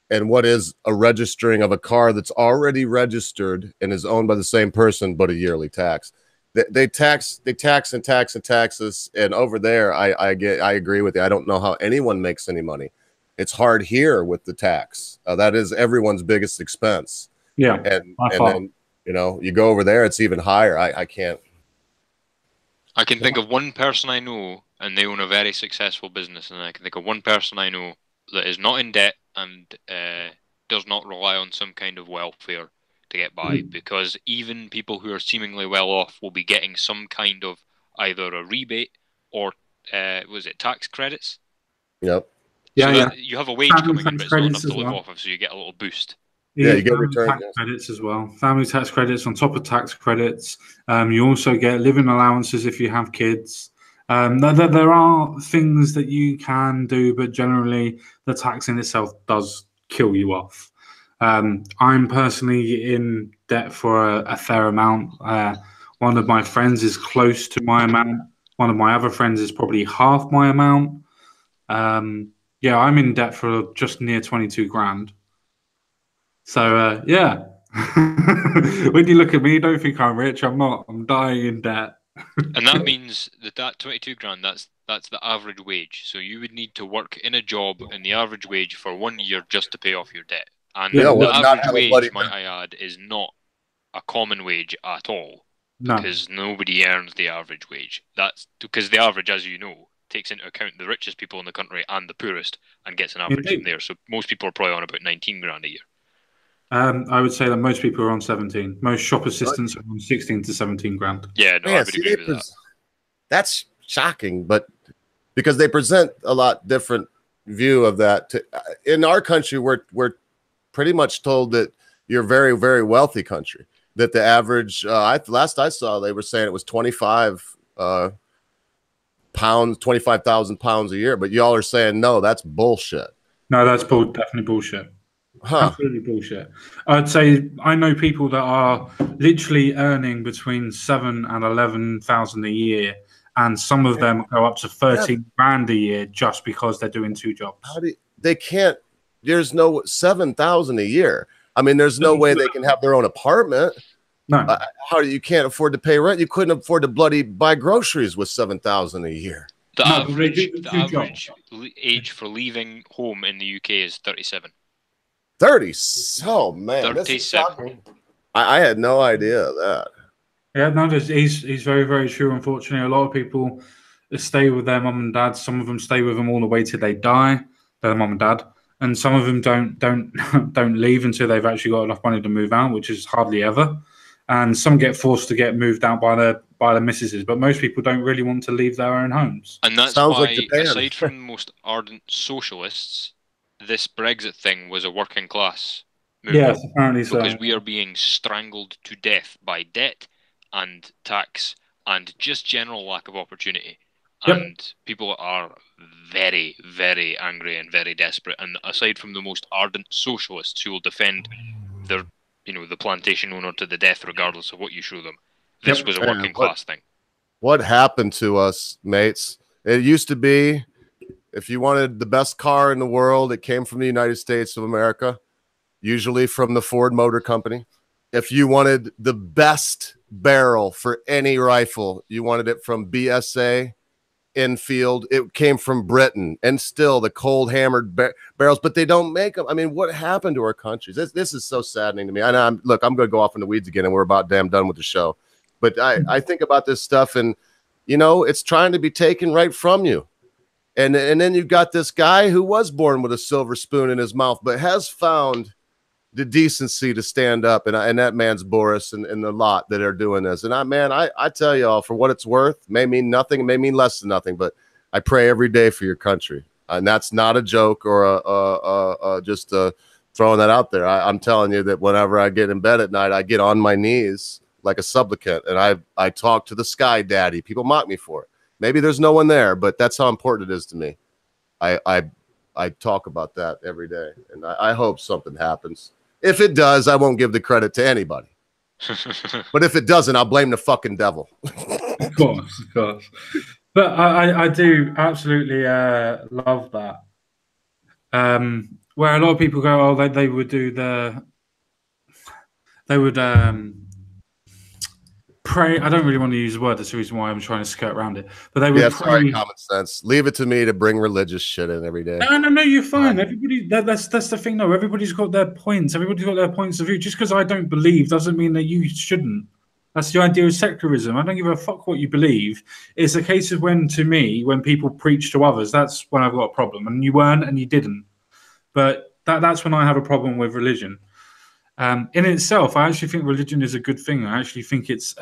Speaker 2: And what is a registering of a car that's already registered and is owned by the same person, but a yearly tax? They tax and taxes. And over there, I agree with you. I don't know how anyone makes any money. It's hard here with the tax. That is everyone's biggest expense.
Speaker 1: Yeah.
Speaker 2: And then, you know, you go over there, it's even higher. I can't.
Speaker 3: I can think of one person I know, and they own a very successful business, and I can think of one person I know that is not in debt and does not rely on some kind of welfare to get by, because even people who are seemingly well off will be getting some kind of either a rebate or was it tax credits?
Speaker 2: Yep.
Speaker 3: So yeah. You have a wage coming in, but it's not enough to live off of, so you get a little boost.
Speaker 1: Yeah, you get return tax credits as well. Family tax credits on top of tax credits. You also get living allowances if you have kids. There are things that you can do, but generally the tax in itself does kill you off. I'm personally in debt for a fair amount. One of my friends is close to my amount. One of my other friends is probably half my amount. Yeah, I'm in debt for just near 22 grand. So, yeah. When you look at me, you don't think I'm rich. I'm not. I'm dying in debt.
Speaker 3: And that means that 22 grand, that's the average wage. So you would need to work in a job in the average wage for 1 year just to pay off your debt. And the average wage, might I add, is not a common wage at all. Because nobody earns the average wage. That's because the average, as you know, takes into account the richest people in the country and the poorest and gets an average from there. So most people are probably on about 19 grand a year.
Speaker 1: I would say that most people are on 17. Most shop assistants are on 16 to 17 grand.
Speaker 3: Yeah, no, I would agree with that.
Speaker 2: That's shocking, but because they present a lot different view of that. In our country, we're pretty much told that you're a very, very wealthy country. That the average, last I saw, they were saying it was 25,000 pounds a year. But y'all are saying no, that's bullshit.
Speaker 1: No, that's definitely bullshit. Absolutely bullshit. I'd say I know people that are literally earning between 7,000 and 11,000 a year, and some of them go up to 13 grand a year just because they're doing two jobs.
Speaker 2: They can't. There's no 7,000 a year. I mean, there's no way they can have their own apartment.
Speaker 1: No.
Speaker 2: How you can't afford to pay rent? You couldn't afford to bloody buy groceries with 7,000 a year.
Speaker 3: The average age for leaving home in the UK is 37.
Speaker 2: 30. Oh man,
Speaker 3: 37.
Speaker 2: I had no idea of that.
Speaker 1: Yeah, no, he's very, very true. Unfortunately, a lot of people stay with their mum and dad. Some of them stay with them all the way till they die, their mum and dad, and some of them don't leave until they've actually got enough money to move out, which is hardly ever. And some get forced to get moved out by their missuses, but most people don't really want to leave their own homes.
Speaker 3: And that's why, aside from the most ardent socialists, this Brexit thing was a working class
Speaker 1: Yes, apparently so.
Speaker 3: Because we are being strangled to death by debt and tax and just general lack of opportunity.
Speaker 1: Yep.
Speaker 3: And people are very, very angry and very desperate. And aside from the most ardent socialists who will defend their, the plantation owner to the death regardless of what you show them, this was a working class thing.
Speaker 2: What happened to us, mates? It used to be, if you wanted the best car in the world, it came from the United States of America, usually from the Ford Motor Company. If you wanted the best barrel for any rifle, you wanted it from BSA, Enfield. It came from Britain, and still the cold hammered barrels, but they don't make them. I mean, what happened to our countries? This is so saddening to me. I'm going to go off in the weeds again, and we're about damn done with the show. But I think about this stuff, and it's trying to be taken right from you. And then you've got this guy who was born with a silver spoon in his mouth, but has found the decency to stand up. And that man's Boris and the lot that are doing this. And I tell y'all, for what it's worth, may mean nothing, it may mean less than nothing, but I pray every day for your country. And that's not a joke or just throwing that out there. I'm telling you that whenever I get in bed at night, I get on my knees like a supplicant, and I talk to the sky daddy. People mock me for it. Maybe there's no one there, but that's how important it is to me. I talk about that every day, and I hope something happens. If it does, I won't give the credit to anybody. But if it doesn't, I'll blame the fucking devil.
Speaker 1: Of course. But I do absolutely love that. Where a lot of people go, oh, they would do they would pray. I don't really want to use the word. That's the reason why I'm trying to skirt around it. But they would pray.
Speaker 2: Sorry, common sense. Leave it to me to bring religious shit in every day.
Speaker 1: No, you're fine. Everybody, that's the thing, though. Everybody's got their points. Everybody's got their points of view. Just because I don't believe doesn't mean that you shouldn't. That's the idea of secularism. I don't give a fuck what you believe. It's a case of when people preach to others, that's when I've got a problem. And you weren't, and you didn't. But that's when I have a problem with religion. In itself, I actually think religion is a good thing. I actually think it's,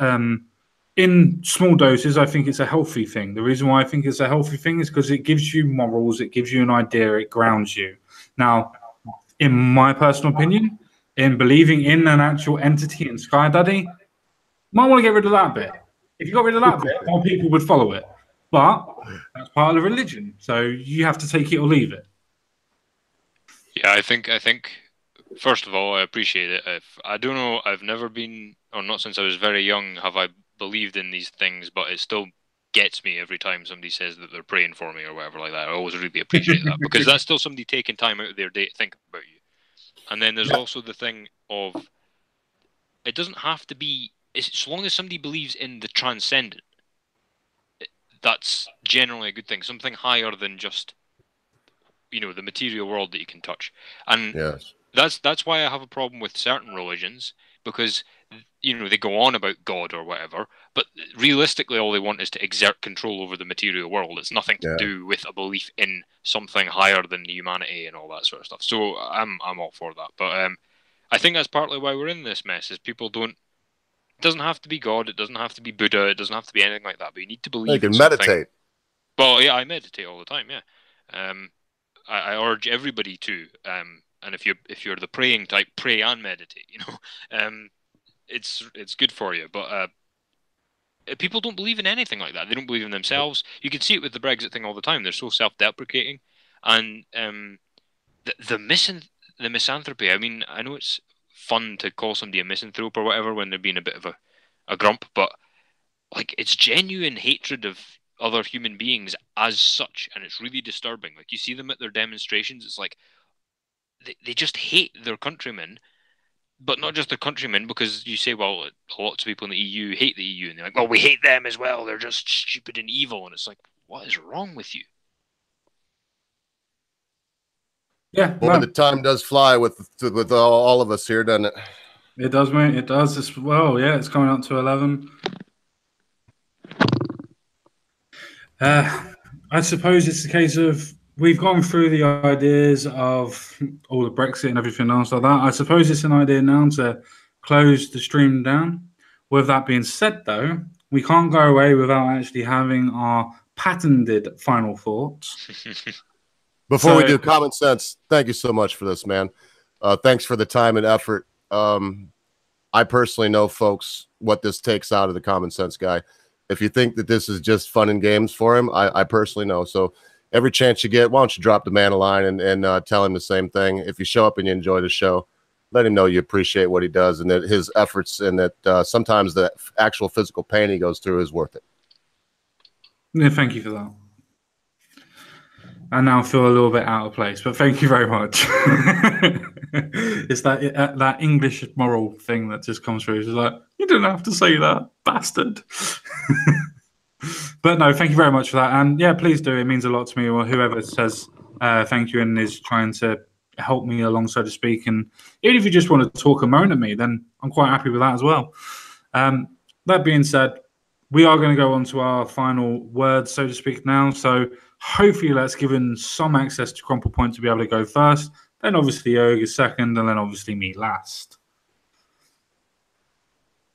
Speaker 1: in small doses, I think it's a healthy thing. The reason why I think it's a healthy thing is because it gives you morals, it gives you an idea, it grounds you. Now, in my personal opinion, in believing in an actual entity in Sky Daddy, you might want to get rid of that bit. If you got rid of that bit, more people would follow it. But that's part of the religion, so you have to take it or leave it.
Speaker 3: Yeah, I think first of all, I appreciate it. I don't know, I've never been, or not since I was very young, have I believed in these things, but it still gets me every time somebody says that they're praying for me or whatever like that. I always really appreciate that, because that's still somebody taking time out of their day to think about you. And then there's also the thing of, it doesn't have to be, as long as somebody believes in the transcendent, that's generally a good thing. Something higher than just, the material world that you can touch. And
Speaker 2: yes.
Speaker 3: That's why I have a problem with certain religions, because they go on about God or whatever, but realistically all they want is to exert control over the material world. It's nothing to do with a belief in something higher than humanity and all that sort of stuff. So I'm all for that. But I think that's partly why we're in this mess, is people don't, it doesn't have to be God, it doesn't have to be Buddha, it doesn't have to be anything like that, but you need to believe in something.
Speaker 2: Meditate.
Speaker 3: Well, yeah, I meditate all the time, yeah. I urge everybody to, and if you're the praying type, pray and meditate. It's good for you. But people don't believe in anything like that. They don't believe in themselves. You can see it with the Brexit thing all the time. They're so self-deprecating, and the misanthropy. I mean, I know it's fun to call somebody a misanthrope or whatever when they're being a bit of a grump, but like, it's genuine hatred of other human beings as such, and it's really disturbing. Like, you see them at their demonstrations, it's like they just hate their countrymen, but not just their countrymen, because you say, well, lots of people in the EU hate the EU, and they're like, well, we hate them as well, they're just stupid and evil, and it's like, what is wrong with you?
Speaker 1: Yeah,
Speaker 2: boy, the time does fly with all of us here, doesn't it?
Speaker 1: It does, mate. It does. It's coming up to 11. I suppose it's a case of, we've gone through the ideas of all the Brexit and everything else like that. I suppose it's an idea now to close the stream down. With that being said, though, we can't go away without actually having our patented final thoughts.
Speaker 2: Before we do common sense, thank you so much for this, man. Thanks for the time and effort. I personally know, folks, what this takes out of the common sense guy. If you think that this is just fun and games for him, I personally know. So every chance you get, why don't you drop the man a line and tell him the same thing. If you show up and you enjoy the show, let him know you appreciate what he does and that his efforts and that sometimes the actual physical pain he goes through is worth it.
Speaker 1: Yeah, thank you for that. I now feel a little bit out of place, but thank you very much. It's that English moral thing that just comes through. It's like, you didn't have to say that, bastard. But no, thank you very much for that. And yeah, please do. It means a lot to me. Or whoever says thank you and is trying to help me along, so to speak. And even if you just want to talk and moan at me, then I'm quite happy with that as well. That being said, we are going to go on to our final words, so to speak, now. So hopefully that's given some access to Crumple Point to be able to go first. Then obviously Erg second, and then obviously me last.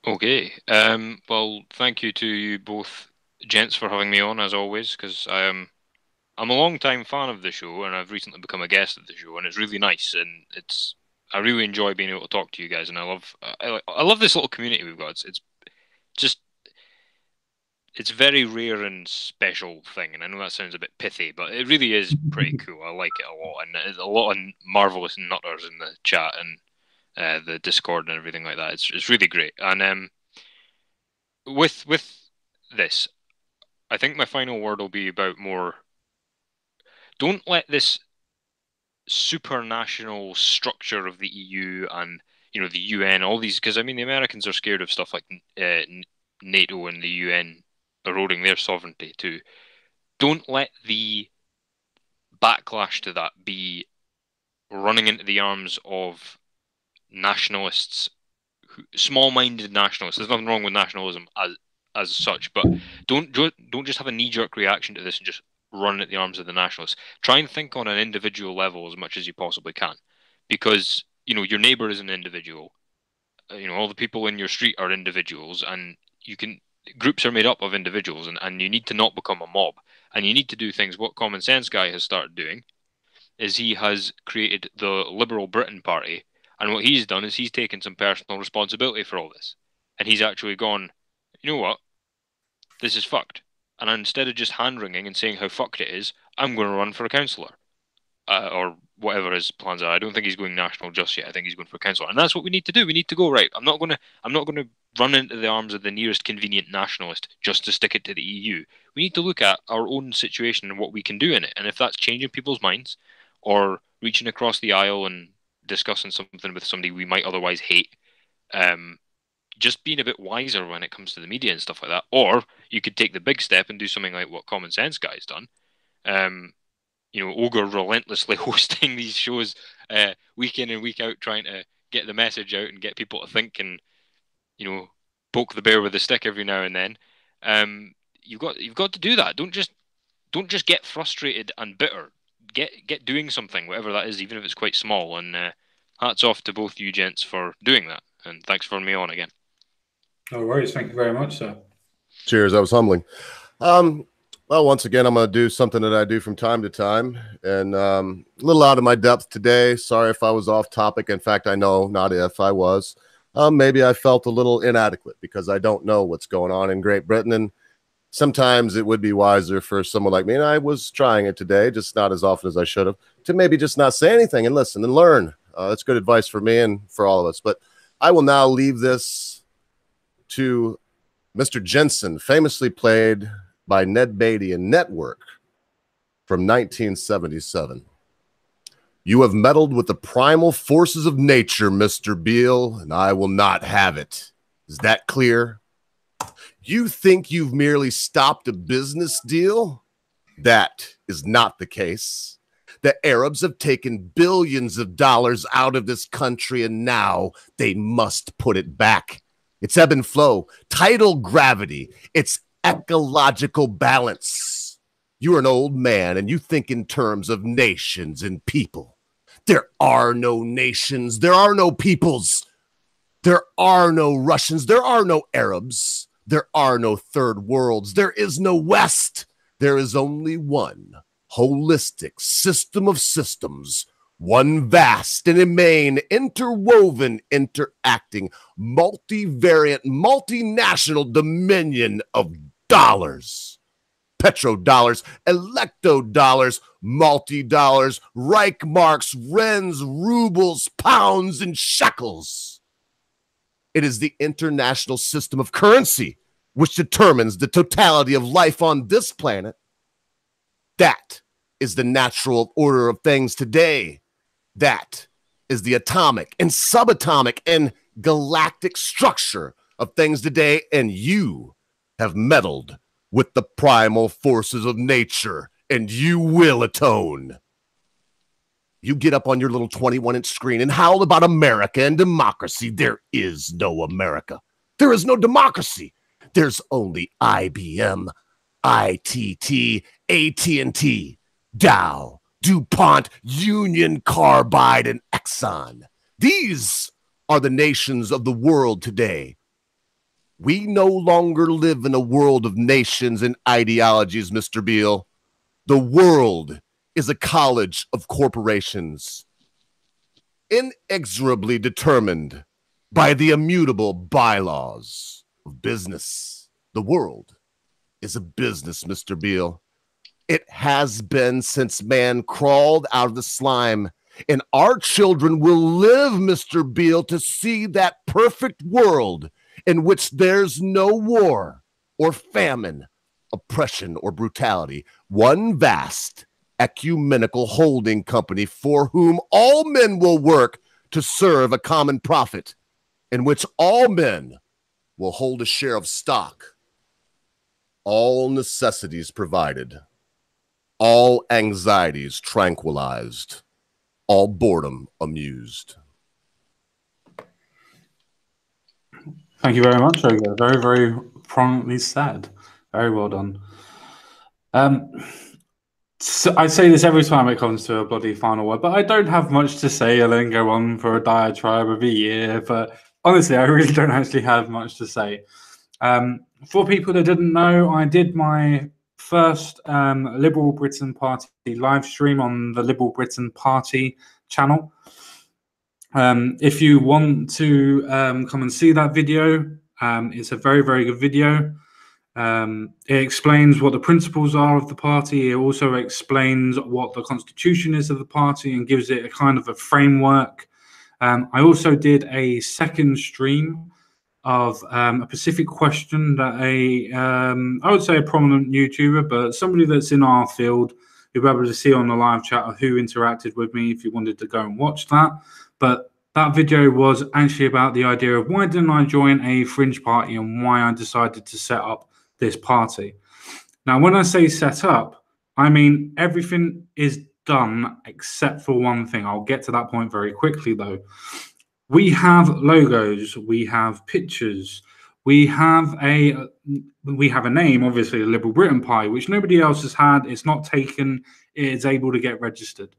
Speaker 3: Okay. Well, thank you to you both, gents, for having me on as always, because I'm a long-time fan of the show, and I've recently become a guest of the show, and it's really nice, and I really enjoy being able to talk to you guys, and I love this little community we've got. It's very rare and special thing, and I know that sounds a bit pithy, but it really is pretty cool. I like it a lot, and there's a lot of marvelous nutters in the chat and the Discord and everything like that. It's really great. And with this, I think my final word will be about more. Don't let this supranational structure of the EU and the UN, all these, because I mean the Americans are scared of stuff like NATO and the UN eroding their sovereignty too. Don't let the backlash to that be running into the arms of nationalists, small-minded nationalists. There's nothing wrong with nationalism as such, but don't just have a knee-jerk reaction to this and just run at the arms of the nationalists. Try and think on an individual level as much as you possibly can, because your neighbor is an individual. All the people in your street are individuals, and groups are made up of individuals, and you need to not become a mob, and you need to do things. What Common Sense Guy has started doing is he has created the Liberal Britain Party, and what he's done is he's taken some personal responsibility for all this, and he's actually gone, you know what, this is fucked, and instead of just hand-wringing and saying how fucked it is, I'm going to run for a councillor, or whatever his plans are. I don't think he's going national just yet. I think he's going for councillor, and that's what we need to do. We need to go, right, I'm not going to run into the arms of the nearest convenient nationalist just to stick it to the EU. We need to look at our own situation and what we can do in it, and if that's changing people's minds or reaching across the aisle and discussing something with somebody we might otherwise hate, just being a bit wiser when it comes to the media and stuff like that. Or you could take the big step and do something like what Common Sense Guy's done. Ogre relentlessly hosting these shows week in and week out, trying to get the message out and get people to think and poke the bear with a stick every now and then. You've got to do that. Don't just get frustrated and bitter. Get doing something, whatever that is, even if it's quite small. And hats off to both you gents for doing that. And thanks for me on again.
Speaker 1: No worries. Thank you very much, sir.
Speaker 2: Cheers. That was humbling. Well, once again, I'm going to do something that I do from time to time, and a little out of my depth today. Sorry if I was off topic. In fact, I know not if I was. Maybe I felt a little inadequate because I don't know what's going on in Great Britain, and sometimes it would be wiser for someone like me, and I was trying it today, just not as often as I should have, to maybe just not say anything and listen and learn. That's good advice for me and for all of us. But I will now leave this to Mr. Jensen, famously played by Ned Beatty in Network from 1977. You have meddled with the primal forces of nature, Mr. Beale, and I will not have it. Is that clear? You think you've merely stopped a business deal? That is not the case. The Arabs have taken billions of dollars out of this country, and now they must put it back. It's ebb and flow, tidal gravity, it's ecological balance. You're an old man, and you think in terms of nations and people. There are no nations. There are no peoples. There are no Russians. There are no Arabs. There are no third worlds. There is no West. There is only one holistic system of systems, one vast and immane, interwoven, interacting, multivariant, multinational dominion of dollars. Petrodollars, electodollars, multi-dollars, Reichmarks, rens, rubles, pounds, and shekels. It is the international system of currency which determines the totality of life on this planet. That is the natural order of things today. That is the atomic and subatomic and galactic structure of things today, and you have meddled with the primal forces of nature, and you will atone. You get up on your little 21-inch screen and howl about America and democracy. There is no America. There is no democracy. There's only IBM, ITT, AT&T, Dow, DuPont, Union Carbide, and Exxon. These are the nations of the world today. We no longer live in a world of nations and ideologies, Mr. Beale. The world is a college of corporations, inexorably determined by the immutable bylaws of business. The world is a business, Mr. Beale. It has been since man crawled out of the slime, and our children will live, Mr. Beale, to see that perfect world in which there's no war or famine, oppression or brutality. One vast ecumenical holding company for whom all men will work to serve a common profit, in which all men will hold a share of stock, all necessities provided, all anxieties tranquilized, all boredom amused.
Speaker 1: Thank you very much, Ogo. Very, very prominently said. Very well done. So I say this every time it comes to a bloody final word, but I don't have much to say. I then go on for a diatribe of a year, but honestly, I really don't actually have much to say. For people that didn't know, I did my first Liberal Britain Party live stream on the Liberal Britain Party channel. If you want to come and see that video, it's a very, very good video. It explains what the principles are of the party. It also explains what the constitution is of the party and gives it a kind of a framework. I also did a second stream of a specific question that I would say a prominent YouTuber, but somebody that's in our field, you'll be able to see on the live chat who interacted with me if you wanted to go and watch that. But that video was actually about the idea of why didn't I join a fringe party and why I decided to set up this party. Now, when I say set up, I mean everything is done except for one thing. I'll get to that point very quickly, though. We have logos, we have pictures, we have a name, obviously, the Liberal Britain Party, which nobody else has had. It's not taken. It is able to get registered.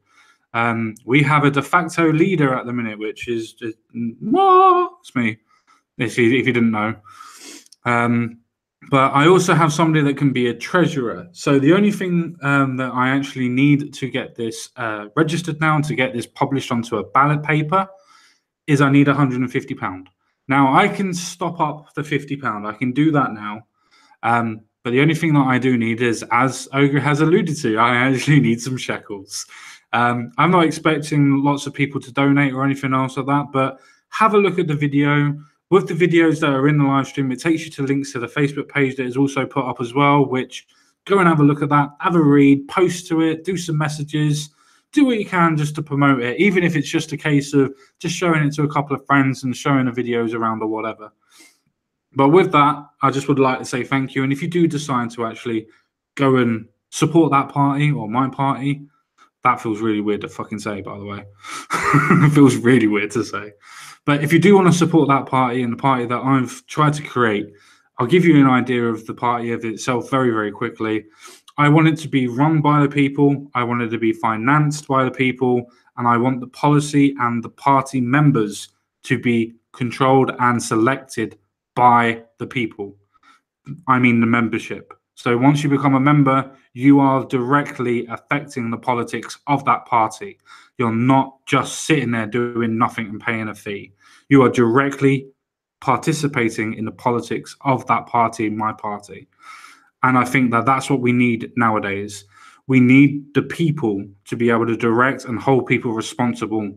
Speaker 1: We have a de facto leader at the minute, which is just, it's me, if you didn't know. But I also have somebody that can be a treasurer. So the only thing that I actually need to get this registered now and to get this published onto a ballot paper is I need £150. Now, I can stop up the £50. I can do that now. But the only thing that I do need is, as Ogre has alluded to, I actually need some shekels. I'm not expecting lots of people to donate or anything else like that, but have a look at the video. With the videos that are in the live stream, it takes you to links to the Facebook page that is also put up as well, which go and have a look at that, have a read, post to it, do some messages, do what you can just to promote it, even if it's just a case of just showing it to a couple of friends and showing the videos around or whatever. But with that, I just would like to say thank you. And if you do decide to actually go and support that party or my party, that feels really weird to fucking say, by the way. It feels really weird to say. But if you do want to support that party and the party that I've tried to create, I'll give you an idea of the party of itself very, very quickly. I want it to be run by the people. I want it to be financed by the people. And I want the policy and the party members to be controlled and selected by the people. I mean the membership. So once you become a member, you are directly affecting the politics of that party. You're not just sitting there doing nothing and paying a fee. You are directly participating in the politics of that party, my party. And I think that that's what we need nowadays. We need the people to be able to direct and hold people responsible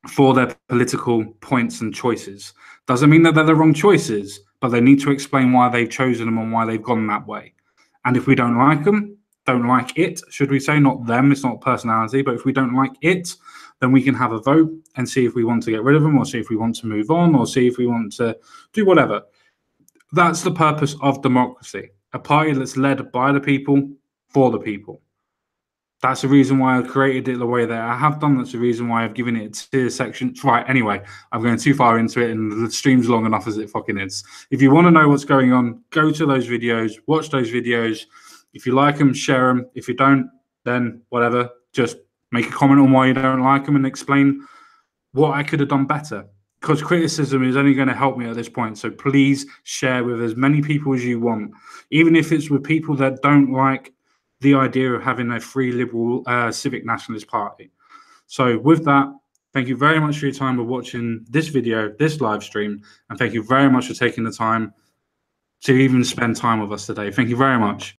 Speaker 1: for their political points and choices. Doesn't mean that they're the wrong choices, but they need to explain why they've chosen them and why they've gone that way. And if we don't like them, don't like it, should we say, not them, it's not personality, but if we don't like it, then we can have a vote and see if we want to get rid of them, or see if we want to move on, or see if we want to do whatever. That's the purpose of democracy. A party that's led by the people, for the people. That's the reason why I created it the way that I have done. That's the reason why I've given it tier sections. Right, anyway, I'm going too far into it, and the stream's long enough as it fucking is. If you want to know what's going on, go to those videos, watch those videos. If you like them, share them. If you don't, then whatever. Just make a comment on why you don't like them and explain what I could have done better. Because criticism is only going to help me at this point. So please share with as many people as you want, even if it's with people that don't like the idea of having a free liberal civic nationalist party. So with that, thank you very much for your time of watching this video, this live stream, and thank you very much for taking the time to even spend time with us today. Thank you very much.